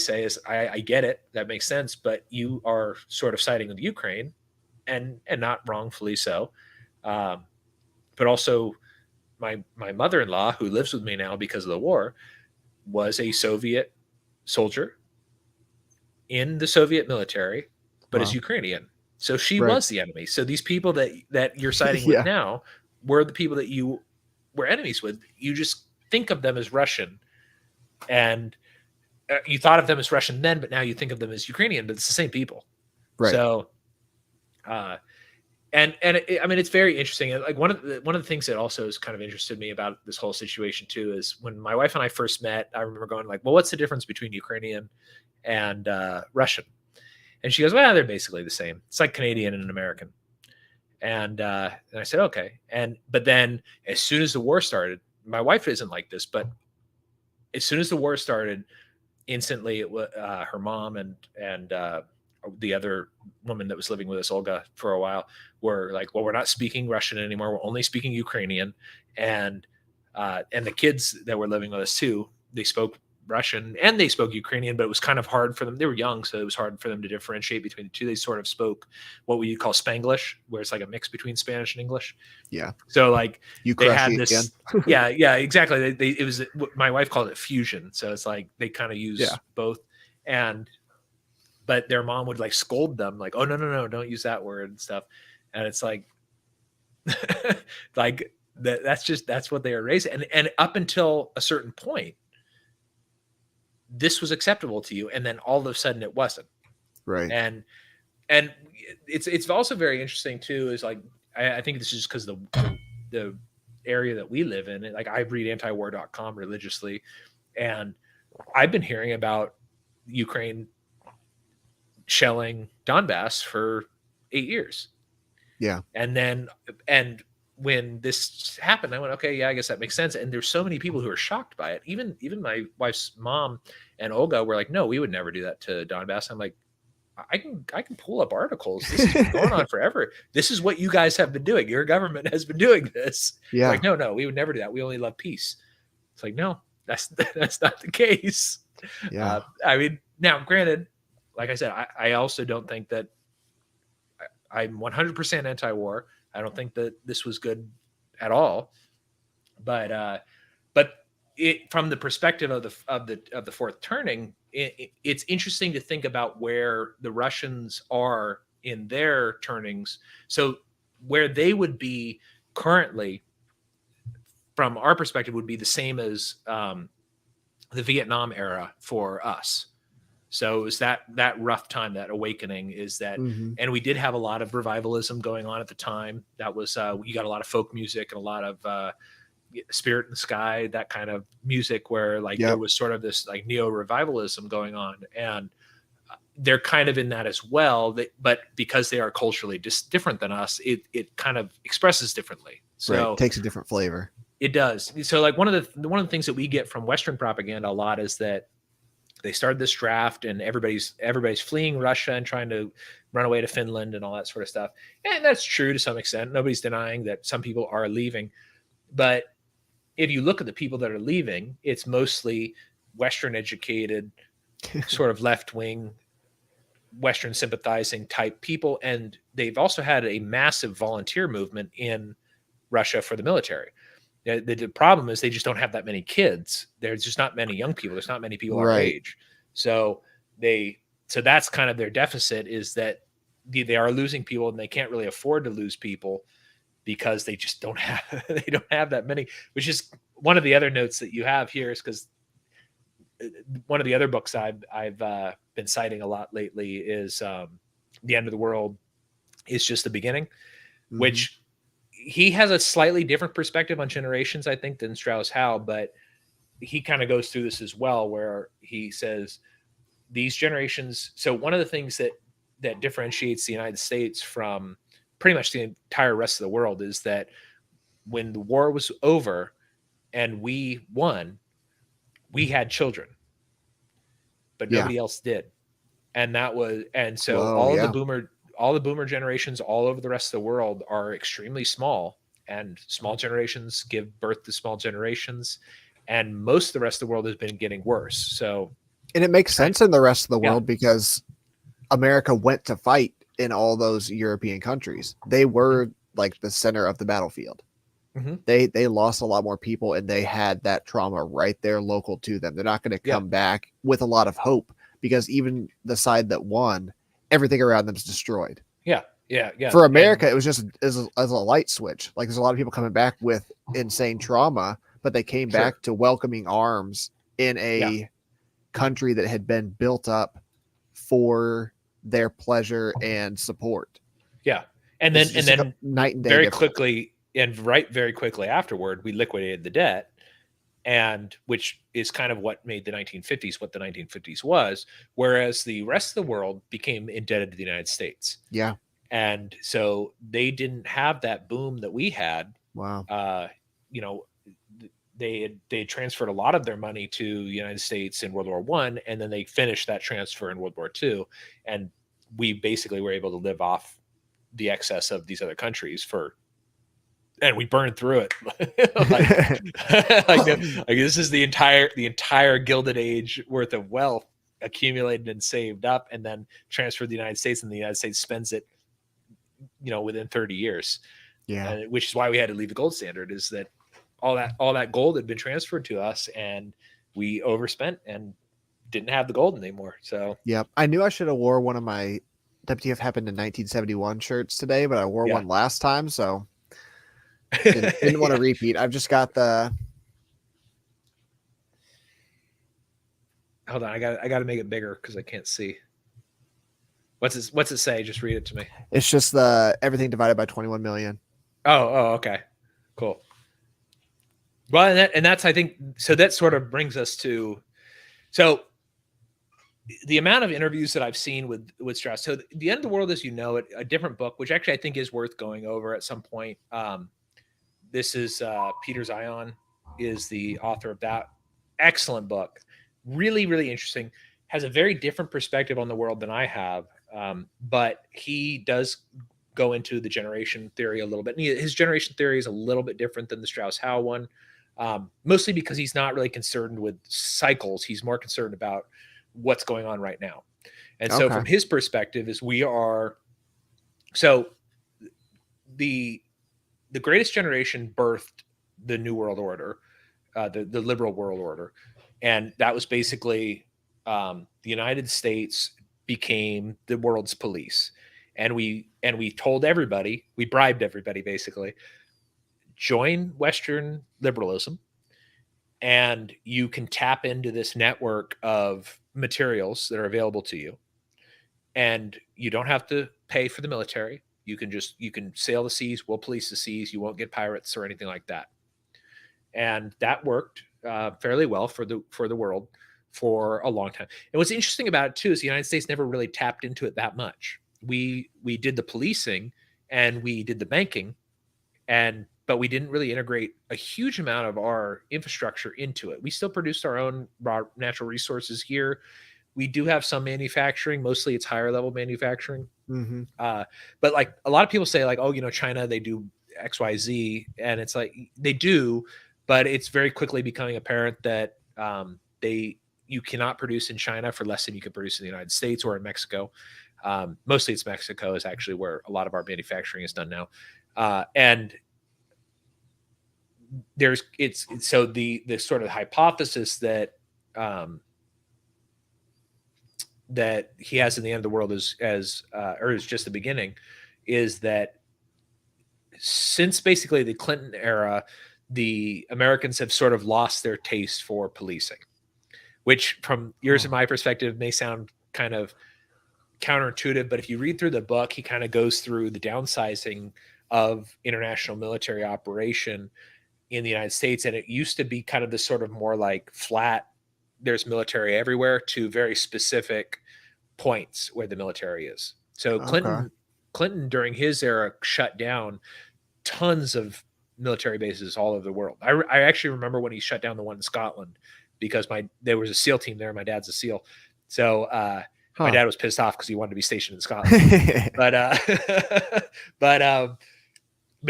say is, I get it. That makes sense. But you are sort of siding with Ukraine, and not wrongfully so. But also my mother-in-law, who lives with me now because of the war, was a Soviet soldier in the Soviet military, but is Wow. Ukrainian. So she Right. was the enemy. So these people that you're siding with Yeah. now were the people that you were enemies with. You just think of them as Russian, and you thought of them as Russian then, but now you think of them as Ukrainian. But it's the same people. Right. So, I mean, it's very interesting. Like one of the things that also has kind of interested me about this whole situation too is when my wife and I first met. I remember going like, "Well, what's the difference between Ukrainian and Russian?" And she goes, "Well, they're basically the same. It's like Canadian and American." And I said, "Okay." But then as soon as the war started, my wife isn't like this, but as soon as the war started, instantly it was her mom and the other woman that was living with us, Olga, for a while, were like, "Well, we're not speaking Russian anymore. We're only speaking Ukrainian." And the kids that were living with us too, they spoke Russian and they spoke Ukrainian, but it was kind of hard for them. They were young, so it was hard for them to differentiate between the two. They sort of spoke what we call Spanglish, where it's like a mix between Spanish and English. Yeah. So like You they crush had it this, again. yeah, exactly. It was, my wife called it fusion. So it's like they kind of use both, but their mom would like scold them, like, "Oh no, don't use that word," and stuff. And it's like, like that's what they were raised. And up until a certain point, this was acceptable to you, and then all of a sudden it wasn't. Right. And it's also very interesting too, is like I think this is just because the area that we live in, like I read antiwar.com religiously, and I've been hearing about Ukraine shelling Donbass for 8 years. Yeah. And when this happened, I went, okay, yeah, I guess that makes sense. And there's so many people who are shocked by it. Even my wife's mom and Olga were like, "No, we would never do that to Donbass." I'm like, I can pull up articles. This has been going on forever. This is what you guys have been doing. Your government has been doing this. Yeah. Like, no, we would never do that. We only love peace. It's like, no, that's not the case. Yeah. I mean, now granted, like I said, I also don't think that I'm 100% anti-war. I don't think that this was good at all. But it, from the perspective of the fourth turning, it's interesting to think about where the Russians are in their turnings. So where they would be currently, from our perspective, would be the same as the Vietnam era for us. So it was that rough time, that awakening is that, and we did have a lot of revivalism going on at the time. That was, you got a lot of folk music and a lot of Spirit in the Sky, that kind of music where like there was sort of this like neo-revivalism going on. And they're kind of in that as well. But because they are culturally different than us, it kind of expresses differently. So it takes a different flavor. It does. So like one of the things that we get from Western propaganda a lot is that they started this draft and everybody's fleeing Russia and trying to run away to Finland and all that sort of stuff. And that's true to some extent. Nobody's denying that some people are leaving. But if you look at the people that are leaving, it's mostly Western educated, sort of left-wing, Western sympathizing type people. And they've also had a massive volunteer movement in Russia for the military. The problem is they just don't have that many kids. There's just not many young people. There's not many people our age. So that's kind of their deficit, is that they are losing people and they can't really afford to lose people because they just don't have that many, which is one of the other notes that you have here, is because one of the other books I've been citing a lot lately is The End of the World is Just the Beginning, which he has a slightly different perspective on generations, I think, than Strauss Howe, but he kind of goes through this as well, where he says these generations. So one of the things that differentiates the United States from pretty much the entire rest of the world is that when the war was over and we won, we had children, but nobody else did. And all the boomer generations all over the rest of the world are extremely small, and small generations give birth to small generations. And most of the rest of the world has been getting worse. So, and it makes sense in the rest of the world because America went to fight in all those European countries. They were like the center of the battlefield. They lost a lot more people, and they had that trauma right there local to them. They're not going to Yeah. come back with a lot of hope, because even the side that won, everything around them is destroyed. Yeah. For America, it was just as a light switch. Like, there's a lot of people coming back with insane trauma, but they came back to welcoming arms in a country that had been built up for their pleasure and support. Yeah. And then night and day very difference. quickly, very quickly afterward, we liquidated the debt, and which is kind of what made the 1950s what the 1950s was, whereas the rest of the world became indebted to the United States. Yeah. And so they didn't have that boom that we had. Wow. You know, they had transferred a lot of their money to the United States in World War I, and then they finished that transfer in World War II. And we basically were able to live off the excess of these other countries and we burned through it. like this is the entire Gilded Age worth of wealth accumulated and saved up, and then transferred to the United States, and the United States spends it, within 30 years. Yeah. Which is why we had to leave the gold standard, is that all that gold had been transferred to us, and we overspent and didn't have the gold anymore. So yep. I knew I should have wore one of my WTF happened in 1971 shirts today, but I wore one last time, so didn't want to repeat. I've just got the. Hold on, I got to make it bigger because I can't see. What's it say? Just read it to me. It's just the everything divided by 21 million. Oh, okay, cool. Well, and that's I think so. That sort of brings us to the amount of interviews that I've seen with Strauss. So The End of the World as You Know It, a different book, which actually I think is worth going over at some point. This is Peter Zion is the author of that. Excellent book. Really, really interesting. Has a very different perspective on the world than I have. But he does go into the generation theory a little bit. And his generation theory is a little bit different than the Strauss-Howe one, mostly because he's not really concerned with cycles. He's more concerned about what's going on right now. And so from his perspective is the greatest generation birthed the New World Order, the liberal world order. And that was basically the United States became the world's police. And we told everybody, we bribed everybody basically, join Western liberalism, and you can tap into this network of materials that are available to you. And you don't have to pay for the military. You can sail the seas. We'll police the seas. You won't get pirates or anything like that. And that worked fairly well for the world for a long time. And what's interesting about it too is the United States never really tapped into it that much. We did the policing and we did the banking, but we didn't really integrate a huge amount of our infrastructure into it. We still produced our own raw natural resources here. We do have some manufacturing. Mostly it's higher level manufacturing. Mm-hmm. But like a lot of people say like, oh, China, they do X, Y, Z. And it's like, they do, but it's very quickly becoming apparent that you cannot produce in China for less than you can produce in the United States or in Mexico. Mostly it's Mexico is actually where a lot of our manufacturing is done now. And so the sort of hypothesis that that he has in The End of the World or is just the beginning, is that since basically the Clinton era, the Americans have sort of lost their taste for policing, which from yours and my perspective may sound kind of counterintuitive, but if you read through the book, he kind of goes through the downsizing of international military operation in the United States. And it used to be kind of this sort of more like flat, there's military everywhere, to very specific points where the military is. So Clinton during his era shut down tons of military bases all over the world. I actually remember when he shut down the one in Scotland because there was a SEAL team there. My dad's a SEAL. So my dad was pissed off because he wanted to be stationed in Scotland. But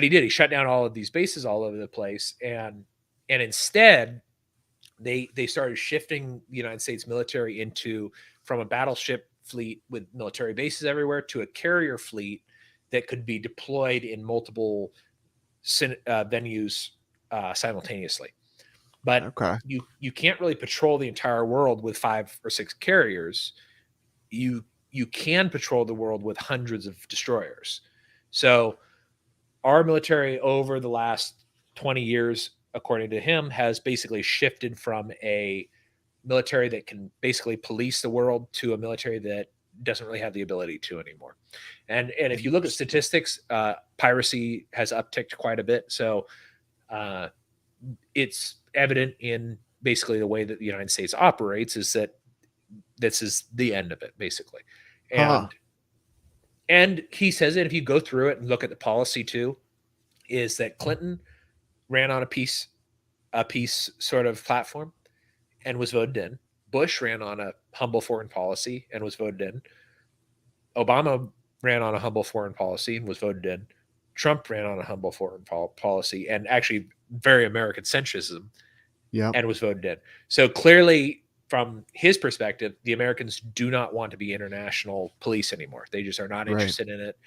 he did. He shut down all of these bases all over the place. And instead, they started shifting the United States military from a battleship fleet with military bases everywhere to a carrier fleet that could be deployed in multiple venues simultaneously. But Okay. you can't really patrol the entire world with 5 or 6 carriers. You can patrol the world with hundreds of destroyers. So our military over the last 20 years, according to him, has basically shifted from a military that can basically police the world to a military that doesn't really have the ability to anymore. And if you look at Interesting. statistics, piracy has upticked quite a bit. So uh, it's evident in basically the way that the United States operates is that this is the end of it, basically. Huh. And he says that if you go through it and look at the policy too, is that Clinton ran on a peace sort of platform and was voted in. Bush ran on a humble foreign policy and was voted in. Obama ran on a humble foreign policy and was voted in. Trump ran on a humble foreign policy and actually very American centrism Yep. and was voted in. So clearly, from his perspective, the Americans do not want to be international police anymore. They just are not Right. interested in it.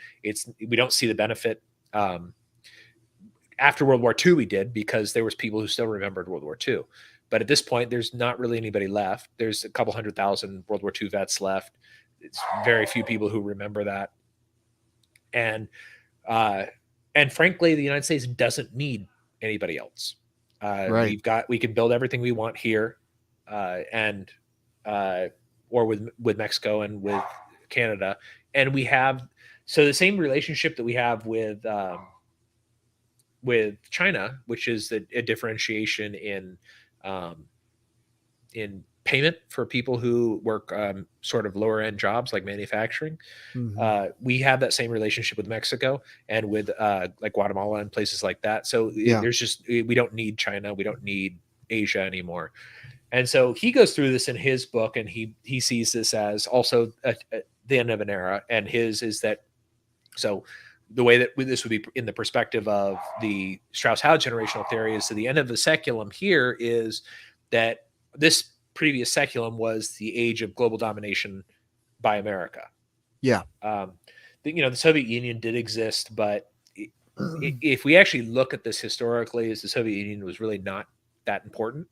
We don't see the benefit. After World War II, we did because there was people who still remembered World War II. But at this point, there's not really anybody left. There's a couple 100,000 World War II vets left. It's very few people who remember that. And frankly, the United States doesn't need anybody else. Right. We can build everything we want here, and or with Mexico and with Canada, and we have so the same relationship that we have with China, which is a differentiation in payment for people who work sort of lower end jobs like manufacturing. Mhm. We have that same relationship with Mexico and with like Guatemala and places like that. So Yeah. we don't need China, we don't need Asia anymore. And so he goes through this in his book, and he sees this as also the end of an era. And his is that so the way that this would be in the perspective of the Strauss-Howe generational theory is that the end of the seculum here is that this previous seculum was the age of global domination by America. Yeah. The Soviet Union did exist, but if we actually look at this historically, is the Soviet Union was really not that important.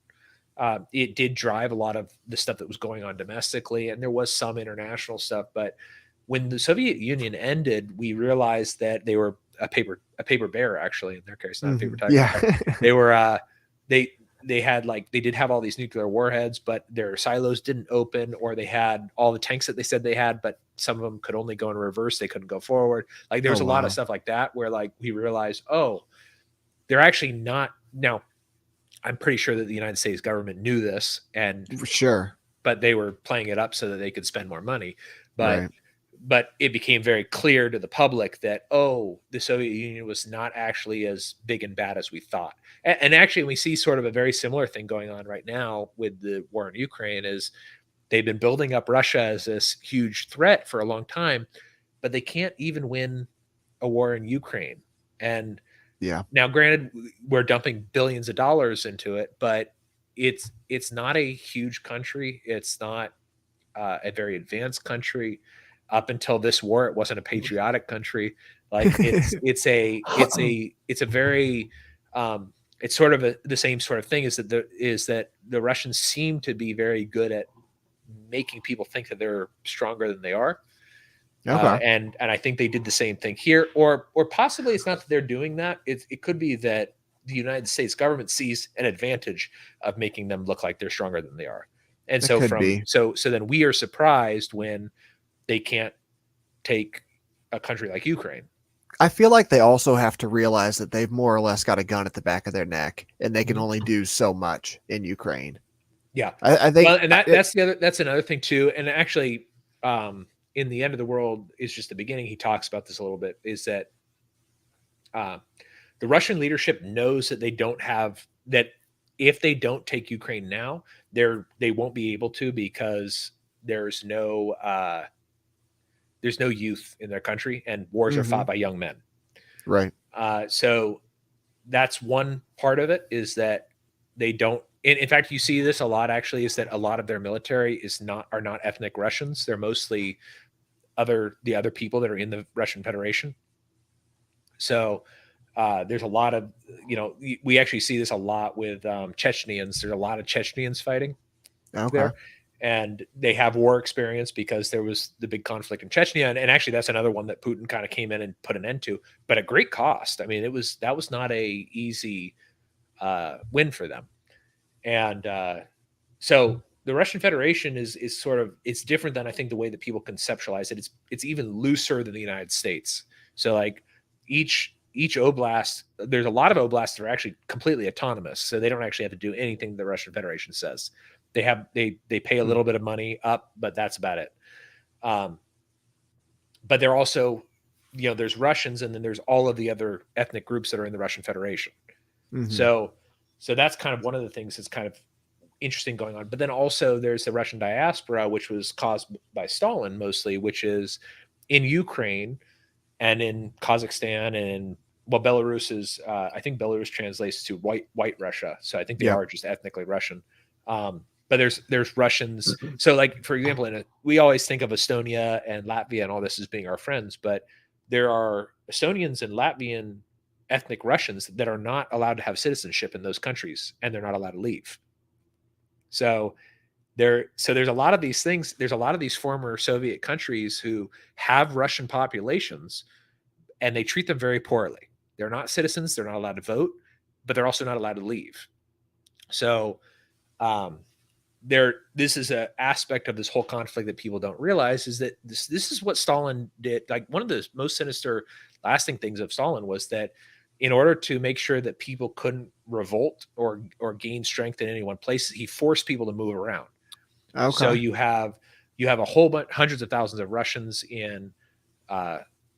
It did drive a lot of the stuff that was going on domestically, and there was some international stuff. But when the Soviet Union ended, we realized that they were a paper bear, actually, in their case, not a paper tiger. Yeah. They were they had they did have all these nuclear warheads, but their silos didn't open, or they had all the tanks that they said they had, but some of them could only go in reverse. They couldn't go forward. There was Oh, a lot of wow. stuff like that where we realized, oh, they're actually not now. I'm pretty sure that the United States government knew this, Sure. but they were playing it up so that they could spend more money. But Right. but it became very clear to the public that, oh, the Soviet Union was not actually as big and bad as we thought. And actually, we see sort of a very similar thing going on right now with the war in Ukraine. Is they've been building up Russia as this huge threat for a long time, but they can't even win a war in Ukraine. And Yeah. now, granted, we're dumping billions of dollars into it, but it's not a huge country. It's not a very advanced country. Up until this war, it wasn't a patriotic country. It's a very it's sort of the same sort of thing. Is that the Russians seem to be very good at making people think that they're stronger than they are. Okay. And I think they did the same thing here, or possibly it's not that they're doing that. It could be that the United States government sees an advantage of making them look like they're stronger than they are, and That so could be. then we are surprised when they can't take a country like Ukraine. I feel like they also have to realize that they've more or less got a gun at the back of their neck, and they can Mhm. only do so much in Ukraine. Yeah, I think well, and that's another thing too. And actually, in the end of the world is just the beginning. He talks about this a little bit. Is that the Russian leadership knows that they don't have that if they don't take Ukraine now, they won't be able to because there's no youth in their country, and wars are fought by young men. Right. So that's one part of it, is that they don't. In fact, you see this a lot. Actually, is that a lot of their military are not ethnic Russians. They're mostly the other people that are in the Russian Federation. So There's a lot of, we actually see this a lot with Chechnyans. There's a lot of Chechnyans fighting Okay. there, and they have war experience because there was the big conflict in Chechnya, and actually that's another one that Putin kind of came in and put an end to, but at great cost. I mean, that was not a easy win for them, and so the Russian Federation is sort of, it's different than I think the way that people conceptualize it. It's even looser than the United States. So like each oblast, there's a lot of oblasts that are actually completely autonomous, so they don't actually have to do anything the Russian Federation says. They pay a little bit of money up, but that's about it. But they're also, there's Russians, and then there's all of the other ethnic groups that are in the Russian Federation. Mm-hmm. So that's kind of one of the things that's kind of interesting going on. But then also there's the Russian diaspora, which was caused by Stalin mostly, which is in Ukraine and in Kazakhstan, and Belarus is, I think Belarus translates to white Russia. So I think they are just ethnically Russian. But there's Russians. So like, for example, we always think of Estonia and Latvia and all this as being our friends, but there are Estonians and Latvian ethnic Russians that are not allowed to have citizenship in those countries, and they're not allowed to leave. So there's a lot of these things. There's a lot of these former Soviet countries who have Russian populations, and they treat them very poorly. They're not citizens. They're not allowed to vote, but they're also not allowed to leave. So this is an aspect of this whole conflict that people don't realize, is that this is what Stalin did. Like, one of the most sinister lasting things of Stalin was that in order to make sure that people couldn't revolt or gain strength in any one place, he forced people to move around. Okay. So you have a whole bunch, hundreds of thousands of Russians in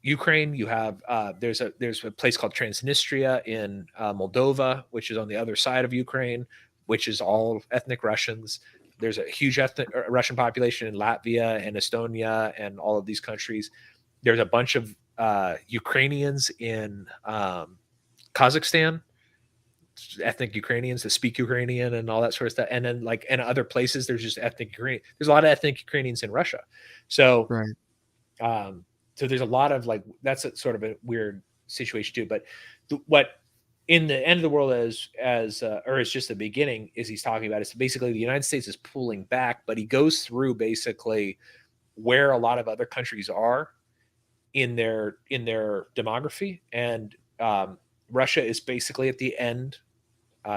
Ukraine. You have there's a place called Transnistria in Moldova, which is on the other side of Ukraine, which is all ethnic Russians. There's a huge ethnic Russian population in Latvia and Estonia and all of these countries. There's a bunch of Ukrainians in Kazakhstan, ethnic Ukrainians that speak Ukrainian and all that sort of stuff. And then like in other places, there's just ethnic Ukrainian. There's a lot of ethnic Ukrainians in Russia. So, right. So there's a lot of like, that's sort of a weird situation too. But what in the end of the world or it's just the beginning, is he's talking about is basically the United States is pulling back, but he goes through basically where a lot of other countries are in their demography, and Russia is basically at the end.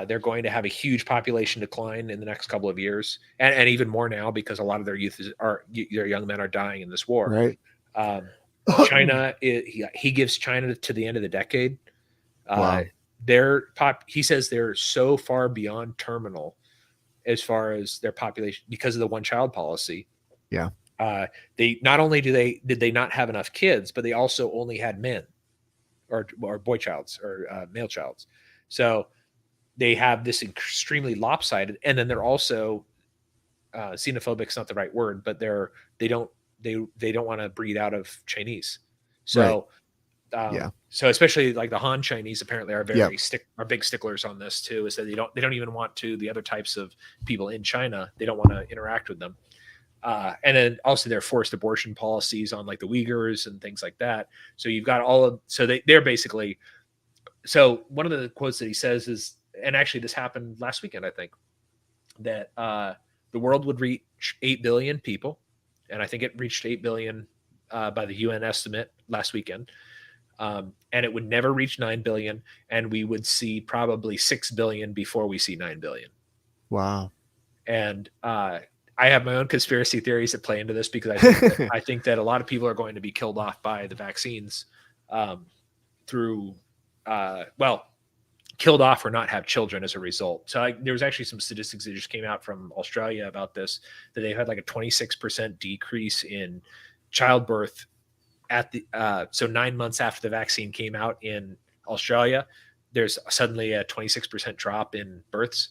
They're going to have a huge population decline in the next couple of years, and even more now, because a lot of their their young men are dying in this war. Right. China, he gives China to the end of the decade. Wow. He says they're so far beyond terminal as far as their population because of the one-child policy. Yeah. They not only did they not have enough kids, but they also only had men or boy childs or male childs. So they have this extremely lopsided, and then they're also xenophobic is not the right word, but they don't want to breed out of Chinese. So right. So especially like the Han Chinese apparently are are big sticklers on this too, is that they don't even want the other types of people in China. They don't want to interact with them. And then also their forced abortion policies on like the Uyghurs and things like that. So you've got they're basically, so one of the quotes that he says is, and actually this happened last weekend, I think, that the world would reach 8 billion people. And I think it reached 8 billion by the UN estimate last weekend. And it would never reach 9 billion. And we would see probably 6 billion before we see 9 billion. Wow. And I have my own conspiracy theories that play into this, because I think that a lot of people are going to be killed off by the vaccines killed off or not have children as a result. So there was actually some statistics that just came out from Australia about this, that they had like a 26% decrease in childbirth so 9 months after the vaccine came out in Australia. There's suddenly a 26% drop in births.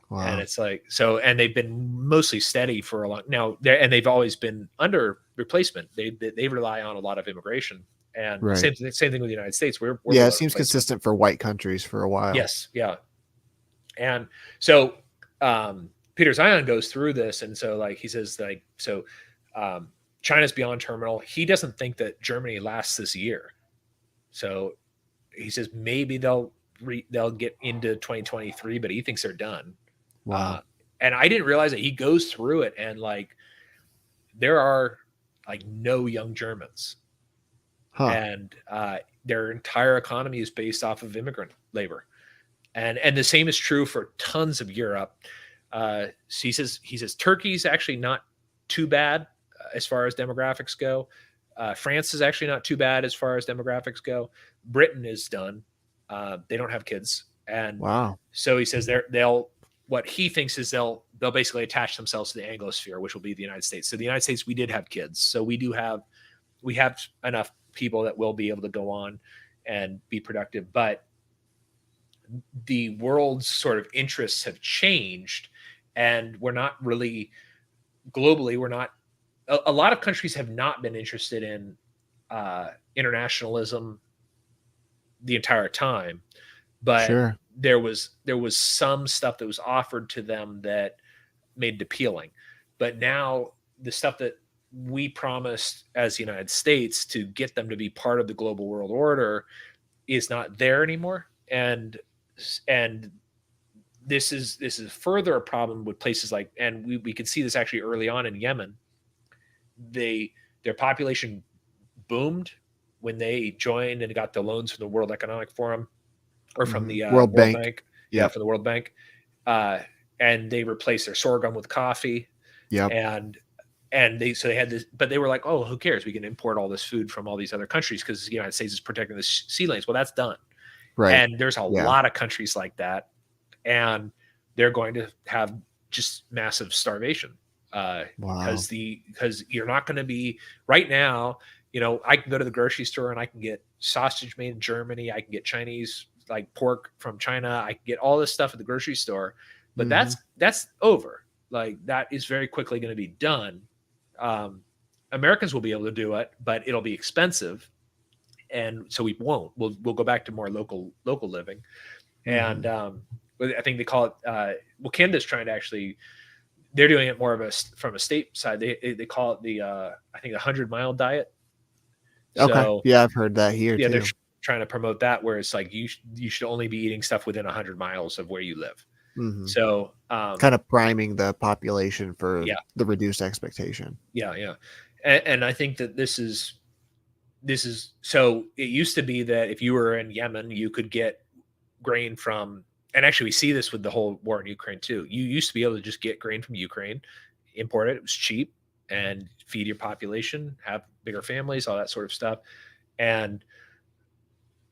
Wow. And it's like, so, and they've been mostly steady for a long now, and they've always been under replacement. They rely on a lot of immigration, and right. same thing with the United States. We're it seems consistent for white countries for a while. Yes, yeah. And so Peter Zion goes through this, and so like he says like, so China's beyond terminal. He doesn't think that Germany lasts this year. So he says maybe they'll get into 2023, but he thinks they're done. Wow. And I didn't realize that he goes through it, and like there are like no young Germans, and their entire economy is based off of immigrant labor, and the same is true for tons of Europe. So he says Turkey's actually not too bad as far as demographics go. France is actually not too bad as far as demographics go. Britain is done. They don't have kids, and wow. So he says they'll what he thinks is they'll basically attach themselves to the Anglosphere, which will be the United States. So the United States, we did have kids, so we have enough people that will be able to go on and be productive. But the world's sort of interests have changed, and we're not really globally. We're not. A lot of countries have not been interested in internationalism the entire time, but Sure. there was some stuff that was offered to them that made it appealing. But now the stuff that we promised as the United States to get them to be part of the global world order is not there anymore. And this is further a problem with places like, and we could see this actually early on in Yemen. Their population boomed when they joined and got the loans from the World Economic Forum or from the World Bank. Yeah, from the World Bank. And they replaced their sorghum with coffee. Yep. And they had this, but they were like, oh, who cares? We can import all this food from all these other countries because the United States is protecting the sea lanes. Well, that's done. Right. And there's a lot of countries like that, and they're going to have just massive starvation. Because you're not going to be right now. You know, I can go to the grocery store and I can get sausage made in Germany. I can get Chinese like pork from China. I can get all this stuff at the grocery store, but that's over. Like that is very quickly going to be done. Americans will be able to do it, but it'll be expensive, and so we won't. We'll go back to more local living, and I think they call it. Well, Canada's trying to actually. They're doing it more of from a state side. They call it the I think the 100-mile diet. Okay. So, yeah, I've heard that here too. They're trying to promote that, where it's like you should only be eating stuff within 100 miles of where you live. So kind of priming the population for the reduced expectation. Yeah. And I think that this is so it used to be that if you were in Yemen, you could get grain from, and actually we see this with the whole war in Ukraine too. You used to be able to just get grain from Ukraine, import it. It was cheap and feed your population, have bigger families, all that sort of stuff. And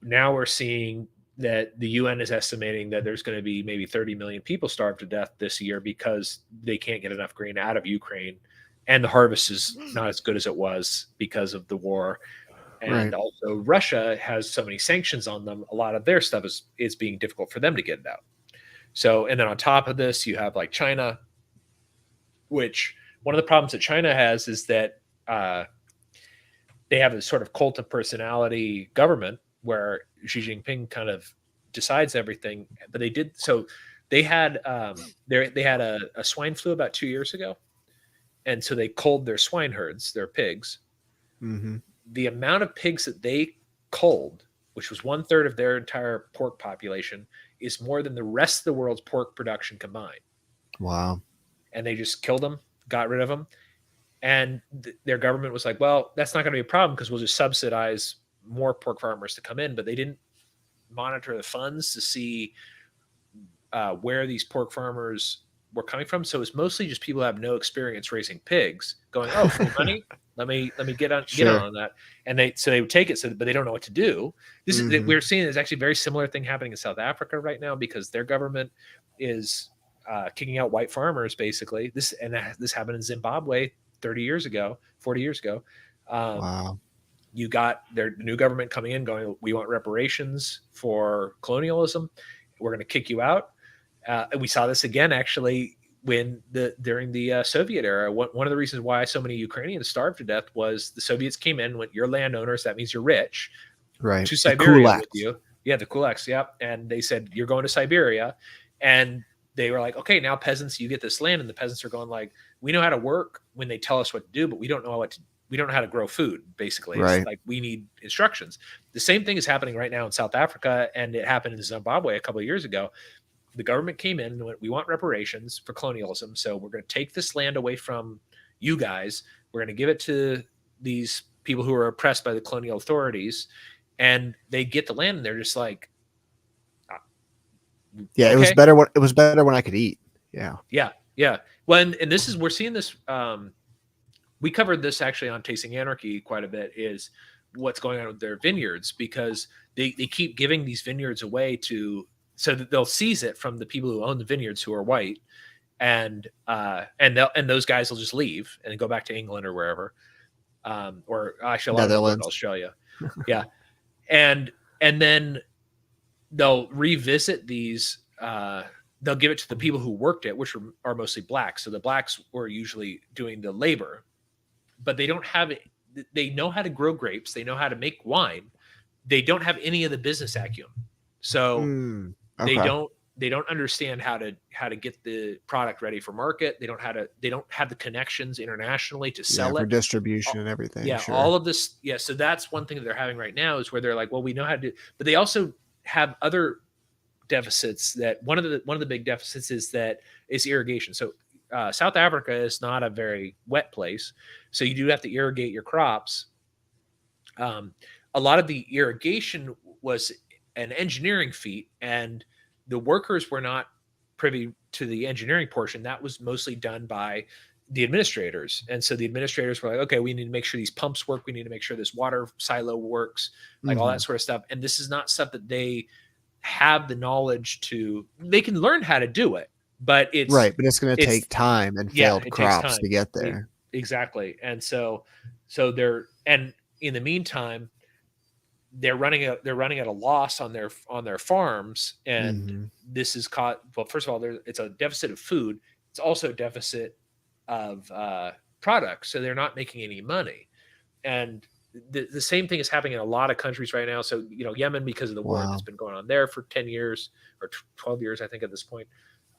now we're seeing that the UN is estimating that there's going to be maybe 30 million people starved to death this year because they can't get enough grain out of Ukraine. And the harvest is not as good as it was because of the war. And also Russia has so many sanctions on them. A lot of their stuff is being difficult for them to get it out. So, and then on top of this, you have like China, which one of the problems that China has is that they have this sort of cult of personality government where Xi Jinping kind of decides everything. But they had a swine flu about 2 years ago. And so they culled their swine herds, their pigs. The amount of pigs that they culled, which was 1/3 of their entire pork population, is more than the rest of the world's pork production combined. Wow. And they just killed them, got rid of them. And their government was like, well, that's not going to be a problem because we'll just subsidize more pork farmers to come in. But they didn't monitor the funds to see where these pork farmers were coming from. So it's mostly just people who have no experience raising pigs going, oh, for money, let me get on that. And they would take it, but they don't know what to do. This is we're seeing is actually a very similar thing happening in South Africa right now because their government is kicking out white farmers basically. This happened in Zimbabwe 30 years ago, 40 years ago. Wow. You got the new government coming in going, we want reparations for colonialism. We're going to kick you out. And we saw this again, actually, during the Soviet era. One of the reasons why so many Ukrainians starved to death was the Soviets came in, went, you're landowners, that means you're rich, right? To Siberia with you. Yeah, the kulaks, yeah. And they said, you're going to Siberia. And they were like, okay, now peasants, you get this land. And the peasants are going like, we know how to work when they tell us what to do, but we don't know we don't know how to grow food. Basically, it's Right. like we need instructions. The same thing is happening right now in South Africa, and it happened in Zimbabwe a couple of years ago. The government came in and went, we want reparations for colonialism, so we're going to take this land away from you guys. We're going to give it to these people who are oppressed by the colonial authorities, and they get the land, and they're just like, Yeah, it was okay, better when I could eat. Yeah. yeah. When and this is we're seeing this. We covered this actually on Tasting Anarchy quite a bit. Is what's going on with their vineyards, because they keep giving these vineyards away to so that they'll seize it from the people who own the vineyards who are white, and those guys will just leave and go back to England or wherever, or actually a lot of them go to Netherlands. Australia, yeah, and then they'll revisit these. They'll give it to the people who worked it, which are mostly blacks. So the blacks were usually doing the labor, but they don't have it. They know how to grow grapes. They know how to make wine. They don't have any of the business acumen. So they Okay. don't understand how to get the product ready for market. They don't have the connections internationally to Yeah, sell for it. distribution and everything. Yeah, Sure. all of this. Yeah, so that's one thing that they're having right now is where they're like, well, we know how to do, but they also have other deficits. That one of the big deficits is irrigation. So South Africa is not a very wet place, so you do have to irrigate your crops. A lot of the irrigation was an engineering feat, and the workers were not privy to the engineering portion. That was mostly done by the administrators. And so the administrators were like, okay, we need to make sure these pumps work. We need to make sure this water silo works, like all that sort of stuff. And this is not stuff that they have the knowledge to. They can learn how to do it, but Right, but it's going to it's take time and yeah, failed it takes crops to time. get there. Exactly. And so they're, and in the meantime, they're running at a loss on their farms, and this is caught. Well, first of all, it's a deficit of food. It's also a deficit of products, so they're not making any money. And the same thing is happening in a lot of countries right now. So Yemen, because of the war that's Wow. been going on there for 10 years or 12 years, I think at this point,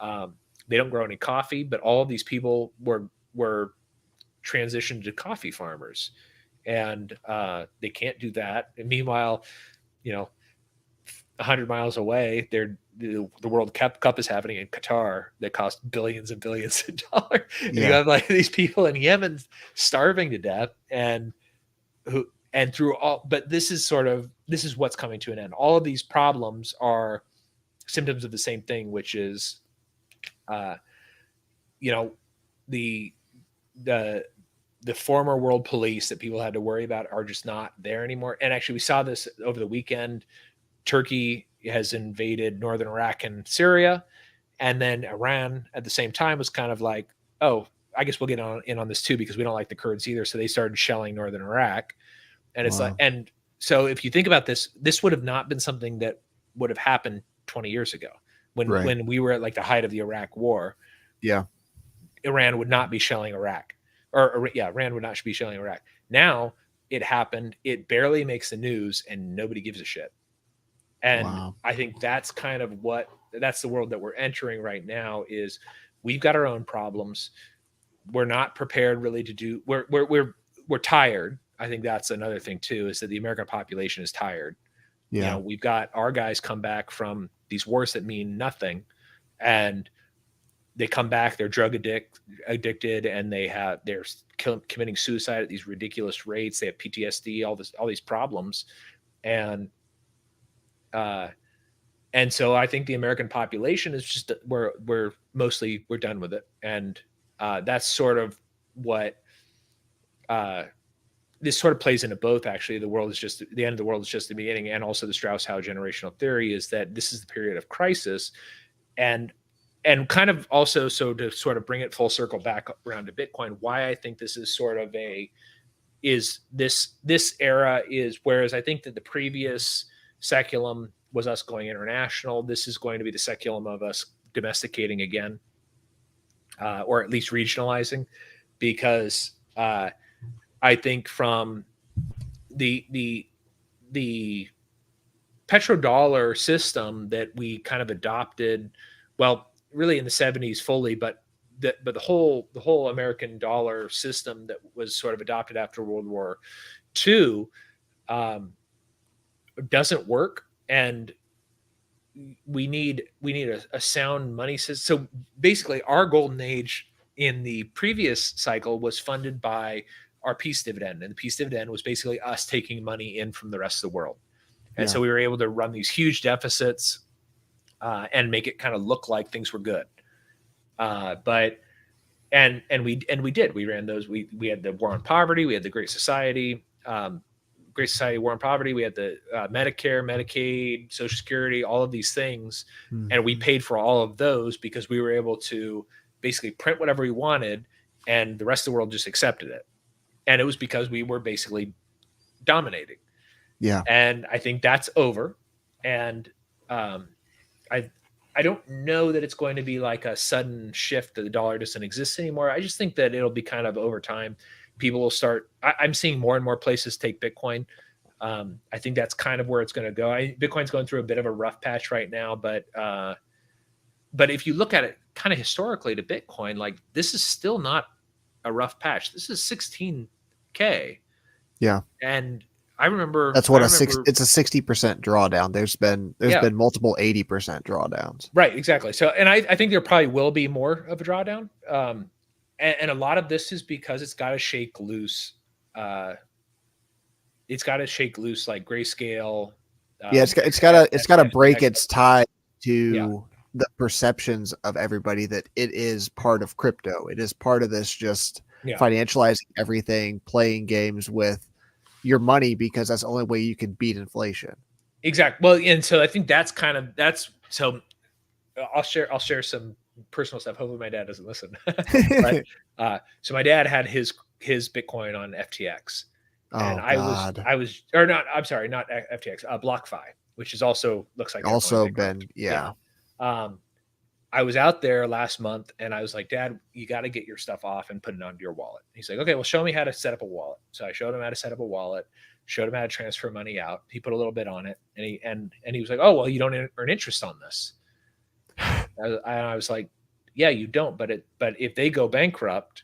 they don't grow any coffee, but all of these people were transitioned to coffee farmers, and they can't do that. And meanwhile, 100 miles away, the World Cup is happening in Qatar that costs billions and billions of dollars. And you have like these people in Yemen starving to death, and through all, but this is what's coming to an end. All of these problems are symptoms of the same thing, which is, the former world police that people had to worry about are just not there anymore. And actually, we saw this over the weekend. Turkey has invaded northern Iraq and Syria, and then Iran at the same time was kind of like, oh, I guess we'll get in on this too, because we don't like the Kurds either. So they started shelling northern Iraq. And it's like, and so if you think about this would have not been something that would have happened 20 years ago when we were at like the height of the Iraq war. Yeah. Iran would not be shelling Iraq. Iran would not be shelling Iraq. Now it happened. It barely makes the news, and nobody gives a shit. And I think that's kind of that's the world that we're entering right now. Is we've got our own problems. We're not prepared really to do. We're tired. I think that's another thing too. Is that the American population is tired. Yeah. We've got our guys come back from these wars that mean nothing, and they come back, they're drug addicted, and they're committing suicide at these ridiculous rates. They have PTSD, all these problems. And so I think the American population is just, we're done with it. And that's sort of what this sort of plays into both. Actually, the end of the world is just the beginning. And also the Strauss-Howe generational theory is that this is the period of crisis. And kind of also, so to sort of bring it full circle back around to Bitcoin, why I think this is sort of this era is, whereas I think that the previous seculum was us going international, this is going to be the seculum of us domesticating again, or at least regionalizing, because I think from the petrodollar system that we kind of adopted, well, really in the 70s fully, but but the whole American dollar system that was sort of adopted after World War II doesn't work, and we need a sound money system. So basically, our golden age in the previous cycle was funded by our peace dividend, and the peace dividend was basically us taking money in from the rest of the world, and so we were able to run these huge deficits and make it kind of look like things were good. But we did. We ran those. We had the war on poverty. We had the Great Society. Great Society, War on Poverty. We had the Medicare, Medicaid, Social Security, all of these things. And we paid for all of those because we were able to basically print whatever we wanted, and the rest of the world just accepted it. And it was because we were basically dominating. Yeah. And I think that's over. And I don't know that it's going to be like a sudden shift that the dollar doesn't exist anymore. I just think that it'll be kind of over time. People will start. I'm seeing more and more places take Bitcoin. I think that's kind of where it's going to go. Bitcoin's going through a bit of a rough patch right now, but if you look at it kind of historically to Bitcoin, like this is still not a rough patch. This is 16K. Yeah, and I remember that's what it's a 60% drawdown. There's been multiple 80% drawdowns. Right, exactly. So, and I think there probably will be more of a drawdown. And a lot of this is because it's got to shake loose. It's got to shake loose like Grayscale. It's got to break its tie to the perceptions of everybody that it is part of crypto. It is part of this just financializing everything, playing games with your money because that's the only way you can beat inflation. Exactly. Well, and so I think so. I'll share some personal stuff. Hopefully my dad doesn't listen. But, so my dad had his Bitcoin on FTX, and I was I'm sorry, not FTX, BlockFi, which is also looks like also been I was out there last month, and I was like, Dad, you got to get your stuff off and put it onto your wallet. He's like, okay, well, show me how to set up a wallet. So I showed him how to set up a wallet, showed him how to transfer money out. He put a little bit on it, and he was like, oh, well, you don't earn interest on this. I was like, yeah, you don't, but if they go bankrupt,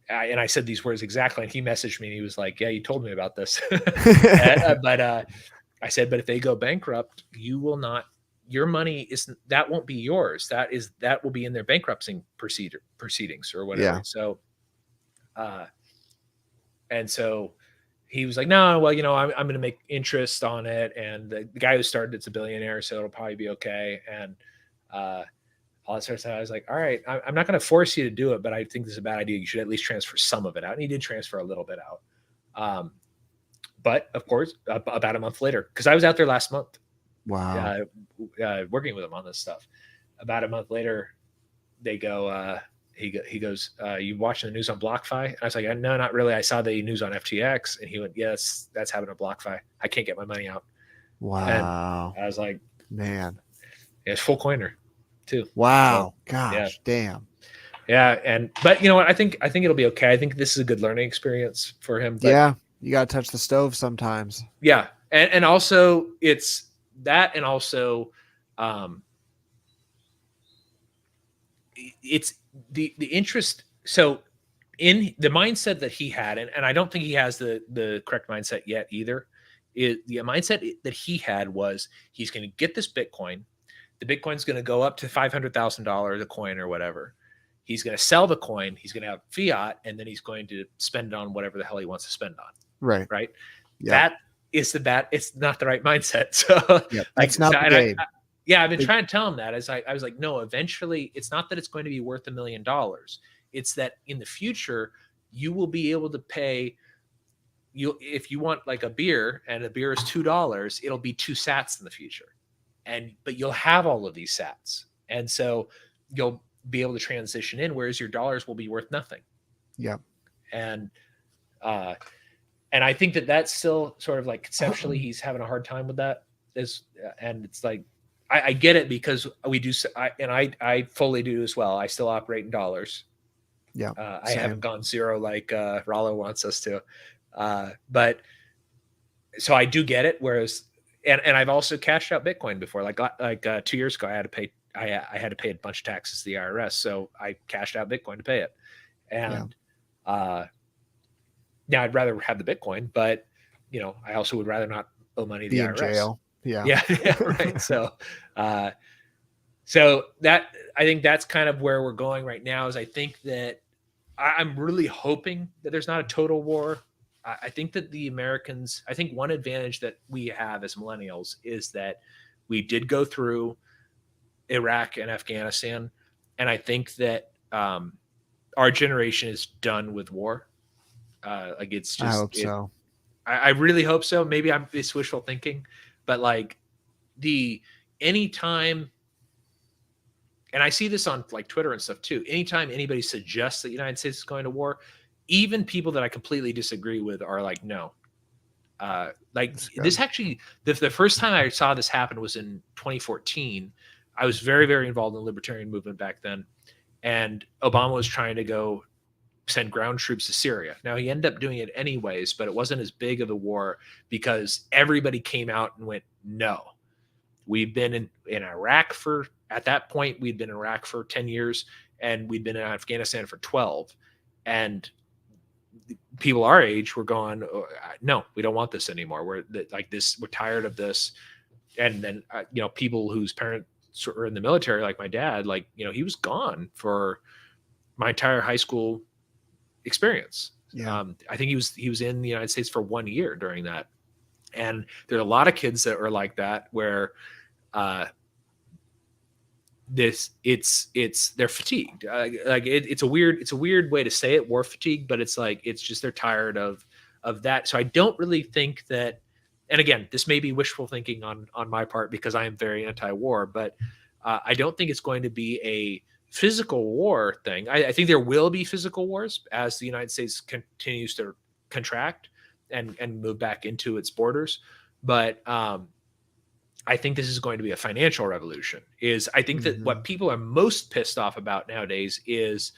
and I said these words exactly, and he messaged me and he was like, yeah, you told me about this. But I said, but if they go bankrupt, you will not, your money that won't be yours. That will be in their bankruptcy proceedings or whatever. Yeah. So, and so he was like, no, well, I'm going to make interest on it. And the guy who started it's a billionaire, so it'll probably be okay. And, all that sort of stuff. I was like, all right, I'm not going to force you to do it, but I think this is a bad idea. You should at least transfer some of it out. And he did transfer a little bit out. But of course, about a month later, because I was out there last month, working with him on this stuff. About a month later, they go, he goes, you watching the news on BlockFi? And I was like, no, not really. I saw the news on FTX. And he went, yes, that's happening on BlockFi. I can't get my money out. Wow. And I was like, man, it's full coiner too. Wow. So, gosh, damn. Yeah. But you know what? I think it'll be okay. I think this is a good learning experience for him. But, you got to touch the stove sometimes. Yeah. And also it's that, and also, it's the interest. So in the mindset that he had, and I don't think he has the correct mindset yet either. The mindset that he had was he's going to get this Bitcoin. The Bitcoin's going to go up to $500,000 a coin or whatever. He's going to sell the coin. He's going to have fiat, and then he's going to spend it on whatever the hell he wants to spend on. Right. Right. Yeah. It's not the right mindset. So that's not the game. I've been trying to tell him that I was like, no, eventually it's not that it's going to be worth $1 million. It's that in the future, you will be able to pay if you want like a beer and a beer is $2, it'll be 2 sats in the future. But you'll have all of these sats. And so you'll be able to transition in, whereas your dollars will be worth nothing. Yeah. And I think that's still sort of like conceptually, he's having a hard time with that. And it's like, I get it because we do. I fully do as well. I still operate in dollars. Yeah. I haven't gone zero like Rollo wants us to. But so I do get it. Whereas, and I've also cashed out Bitcoin before, like 2 years ago, I I had to pay a bunch of taxes to the IRS, so I cashed out Bitcoin to pay it. And now I'd rather have the Bitcoin, but I also would rather not owe money to Be the in IRS. jail. Yeah, right. So that, I think that's kind of where we're going right now. Is I think that I'm really hoping that there's not a total war. I think that the Americans, I think one advantage that we have as millennials is that we did go through Iraq and Afghanistan, and I think that our generation is done with war. Like it's just, I hope so. I really hope so. Maybe it's wishful thinking, but like anytime, and I see this on like Twitter and stuff too. Anytime anybody suggests that the United States is going to war, even people that I completely disagree with are like, no. Like this actually, the first time I saw this happen was in 2014. I was very, very involved in the libertarian movement back then, and Obama was trying to go send ground troops to Syria. Now he ended up doing it anyways, but it wasn't as big of a war because everybody came out and went, no. We've been in Iraq at that point, we'd been in Iraq for 10 years, and we'd been in Afghanistan for 12. And people our age were going, oh, no, we don't want this anymore. We're tired of this. And then, people whose parents were in the military, like my dad, he was gone for my entire high school experience. Yeah. I think he was in the United States for 1 year during that. And there are a lot of kids that are like that, where they're fatigued. It's a weird way to say it, war fatigue, but it's like, it's just, they're tired of that. So I don't really think that, and again, this may be wishful thinking on my part because I am very anti-war, but I don't think it's going to be a physical war thing. I think there will be physical wars as the United States continues to contract and move back into its borders. But I think this is going to be a financial revolution. I think that what people are most pissed off about nowadays is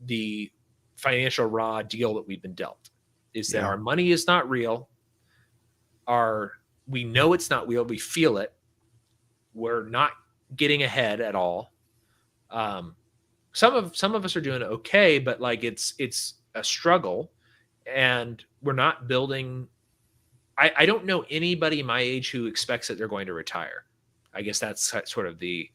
the financial raw deal that we've been dealt. Is that our money is not real. We know it's not real. We feel it. We're not getting ahead at all. Some of us are doing okay, but like it's a struggle, and we're not building. I don't know anybody my age who expects that they're going to retire. I guess that's sort of the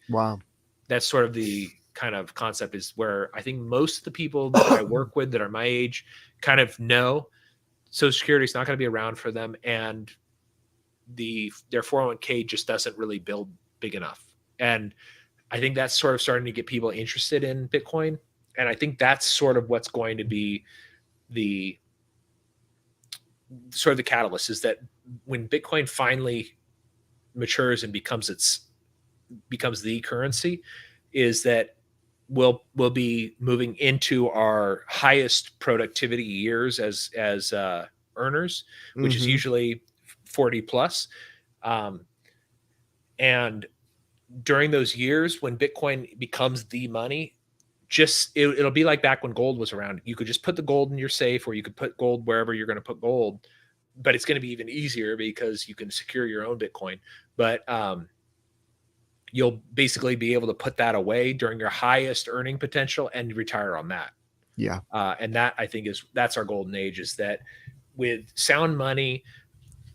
kind of concept, is where I think most of the people that I work with that are my age kind of know Social Security is not going to be around for them, and their 401k just doesn't really build big enough. And I think that's sort of starting to get people interested in Bitcoin. And I think that's sort of what's going to be the catalyst, is that when Bitcoin finally matures and becomes the currency, is that we'll be moving into our highest productivity years as earners, which is usually 40 plus. And during those years when Bitcoin becomes the money, it'll be like back when gold was around. You could just put the gold in your safe, or you could put gold wherever you're going to put gold, but it's going to be even easier because you can secure your own Bitcoin. But you'll basically be able to put that away during your highest earning potential and retire on that. Yeah. And that, I think, that's our golden age, is that with sound money,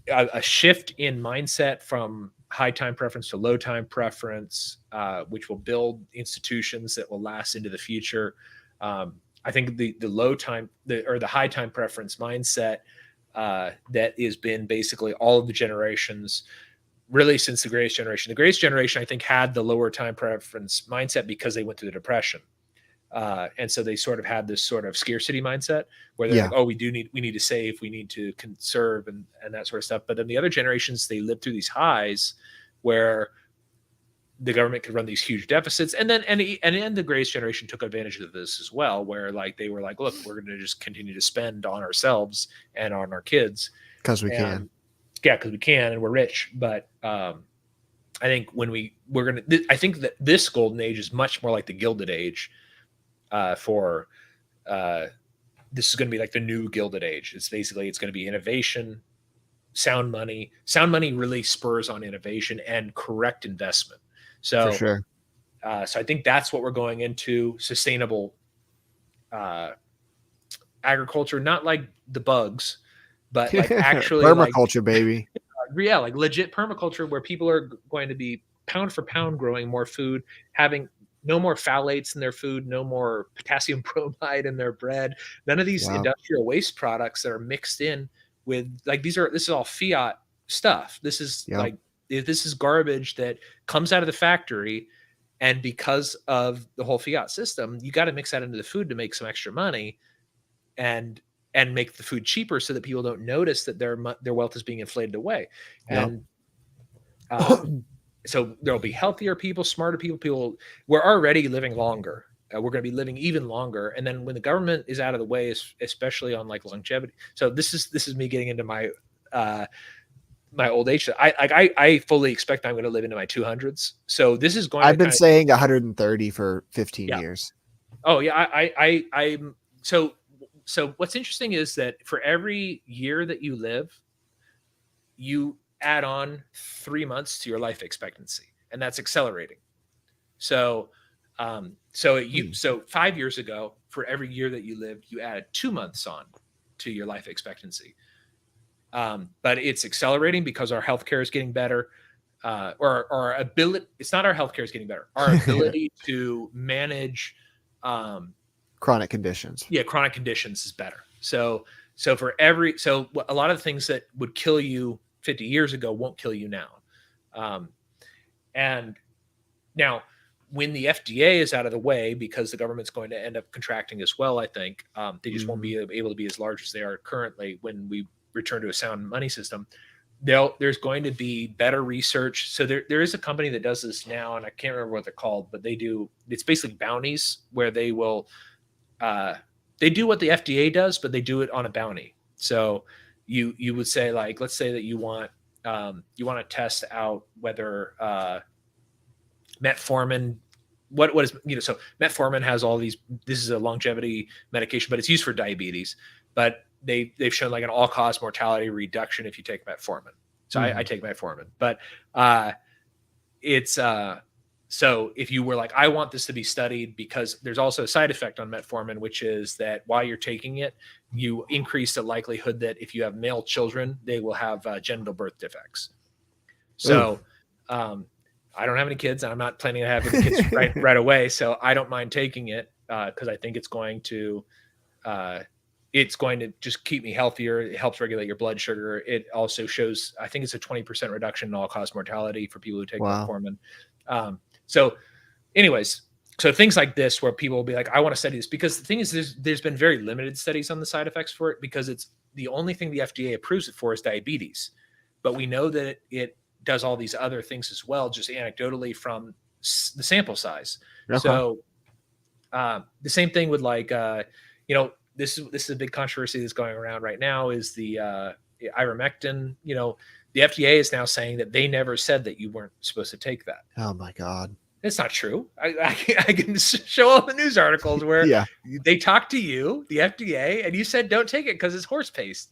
a shift in mindset from high time preference to low time preference, which will build institutions that will last into the future. I think the low time or the high time preference mindset that has been basically all of the generations, really since the greatest generation. The greatest generation, I think, had the lower time preference mindset because they went through the Depression. And so they sort of had this sort of scarcity mindset where they're like, oh, we need to save, we need to conserve and that sort of stuff. But then the other generations, they lived through these highs where the government could run these huge deficits. And then the greatest generation took advantage of this as well, where like they were like, look, we're going to just continue to spend on ourselves and on our kids. Because we can. Yeah, because we can, and we're rich. But I think I think that this golden age is much more like the Gilded Age. This is going to be like the new Gilded Age. It's going to be innovation, sound money. Sound money really spurs on innovation and correct investment. So, for sure. So I think that's what we're going into, sustainable agriculture, not like the bugs, but like actually like Permaculture, baby. yeah, like legit permaculture where people are going to be pound for pound growing more food, having no more phthalates in their food, no more potassium bromide in their bread, none of these Yeah. industrial waste products that are mixed in with like this is all fiat stuff. This is Yeah. like this is garbage that comes out of the factory, and because of the whole fiat system, you got to mix that into the food to make some extra money and make the food cheaper so that people don't notice that their wealth is being inflated away. Yeah. And so there'll be healthier people, smarter people. We're already living longer. We're going to be living even longer. And then when the government is out of the way, especially on like longevity. So this is me getting into my my old age. I fully expect I'm going to live into my 200s. So this is going. I've been saying 130 for 15 years. Oh yeah, I'm so what's interesting is that for every year that you live, you add on 3 months to your life expectancy, and that's accelerating. So, so 5 years ago, for every year that you lived, you added 2 months on to your life expectancy. But it's accelerating because our healthcare is getting better, or our ability. It's not our healthcare is getting better. Our ability to manage chronic conditions. Yeah, chronic conditions is better. So for a lot of the things that would kill you 50 years ago won't kill you now. And now when the FDA is out of the way, because the government's going to end up contracting as well, I think they just won't be able to be as large as they are currently when we return to a sound money system. There's going to be better research. So there is a company that does this now, and I can't remember what they're called, but it's basically bounties where they will they do what the FDA does, but they do it on a bounty. So you would say, like, let's say that you want to test out whether metformin, what is, so metformin has all these, this is a longevity medication, but it's used for diabetes, but they've shown like an all-cause mortality reduction if you take metformin. So I take metformin, but it's so if you were like, I want this to be studied, because there's also a side effect on metformin, which is that while you're taking it, you increase the likelihood that if you have male children, they will have genital birth defects. So I don't have any kids, and I'm not planning to have any kids right away. So I don't mind taking it because I think it's going to just keep me healthier. It helps regulate your blood sugar. It also shows, I think it's a 20% reduction in all-cause mortality for people who take metformin. So anyways, so things like this where people will be like, I want to study this, because the thing is, there's been very limited studies on the side effects for it, because it's the only thing the FDA approves it for is diabetes. But we know that it does all these other things as well, just anecdotally from the sample size. Okay. So the same thing with like, this is a big controversy that's going around right now is the ivermectin. The FDA is now saying that they never said that you weren't supposed to take that. Oh my God. It's not true. I can show all the news articles where they talked to you, the FDA, and you said don't take it because it's horse paste.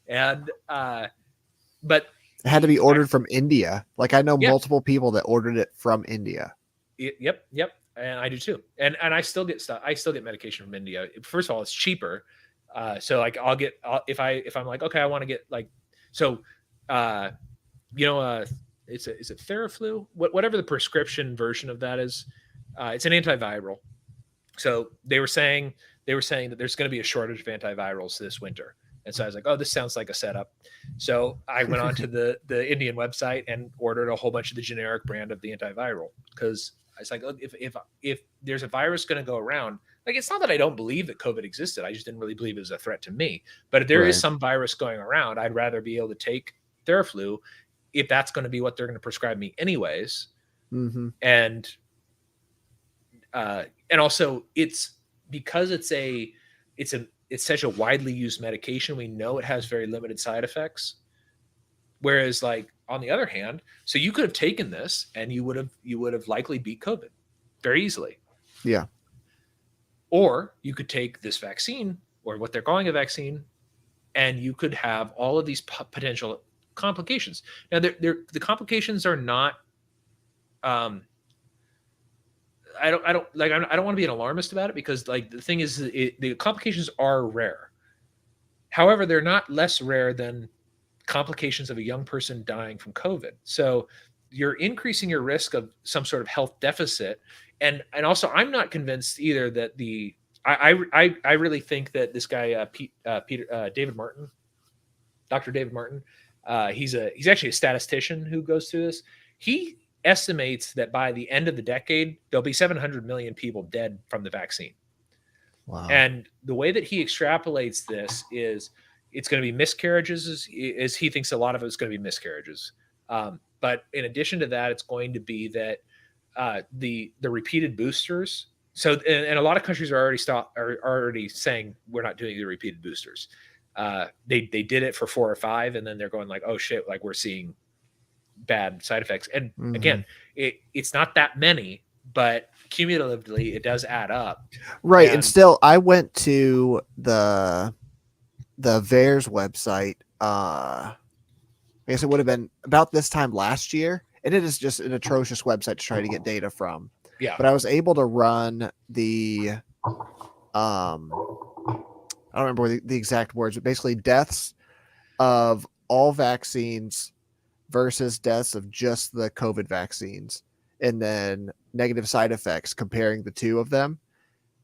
And but it had to be ordered from India. Like I know multiple people that ordered it from India. Yep. And I do too. And I still get stuff. I still get medication from India. First of all, it's cheaper. So like if I'm like, okay, I want to get like, so is it Theraflu? Whatever the prescription version of that is, it's an antiviral. So they were saying that there's going to be a shortage of antivirals this winter. And so I was like, oh, this sounds like a setup. So I went on to the Indian website and ordered a whole bunch of the generic brand of the antiviral, because I was like, oh, if there's a virus going to go around, like, it's not that I don't believe that COVID existed. I just didn't really believe it was a threat to me. But if there is some virus going around, I'd rather be able to take Theraflu if that's going to be what they're going to prescribe me anyways. And also it's because it's such a widely used medication. We know it has very limited side effects. Whereas like on the other hand, so you could have taken this and you would have likely beat COVID very easily. Yeah. Or you could take this vaccine, or what they're calling a vaccine, and you could have all of these potential complications. Now, the complications are not I don't want to be an alarmist about it, because like the thing is, the complications are rare. However, they're not less rare than complications of a young person dying from COVID. So you're increasing your risk of some sort of health deficit. And also, I'm not convinced either that I really think that this guy David Martin, Dr. David Martin, he's actually a statistician who goes through this. He estimates that by the end of the decade, there'll be 700 million people dead from the vaccine. Wow. And the way that he extrapolates this is it's going to be miscarriages, is he thinks a lot of it is going to be miscarriages. But in addition to that, it's going to be that the repeated boosters. So, and a lot of countries are already saying we're not doing the repeated boosters. They did it for 4 or 5, and then they're going like, oh shit, like we're seeing bad side effects. And again, it's not that many, but cumulatively it does add up. Right. And still, I went to the VAERS website. I guess it would have been about this time last year, and it is just an atrocious website to try to get data from. Yeah. But I was able to run the I don't remember the exact words, but basically deaths of all vaccines versus deaths of just the COVID vaccines, and then negative side effects, comparing the two of them.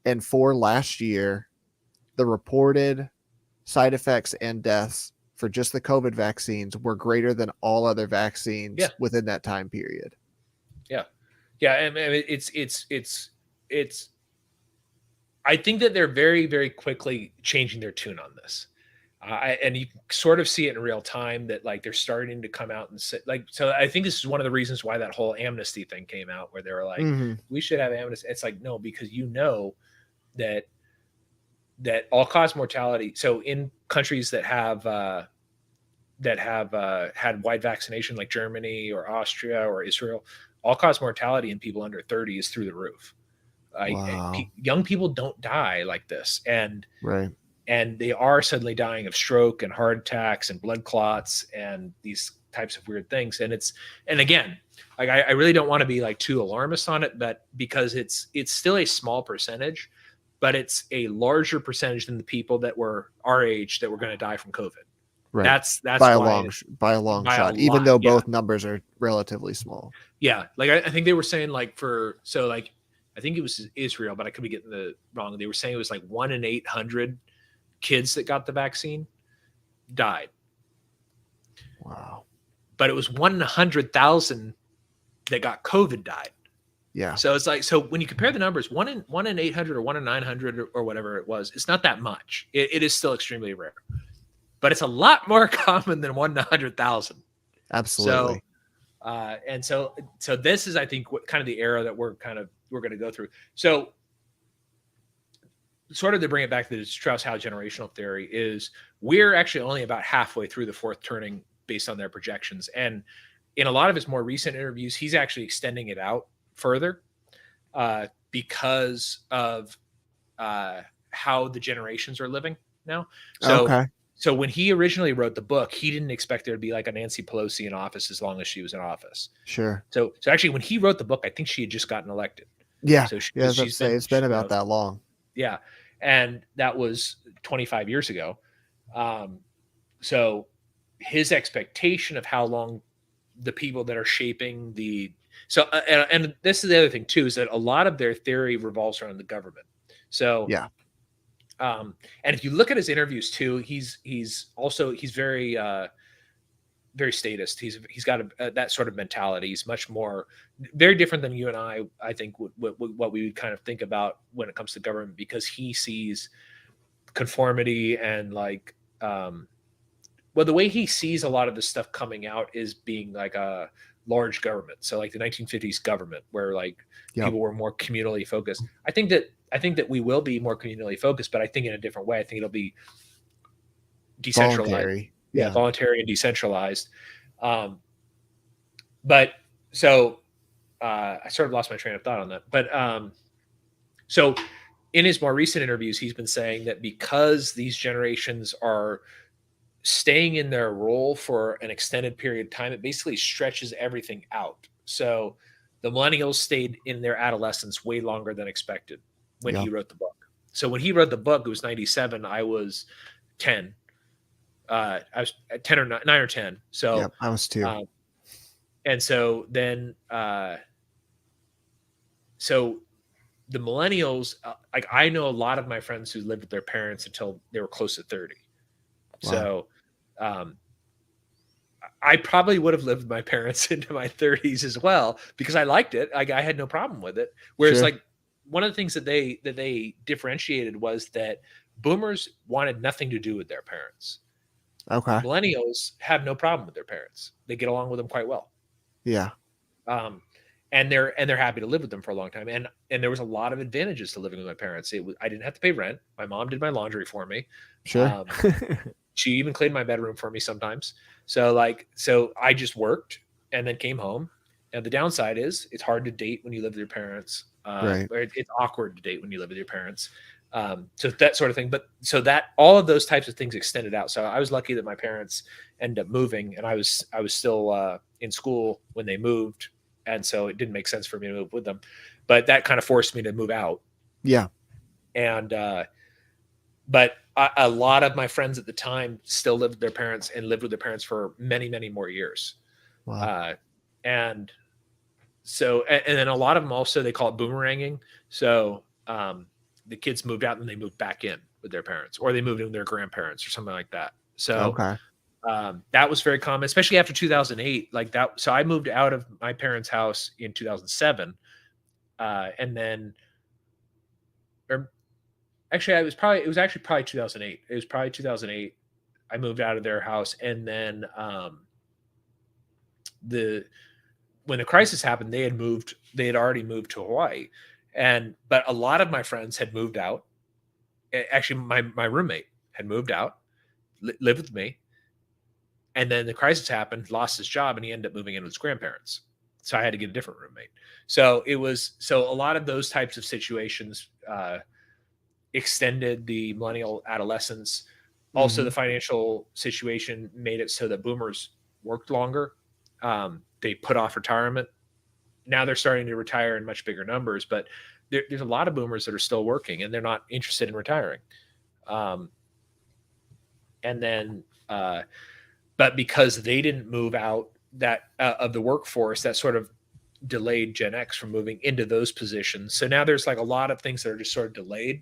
And for last year, the reported side effects and deaths for just the COVID vaccines were greater than all other vaccines within that time period. Yeah. Yeah. I mean, it's, I think that they're very, very quickly changing their tune on this. And you can sort of see it in real time that like they're starting to come out and say, like, so I think this is one of the reasons why that whole amnesty thing came out, where they were like, we should have amnesty. It's like, no, because you know that all-cause mortality. So in countries that have had wide vaccination, like Germany or Austria or Israel, all-cause mortality in people under 30 is through the roof. Wow. Young people don't die like this, and right. And they are suddenly dying of stroke and heart attacks and blood clots and these types of weird things. And again, like I really don't want to be like too alarmist on it, but because it's still a small percentage, but it's a larger percentage than the people that were our age that were going to die from COVID. Right. That's by a long shot, even though both numbers are relatively small. Yeah. Like I think they were saying like I think it was Israel, but I could be getting the wrong. They were saying it was like 1 in 800 kids that got the vaccine died. Wow. But it was 1 in 100,000 that got COVID died. Yeah. So it's like, so when you compare the numbers, 1 in 800 or 1 in 900 or whatever it was, it's not that much. It is still extremely rare, but it's a lot more common than 1 in 100,000. Absolutely. So this is, I think, what kind of the era that we're going to go through. So sort of to bring it back to the Strauss-Howe generational theory is we're actually only about halfway through the fourth turning based on their projections. And in a lot of his more recent interviews, he's actually extending it out further because of how the generations are living now. So when he originally wrote the book, he didn't expect there to be like a Nancy Pelosi in office as long as she was in office. Sure. So actually when he wrote the book, I think she had just gotten elected. Yeah. So it's been about that long. Yeah. And that was 25 years ago. So his expectation of how long the people that are shaping and this is the other thing too, is that a lot of their theory revolves around the government. So yeah. And if you look at his interviews too, he's very, very statist. He's got that sort of mentality. He's much more, very different than you and I think what we would kind of think about when it comes to government, because he sees conformity and like, the way he sees a lot of this stuff coming out is being like a large government. So like the 1950s government, where like people were more communally focused. I think that we will be more communally focused, but I think in a different way. I think it'll be decentralized. Voluntary. Yeah, voluntary and decentralized. But so I sort of lost my train of thought on that. But so in his more recent interviews, he's been saying that because these generations are staying in their role for an extended period of time, it basically stretches everything out. So The millennials stayed in their adolescence way longer than expected when he wrote the book. So when he wrote the book, it was 97. I was 10. I was 10 or 9 or 10. So I was 2. And so then, so the millennials, like I know a lot of my friends who lived with their parents until they were close to 30. Wow. So, I probably would have lived with my parents into my 30s as well because I liked it. I had no problem with it. Whereas, like, one of the things that they differentiated was that boomers wanted nothing to do with their parents. Okay. Millennials have no problem with their parents. They get along with them quite well. Yeah. And they're happy to live with them for a long time. And there was a lot of advantages to living with my parents. I didn't have to pay rent. My mom did my laundry for me. Sure. She even cleaned my bedroom for me sometimes. So I just worked and then came home. And the downside is it's hard to date when you live with your parents. Right. It's awkward to date when you live with your parents. So that sort of thing. But so that all of those types of things extended out. So I was lucky that my parents ended up moving, and I was still in school when they moved, and so it didn't make sense for me to move with them. But that kind of forced me to move out. Yeah. And but a lot of my friends at the time still lived with their parents and lived with their parents for many, many more years. Wow. And so, and then a lot of them also, they call it boomeranging. So the kids moved out and they moved back in with their parents, or they moved in with their grandparents or something like that. So that was very common, especially after 2008, like that. So I moved out of my parents' house in 2007. And then, or actually, it was actually probably 2008. It was probably 2008. I moved out of their house. And then when the crisis happened, they had already moved to Hawaii. But a lot of my friends had moved out. Actually, my roommate had moved out, lived with me. And then the crisis happened, lost his job, and he ended up moving in with his grandparents. So I had to get a different roommate. So a lot of those types of situations extended the millennial adolescence. Also, the financial situation made it so that boomers worked longer. They put off retirement. Now they're starting to retire in much bigger numbers, but there's a lot of boomers that are still working and they're not interested in retiring. But because they didn't move out of the workforce, that sort of delayed Gen X from moving into those positions. So now there's like a lot of things that are just sort of delayed.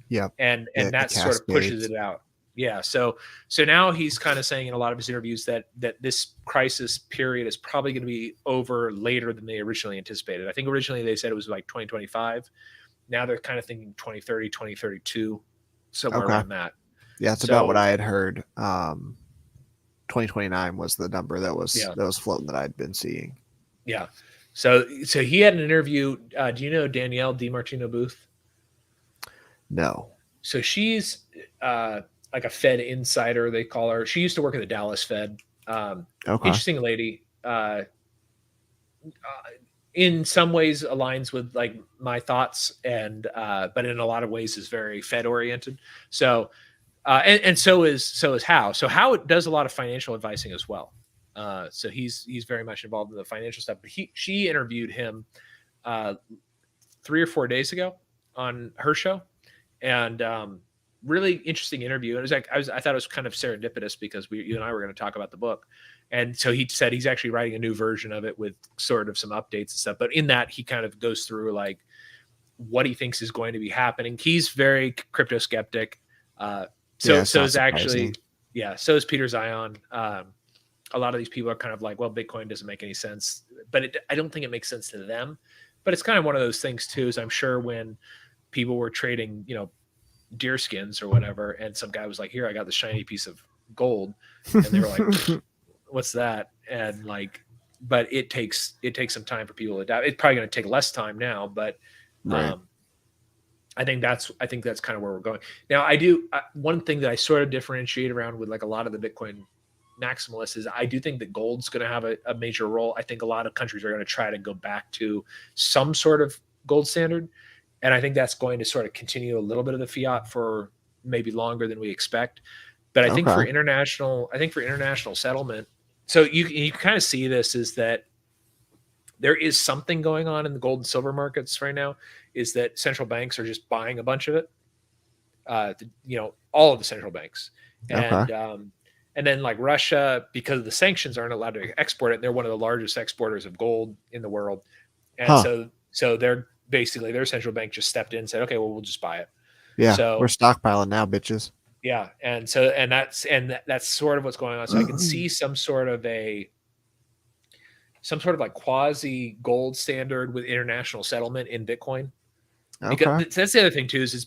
Yeah. And that sort of pushes it out. Yeah. So now he's kind of saying in a lot of his interviews that this crisis period is probably going to be over later than they originally anticipated. I think originally they said it was like 2025. Now they're kind of thinking 2030, 2032, somewhere around that. Yeah, that's about what I had heard. 2029 was the number that was floating that I'd been seeing. Yeah. So he had an interview. Do you know Danielle DiMartino Booth? No. So she's like a Fed insider, they call her. She used to work at the Dallas Fed. Interesting lady. In some ways aligns with like my thoughts, and but in a lot of ways is very Fed oriented. So and so is Howe. So Howe does a lot of financial advising as well. So he's very much involved in the financial stuff. But she interviewed him 3 or 4 days ago on her show, and really interesting interview. It was like I thought it was kind of serendipitous because you and I were going to talk about the book, and so he said he's actually writing a new version of it with sort of some updates and stuff. But in that, he kind of goes through like what he thinks is going to be happening. He's very crypto skeptic. So is actually, so is Peter Zion. A lot of these people are kind of like, well, Bitcoin doesn't make any sense, but I don't think it makes sense to them. But it's kind of one of those things too. Is I'm sure when people were trading, deer skins or whatever, and some guy was like, "Here, I got the shiny piece of gold," and they were like, "What's that?" And like, but it takes some time for people to adapt. It's probably going to take less time now, but I think that's kind of where we're going now. One thing that I sort of differentiate around with like a lot of the Bitcoin maximalists is I do think that gold's going to have a major role. I think a lot of countries are going to try to go back to some sort of gold standard. And I think that's going to sort of continue a little bit of the fiat for maybe longer than we expect. But I think for international settlement, so you kind of see this is that there is something going on in the gold and silver markets right now, is that central banks are just buying a bunch of it. All of the central banks, Okay. and then like Russia, because of the sanctions, aren't allowed to export it. They're one of the largest exporters of gold in the world, and Huh. so they're basically, their central bank just stepped in and said, okay, well, we'll just buy it. Yeah, we're So stockpiling now, bitches. yeah, that's sort of what's going on. So I can see some sort of like quasi gold standard with international settlement in Bitcoin. Because Okay. that's the other thing too, is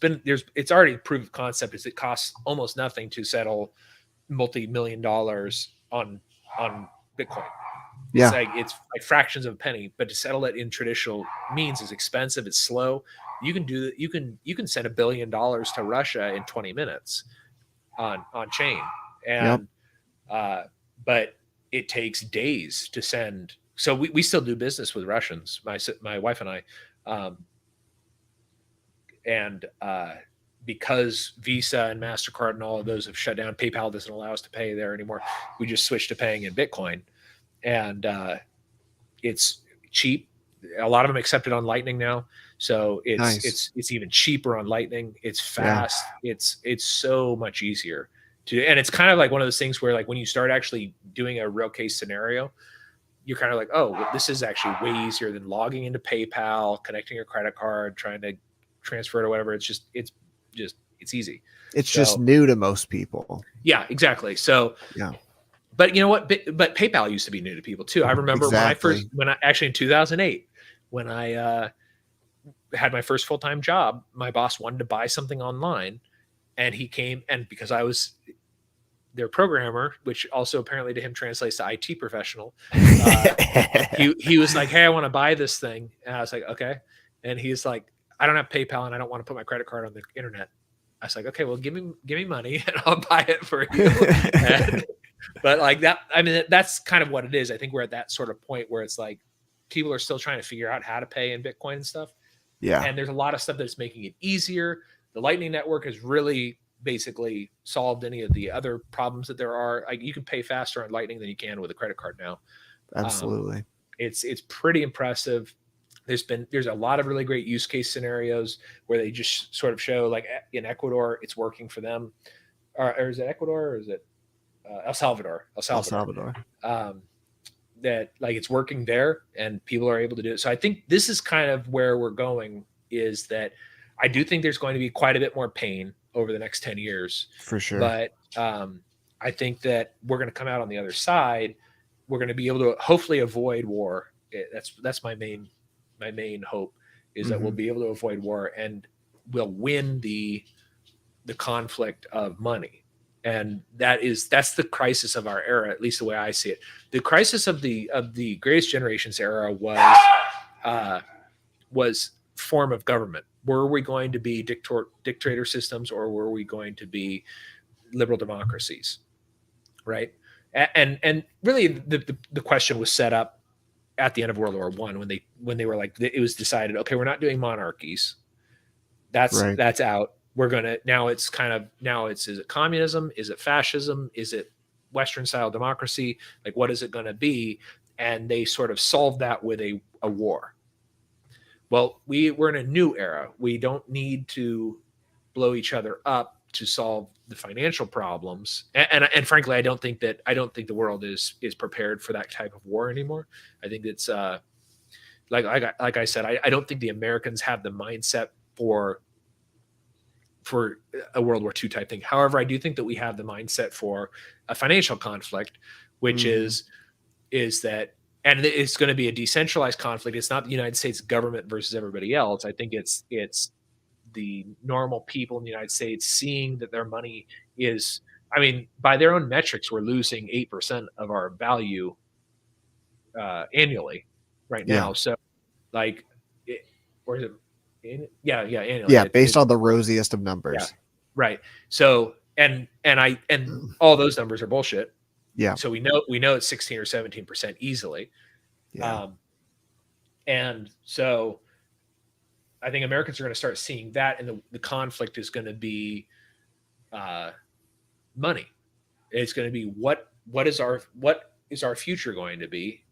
it's already proof of concept, is it costs almost nothing to settle multi-million dollars on Bitcoin. Yeah. It's like fractions of a penny, but to settle it in traditional means is expensive. It's slow. You can do that. You can send $1 billion to Russia in 20 minutes on chain, Yep. and but it takes days to send. So we still do business with Russians. My wife and I, and because Visa and MasterCard and all of those have shut down, PayPal doesn't allow us to pay there anymore. We just switched to paying in Bitcoin, and it's cheap. A lot of them accept it on Lightning now, so it's even cheaper on Lightning. It's fast. Yeah. It's so much easier to, and it's kind of like one of those things where, like, when you start actually doing a real case scenario, you're kind of like, oh, well, this is actually way easier than logging into PayPal, connecting your credit card, trying to transfer it or whatever. It's easy. It's just new to most people. Yeah, exactly. So yeah. But you know what? But PayPal used to be new to people too. I remember when I actually in 2008, when I had my first full-time job, my boss wanted to buy something online, and he came, and because I was their programmer, which also apparently to him translates to IT professional, he was like, "Hey, I want to buy this thing," and I was like, "Okay," and he's like, "I don't have PayPal, and I don't want to put my credit card on the internet." I was like, "Okay, well, give me money, and I'll buy it for you." But like that, I mean, that's kind of what it is. I think we're at that sort of point where it's like people are still trying to figure out how to pay in Bitcoin and stuff. Yeah. And there's a lot of stuff that's making it easier. The Lightning Network has really basically solved any of the other problems that there are. Like, you can pay faster on Lightning than you can with a credit card now. Absolutely. It's pretty impressive. There's a lot of really great use case scenarios where they just sort of show, like in Ecuador, it's working for them. Or is it Ecuador, or is it El Salvador? That like it's working there and people are able to do it. So I think this is kind of where we're going, is that I do think there's going to be quite a bit more pain over the next 10 years. For sure. But I think that we're going to come out on the other side. We're going to be able to hopefully avoid war. That's my main hope, is that we'll be able to avoid war, and we'll win the conflict of money. And that's the crisis of our era, at least the way I see it. The crisis of the greatest generations era was form of government. Were we going to be dictator systems, or were we going to be liberal democracies? Right. And really the question was set up at the end of World War I, when they were like, it was decided, okay, we're not doing monarchies. That's out. We're gonna, is it communism? Is it fascism? Is it Western style democracy? Like, what is it going to be? And they sort of solved that with a war. Well, we're in a new era. We don't need to blow each other up to solve the financial problems. And frankly, I don't think the world is prepared for that type of war anymore. I think it's like I said, I don't think the Americans have the mindset for a World War II type thing. However, I do think that we have the mindset for a financial conflict, which is that, and it's going to be a decentralized conflict. It's not the United States government versus everybody else. I think it's the normal people in the United States seeing that their money is, I mean, by their own metrics, we're losing 8% of our value annually right now. So like, or is it? Annually. Yeah, based on the rosiest of numbers. Yeah, right. So and all those numbers are bullshit. Yeah. So we know it's 16 or 17% easily. Yeah. And so I think Americans are going to start seeing that, and the conflict is going to be money. It's going to be what is our future going to be?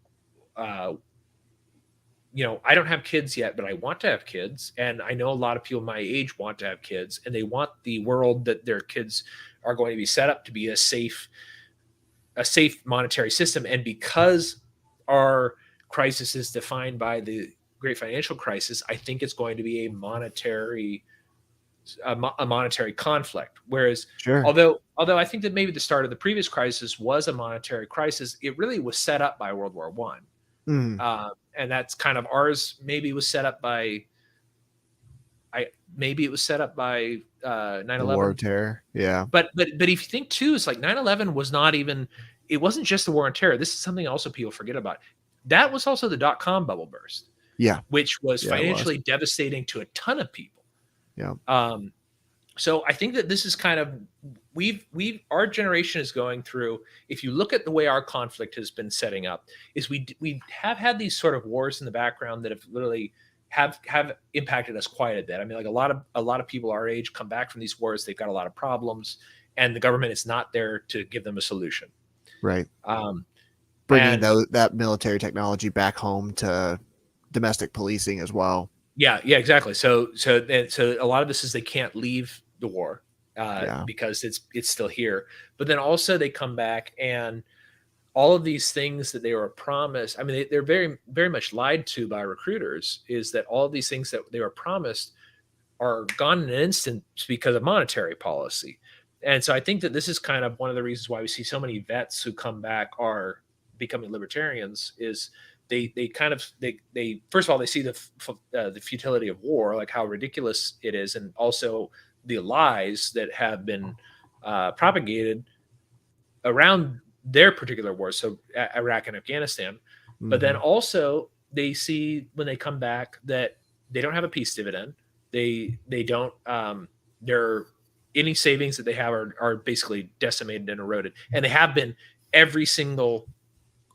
I don't have kids yet, but I want to have kids. And I know a lot of people my age want to have kids, and they want the world that their kids are going to be set up to be a safe monetary system. And because our crisis is defined by the great financial crisis, I think it's going to be a monetary conflict. Whereas, Sure. although I think that maybe the start of the previous crisis was a monetary crisis, it really was set up by World War One. And that's kind of ours. Maybe was set up by, maybe it was set up by 9/11. War of Terror. Yeah. But if you think too, it's like 9/11 was not even. It wasn't just the war on terror. This is something also people forget about. That was also the .com bubble burst. Yeah. Which was financially devastating to a ton of people. Yeah. So I think that this is kind of our generation is going through. If you look at the way our conflict has been setting up, is we have had these sort of wars in the background that have literally have impacted us quite a bit. I mean, like a lot of people our age come back from these wars. They've got a lot of problems, and the government is not there to give them a solution. Right. Bringing that military technology back home to domestic policing as well. Yeah, exactly. So a lot of this is they can't leave the war because it's still here. But then also they come back, and all of these things that they were promised. I mean, they're very, very much lied to by recruiters. Is that all of these things that they were promised are gone in an instant because of monetary policy. And so I think that this is kind of one of the reasons why we see so many vets who come back are becoming libertarians. Is they first of all, they see the futility of war, like how ridiculous it is, and also the lies that have been propagated around their particular wars, so Iraq and Afghanistan. But then also they see when they come back that they don't have a peace dividend. They don't any savings that they have are basically decimated and eroded, and they have been every single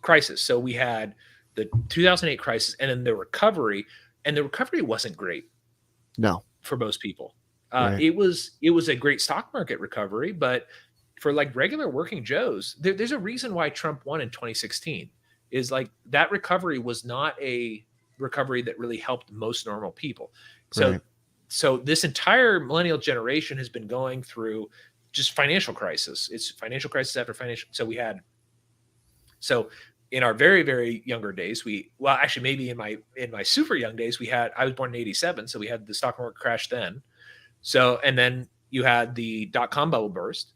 crisis. So we had the 2008 crisis, and then the recovery, and the recovery wasn't great. No, for most people, right. It was a great stock market recovery, but for like regular working Joes, there's a reason why Trump won in 2016. Is like that recovery was not a recovery that really helped most normal people. So. Right. So this entire millennial generation has been going through just financial crisis. It's financial crisis after financial. So in our very, very younger days, maybe in my super young days, I was born in 87. So we had the stock market crash then. So, and then you had the .com bubble burst,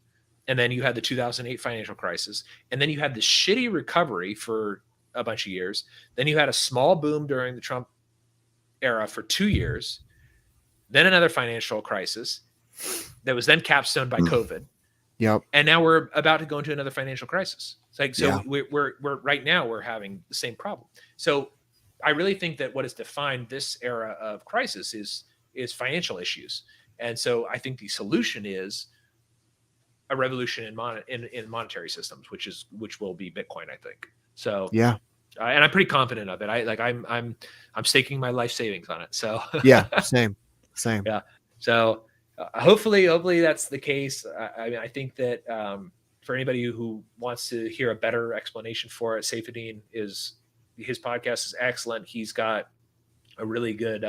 and then you had the 2008 financial crisis. And then you had the shitty recovery for a bunch of years. Then you had a small boom during the Trump era for 2 years. Then another financial crisis that was then capstoned by COVID. Yep. And now we're about to go into another financial crisis. It's like, we're right now we're having the same problem. So I really think that what has defined this era of crisis is financial issues. And so I think the solution is a revolution in monetary systems, which will be Bitcoin, I think. So yeah. And I'm pretty confident of it. I'm staking my life savings on it. So yeah, same. Yeah. So hopefully that's the case. I think that for anybody who wants to hear a better explanation for it, Saifedean his podcast is excellent. He's got a really good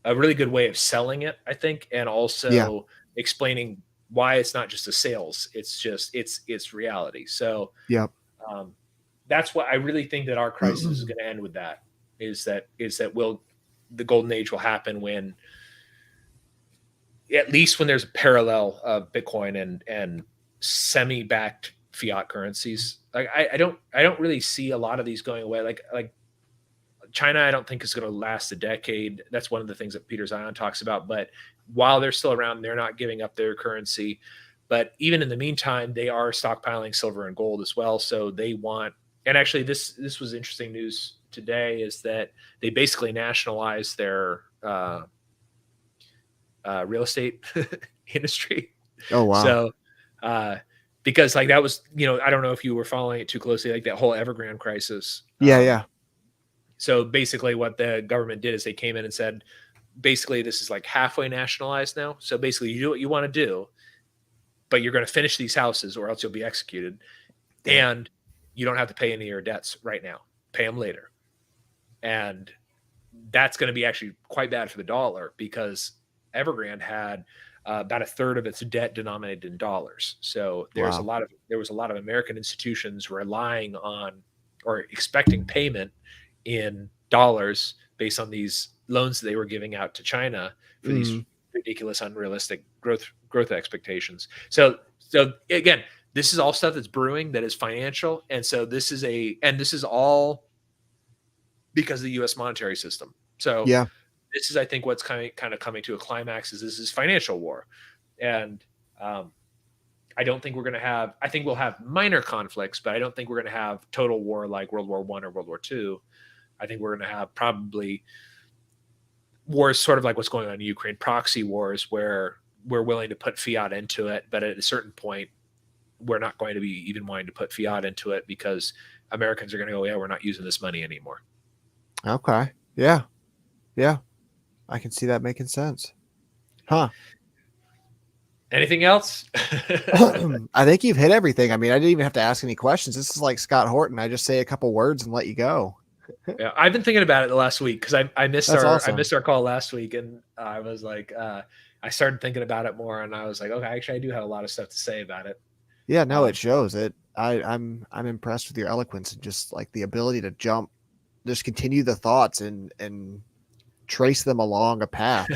way of selling it, I think, and also explaining why it's not just a sales. It's reality. So that's what I really think that our crisis is going to end with. That is that the golden age will happen when, at least when there's a parallel of Bitcoin and semi-backed fiat currencies. Like I don't really see a lot of these going away. Like China, I don't think is going to last a decade. That's one of the things that Peter Zion talks about. But while they're still around, they're not giving up their currency. But even in the meantime, they are stockpiling silver and gold as well. So they want, and actually this was interesting news today, is that they basically nationalized their real estate industry. Oh, wow. So because like that was, I don't know if you were following it too closely, like that whole Evergrande crisis. Yeah. So basically what the government did is they came in and said, basically this is like halfway nationalized now. So basically you do what you want to do, but you're going to finish these houses or else you'll be executed. And you don't have to pay any of your debts right now. Pay them later. And that's going to be actually quite bad for the dollar, because Evergrande had about a third of its debt denominated in dollars. So there was a Wow. lot of American institutions relying on or expecting payment in dollars based on these loans that they were giving out to China for these Mm, ridiculous, unrealistic growth expectations. So again, this is all stuff that's brewing, that is financial, and so this is all because of the U.S. monetary system. So yeah. this is, I think, what's kind of coming to a climax, is this is financial war, and I don't think we're going to have. I think we'll have minor conflicts, but I don't think we're going to have total war like World War I or World War II. I think we're going to have probably wars sort of like what's going on in Ukraine, proxy wars, where we're willing to put fiat into it, but at a certain point, we're not going to be even wanting to put fiat into it, because Americans are going to go, yeah, we're not using this money anymore. Okay. Yeah. Yeah. I can see that making sense. Huh. Anything else? I think you've hit everything. I mean, I didn't even have to ask any questions. This is like Scott Horton. I just say a couple words and let you go. Yeah, I've been thinking about it the last week, because I missed That's our I awesome. missed our call last week, and I was like, I started thinking about it more, and I was like, okay, actually, I do have a lot of stuff to say about it. Yeah, no, it Um, shows it. I'm impressed with your eloquence and just like the ability to jump, just continue the thoughts and trace them along a path.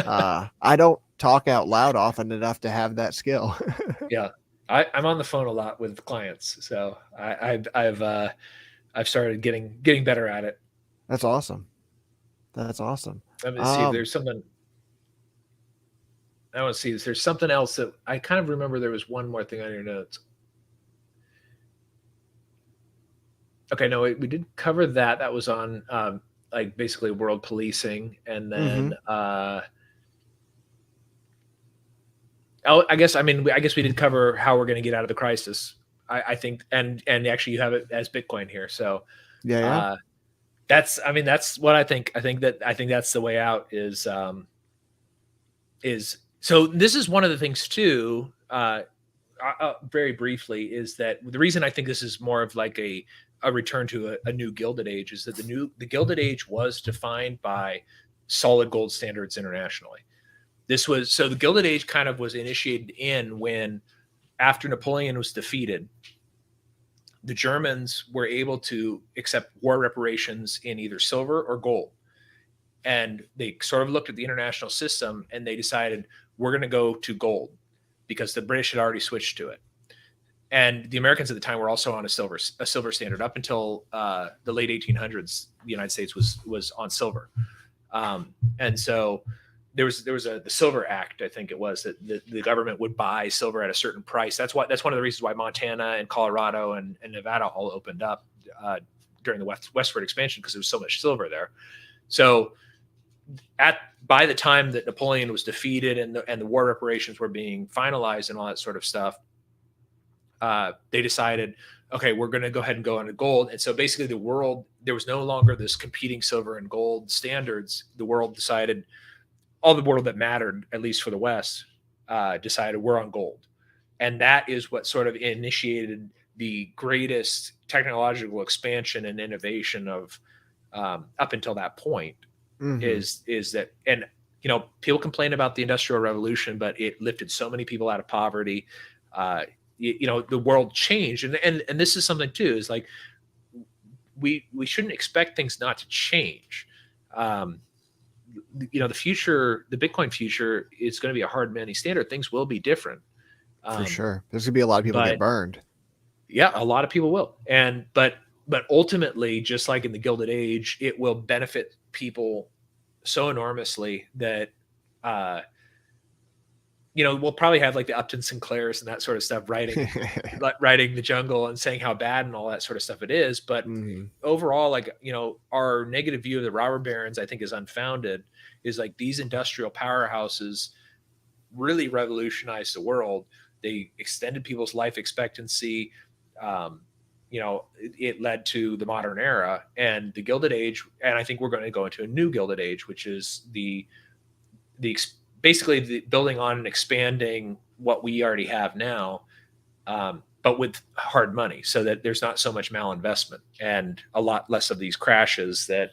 I don't talk out loud often enough to have that skill. yeah, I'm on the phone a lot with clients, so I've started getting better at it. That's awesome. That's awesome. Let me see if Um, there's something. I want to see if there's something else that I kind of remember. There was one more thing on your notes. Okay, no, we did cover that. That was on like basically world policing, and then mhm. I guess I guess we did cover how we're going to get out of the crisis. I think, and actually you have it as Bitcoin here, so Yeah, yeah. uh, that's what I think. I think that's the way out. Is so this is one of the things too. Very briefly, is that the reason I think this is more of like a return to a new Gilded Age is that the Gilded Age was defined by solid gold standards internationally. This was so the Gilded Age kind of was initiated in when, after Napoleon was defeated, the Germans were able to accept war reparations in either silver or gold. And they sort of looked at the international system and they decided, we're going to go to gold, because the British had already switched to it. And the Americans at the time were also on a silver standard up until the late 1800s. The United States was on silver, and so there was the Silver Act, I think it was, that the government would buy silver at a certain price. That's one of the reasons why Montana and Colorado and Nevada all opened up during the westward expansion, because there was so much silver there. So by the time that Napoleon was defeated and the war reparations were being finalized and all that sort of stuff, they decided, okay, we're going to go ahead and go into gold. And so basically the world, there was no longer this competing silver and gold standards. The world decided, all the world that mattered, at least for the West, decided we're on gold. And that is what sort of initiated the greatest technological expansion and innovation of up until that point. Mhm. Is that, and people complain about the Industrial Revolution, but it lifted so many people out of poverty. The world changed, and this is something too, is like we shouldn't expect things not to change. The future, the Bitcoin future, is going to be a hard money standard. Things will be different. For um, sure. There's gonna be a lot of people get but burned. yeah, a lot of people will. But ultimately, just like in the Gilded Age, it will benefit people so enormously that we'll probably have like the Upton Sinclairs and that sort of stuff writing the jungle and saying how bad and all that sort of stuff it is. But Mhm. overall, like, our negative view of the robber barons, I think, is unfounded. Is like, these industrial powerhouses really revolutionized the world. They extended people's life expectancy. It led to the modern era and the Gilded Age. And I think we're going to go into a new Gilded Age, which is basically the building on and expanding what we already have now, but with hard money, so that there's not so much malinvestment and a lot less of these crashes that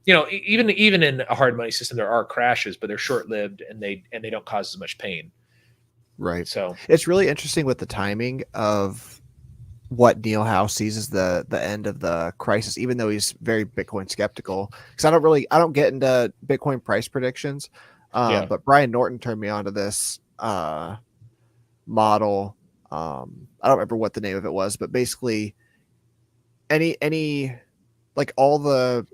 even in a hard money system, there are crashes, but they're short lived and they don't cause as much pain. Right. So It's really interesting with the timing of what Neil House sees as the end of the crisis, even though he's very Bitcoin skeptical. Because I don't get into Bitcoin price predictions. yeah, But Brian Norton turned me on to this model. I don't remember what the name of it was, but basically any like all the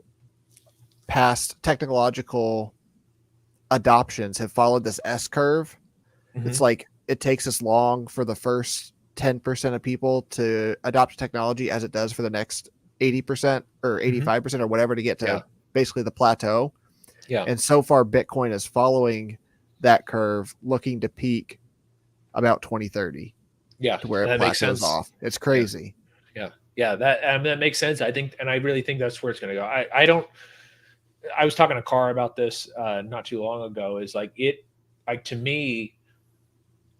past technological adoptions have followed this S curve. It's like it takes as long for the first 10% of people to adopt technology as it does for the next 80% or 85% or whatever to get to basically the plateau. Yeah. And so far, Bitcoin is following that curve, looking to peak about 2030. Yeah. To where it that makes plateaus sense. off. It's crazy. Yeah. That makes sense. I think, and I really think that's where it's going to go. I was talking to Carr about this not too long ago. Is like to me,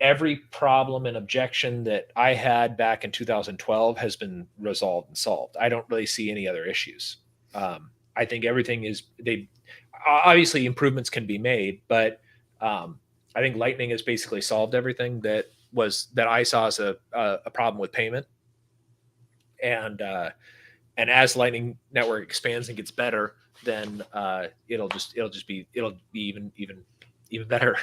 every problem and objection that I had back in 2012 has been resolved and solved. I don't really see any other issues. I think everything is obviously improvements can be made, but I think Lightning has basically solved everything that I saw as a problem with payment. And as Lightning Network expands and gets better, then it'll be even better.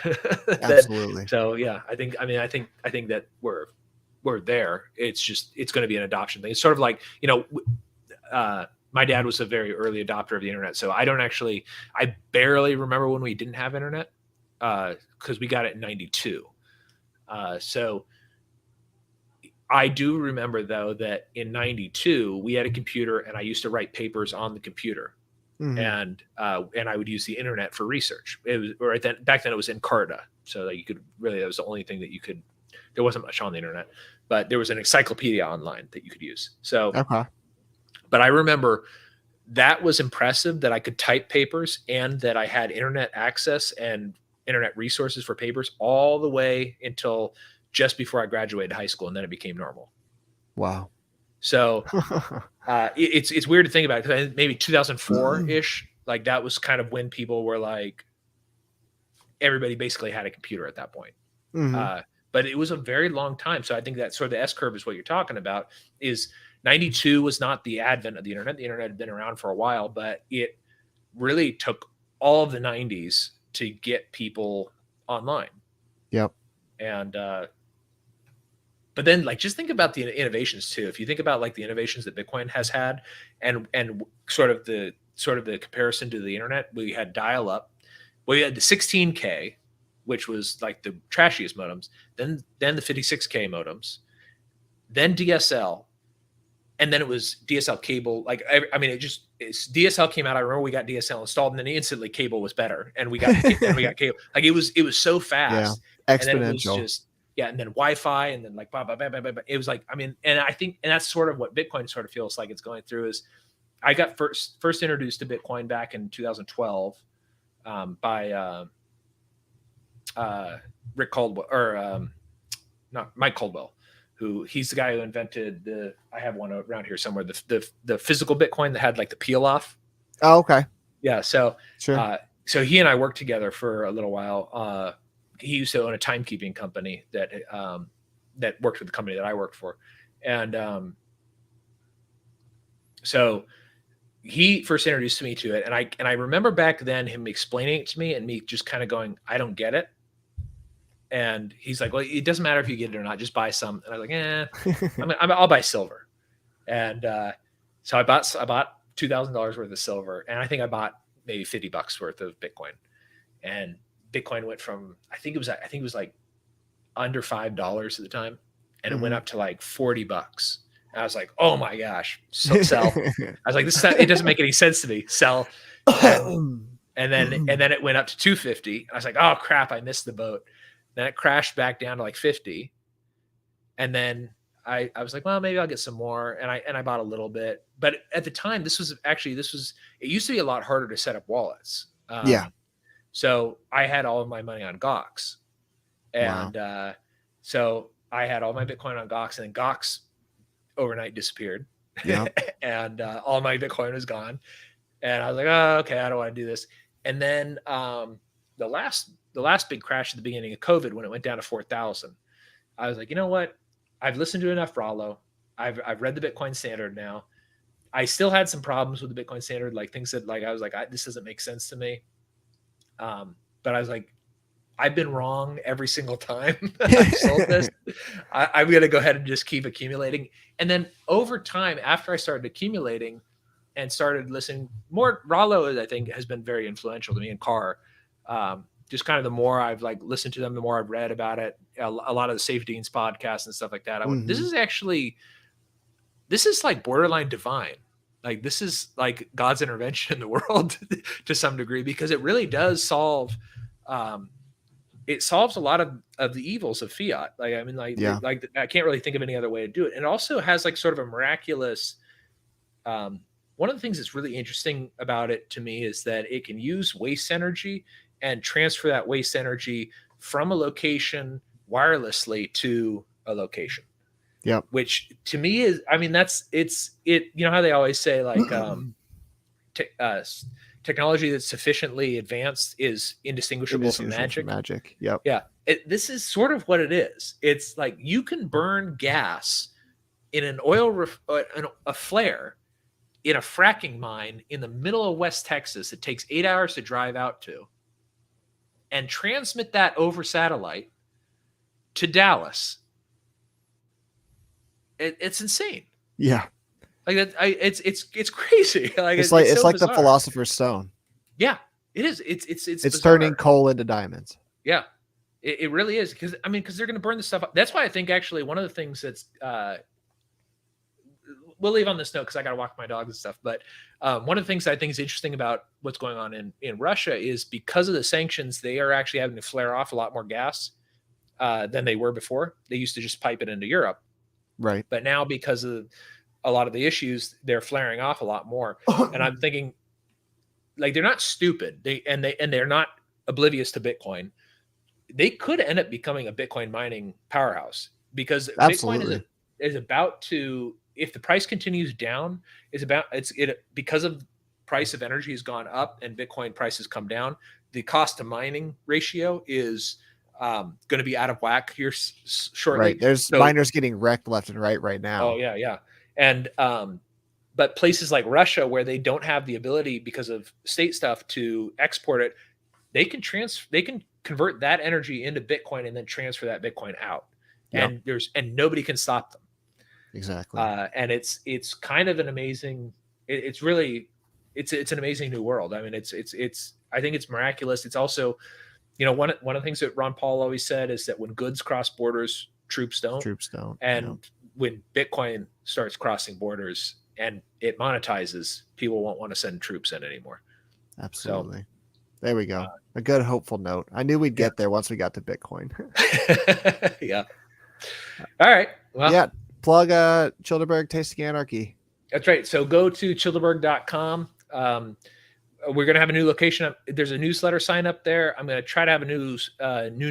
Absolutely. So yeah, I think that we're there. It's going to be an adoption thing. It's sort of like, my dad was a very early adopter of the internet. So I barely remember when we didn't have internet because we got it in 92. So I do remember though that in 92 we had a computer and I used to write papers on the computer. And I would use the internet for research. It was back then it was Encarta. So that that was the only thing that there wasn't much on the internet, but there was an encyclopedia online that you could use. So, but I remember that was impressive that I could type papers and that I had internet access and internet resources for papers all the way until just before I graduated high school. And then it became normal. Wow. So it's weird to think about it because maybe 2004 ish, like that was kind of when people were like, everybody basically had a computer at that point. But it was a very long time. So I think that sort of the S curve is what you're talking about. Is 92 was not the advent of the internet. The internet had been around for a while, but it really took all of the 90s to get people online. Yep. And but then like just think about the innovations too. If you think about like the innovations that Bitcoin has had and sort of the comparison to the internet, we had dial up. We had the 16K, which was like the trashiest modems, then the 56K modems, then DSL, and then it was DSL cable. Like, I mean, DSL came out. I remember we got DSL installed, and then instantly cable was better, and we got cable. Like it was so fast, exponential. And then it was just and then Wi-Fi, and then like blah, blah, blah, blah, blah, blah. It was like, I mean, and I think, and that's sort of what Bitcoin sort of feels like it's going through. Is I got first introduced to Bitcoin back in 2012 by Rick Caldwell, or not Mike Caldwell, he's the guy who invented I have one around here somewhere, the physical Bitcoin that had like the peel off. Oh, okay. Yeah. So, sure. So he and I worked together for a little while. He used to own a timekeeping company that worked with the company that I worked for. And so he first introduced me to it. And I remember back then him explaining it to me and me just kind of going, I don't get it. And he's like, well, it doesn't matter if you get it or not, just buy some. And I was like, I'll buy silver. And so I bought $2,000 worth of silver. And I think I bought maybe $50 worth of Bitcoin. And Bitcoin went from, I think it was like under $5 at the time. And it went up to like $40. And I was like, oh my gosh, sell. I was like, it doesn't make any sense to me. Sell. And then it went up to 250. I was like, oh crap, I missed the boat. Then it crashed back down to like 50. And then I was like, well, maybe I'll get some more. And I bought a little bit. But at the time, it used to be a lot harder to set up wallets. So I had all of my money on Gox. And so I had all my Bitcoin on Gox, and then Gox overnight disappeared. And all my Bitcoin was gone. And I was like, oh, okay, I don't want to do this. And then the last big crash at the beginning of COVID, when it went down to 4,000, I was like, you know what? I've listened to enough Rollo. I've read the Bitcoin Standard now. I still had some problems with the Bitcoin Standard, like things that like I was like, this doesn't make sense to me. But I was like, I've been wrong every single time I've sold this. I'm going to go ahead and just keep accumulating. And then over time, after I started accumulating and started listening more, Rollo, I think, has been very influential to me, and Carr. Just kind of the more I've like listened to them, the more I've read about it. A lot of the Safe Deans podcasts and stuff like that. I went, this is like borderline divine. Like this is like God's intervention in the world to some degree, because it really does solve. It solves a lot of the evils of fiat. Like, I mean, like I can't really think of any other way to do it. And it also has like sort of a miraculous. One of the things that's really interesting about it to me is that it can use waste energy and transfer that waste energy from a location wirelessly to a location. Yeah. Which to me is, I mean, you know how they always say like, technology that's sufficiently advanced is indistinguishable from magic. Yep. Yeah. This is sort of what it is. It's like you can burn gas in an a flare in a fracking mine in the middle of West Texas. It takes 8 hours to drive out to, and transmit that over satellite to Dallas. It's insane. Yeah. Like that, it's crazy. Like it's so like bizarre. The Philosopher's Stone. Yeah, it is. It's turning coal into diamonds. Yeah, it really is. Because they're going to burn the stuff up. That's why I think actually one of the things that's we'll leave on this note because I got to walk my dogs and stuff. But one of the things that I think is interesting about what's going on in Russia is because of the sanctions, they are actually having to flare off a lot more gas than they were before. They used to just pipe it into Europe, right? But now because of a lot of the issues, they're flaring off a lot more. And I'm thinking, like, they're not stupid. They're not oblivious to Bitcoin. They could end up becoming a Bitcoin mining powerhouse because Absolutely. Bitcoin is about to, if the price continues down, because of price of energy has gone up and Bitcoin prices come down, the cost to mining ratio is going to be out of whack here shortly. Right. There's miners getting wrecked left and right now. Oh yeah. And but places like Russia, where they don't have the ability because of state stuff to export it, they can convert that energy into Bitcoin and then transfer that Bitcoin out. Yep. And nobody can stop them. Exactly. And it's kind of an amazing. It's really an amazing new world. I mean, it's I think it's miraculous. It's also, one of the things that Ron Paul always said is that when goods cross borders, troops don't. And when Bitcoin starts crossing borders and it monetizes, people won't want to send troops in anymore. Absolutely. So, there we go. A good hopeful note. I knew we'd get there once we got to Bitcoin. Yeah. All right. Well, yeah. Plug Chillderburg Tasting Anarchy. That's right. So go to chillderburg.com. We're going to have a new location. There's a newsletter sign up there. I'm going to try to have a new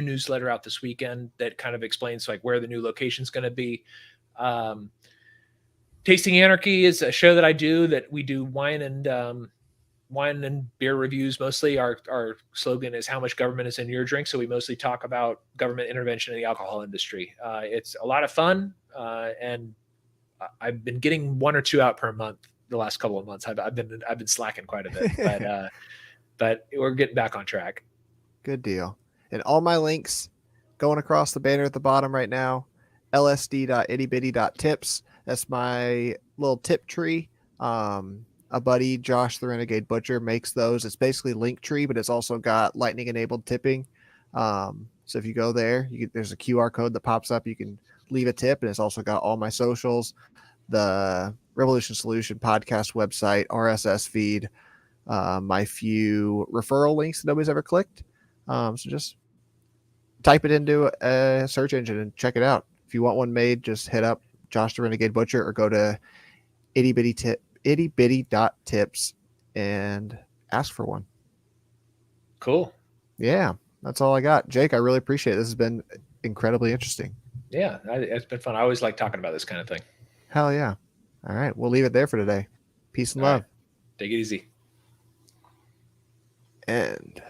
newsletter out this weekend that kind of explains like where the new location is going to be. Tasting Anarchy is a show that I do that we do wine and beer reviews. Mostly our slogan is how much government is in your drink. So we mostly talk about government intervention in the alcohol industry. It's a lot of fun. And I've been getting 1 or 2 out per month the last couple of months. I've been slacking quite a bit, but we're getting back on track. Good deal. And all my links going across the banner at the bottom right now, lsd.ittybitty.tips. That's my little tip tree. A buddy, Josh the Renegade Butcher, makes those. It's basically Linktree, but it's also got lightning enabled tipping. So if you go there, there's a QR code that pops up. You can leave a tip, and it's also got all my socials, the Revolution Solution podcast website, RSS feed, my few referral links that nobody's ever clicked. So just type it into a search engine and check it out. If you want one made, just hit up Josh the Renegade Butcher or go to ittybitty.tips and ask for one. Cool. Yeah, that's all I got. Jake, I really appreciate it. This has been incredibly interesting. Yeah, it's been fun. I always like talking about this kind of thing. Hell yeah. All right, we'll leave it there for today. Peace and love. Right. Take it easy. end.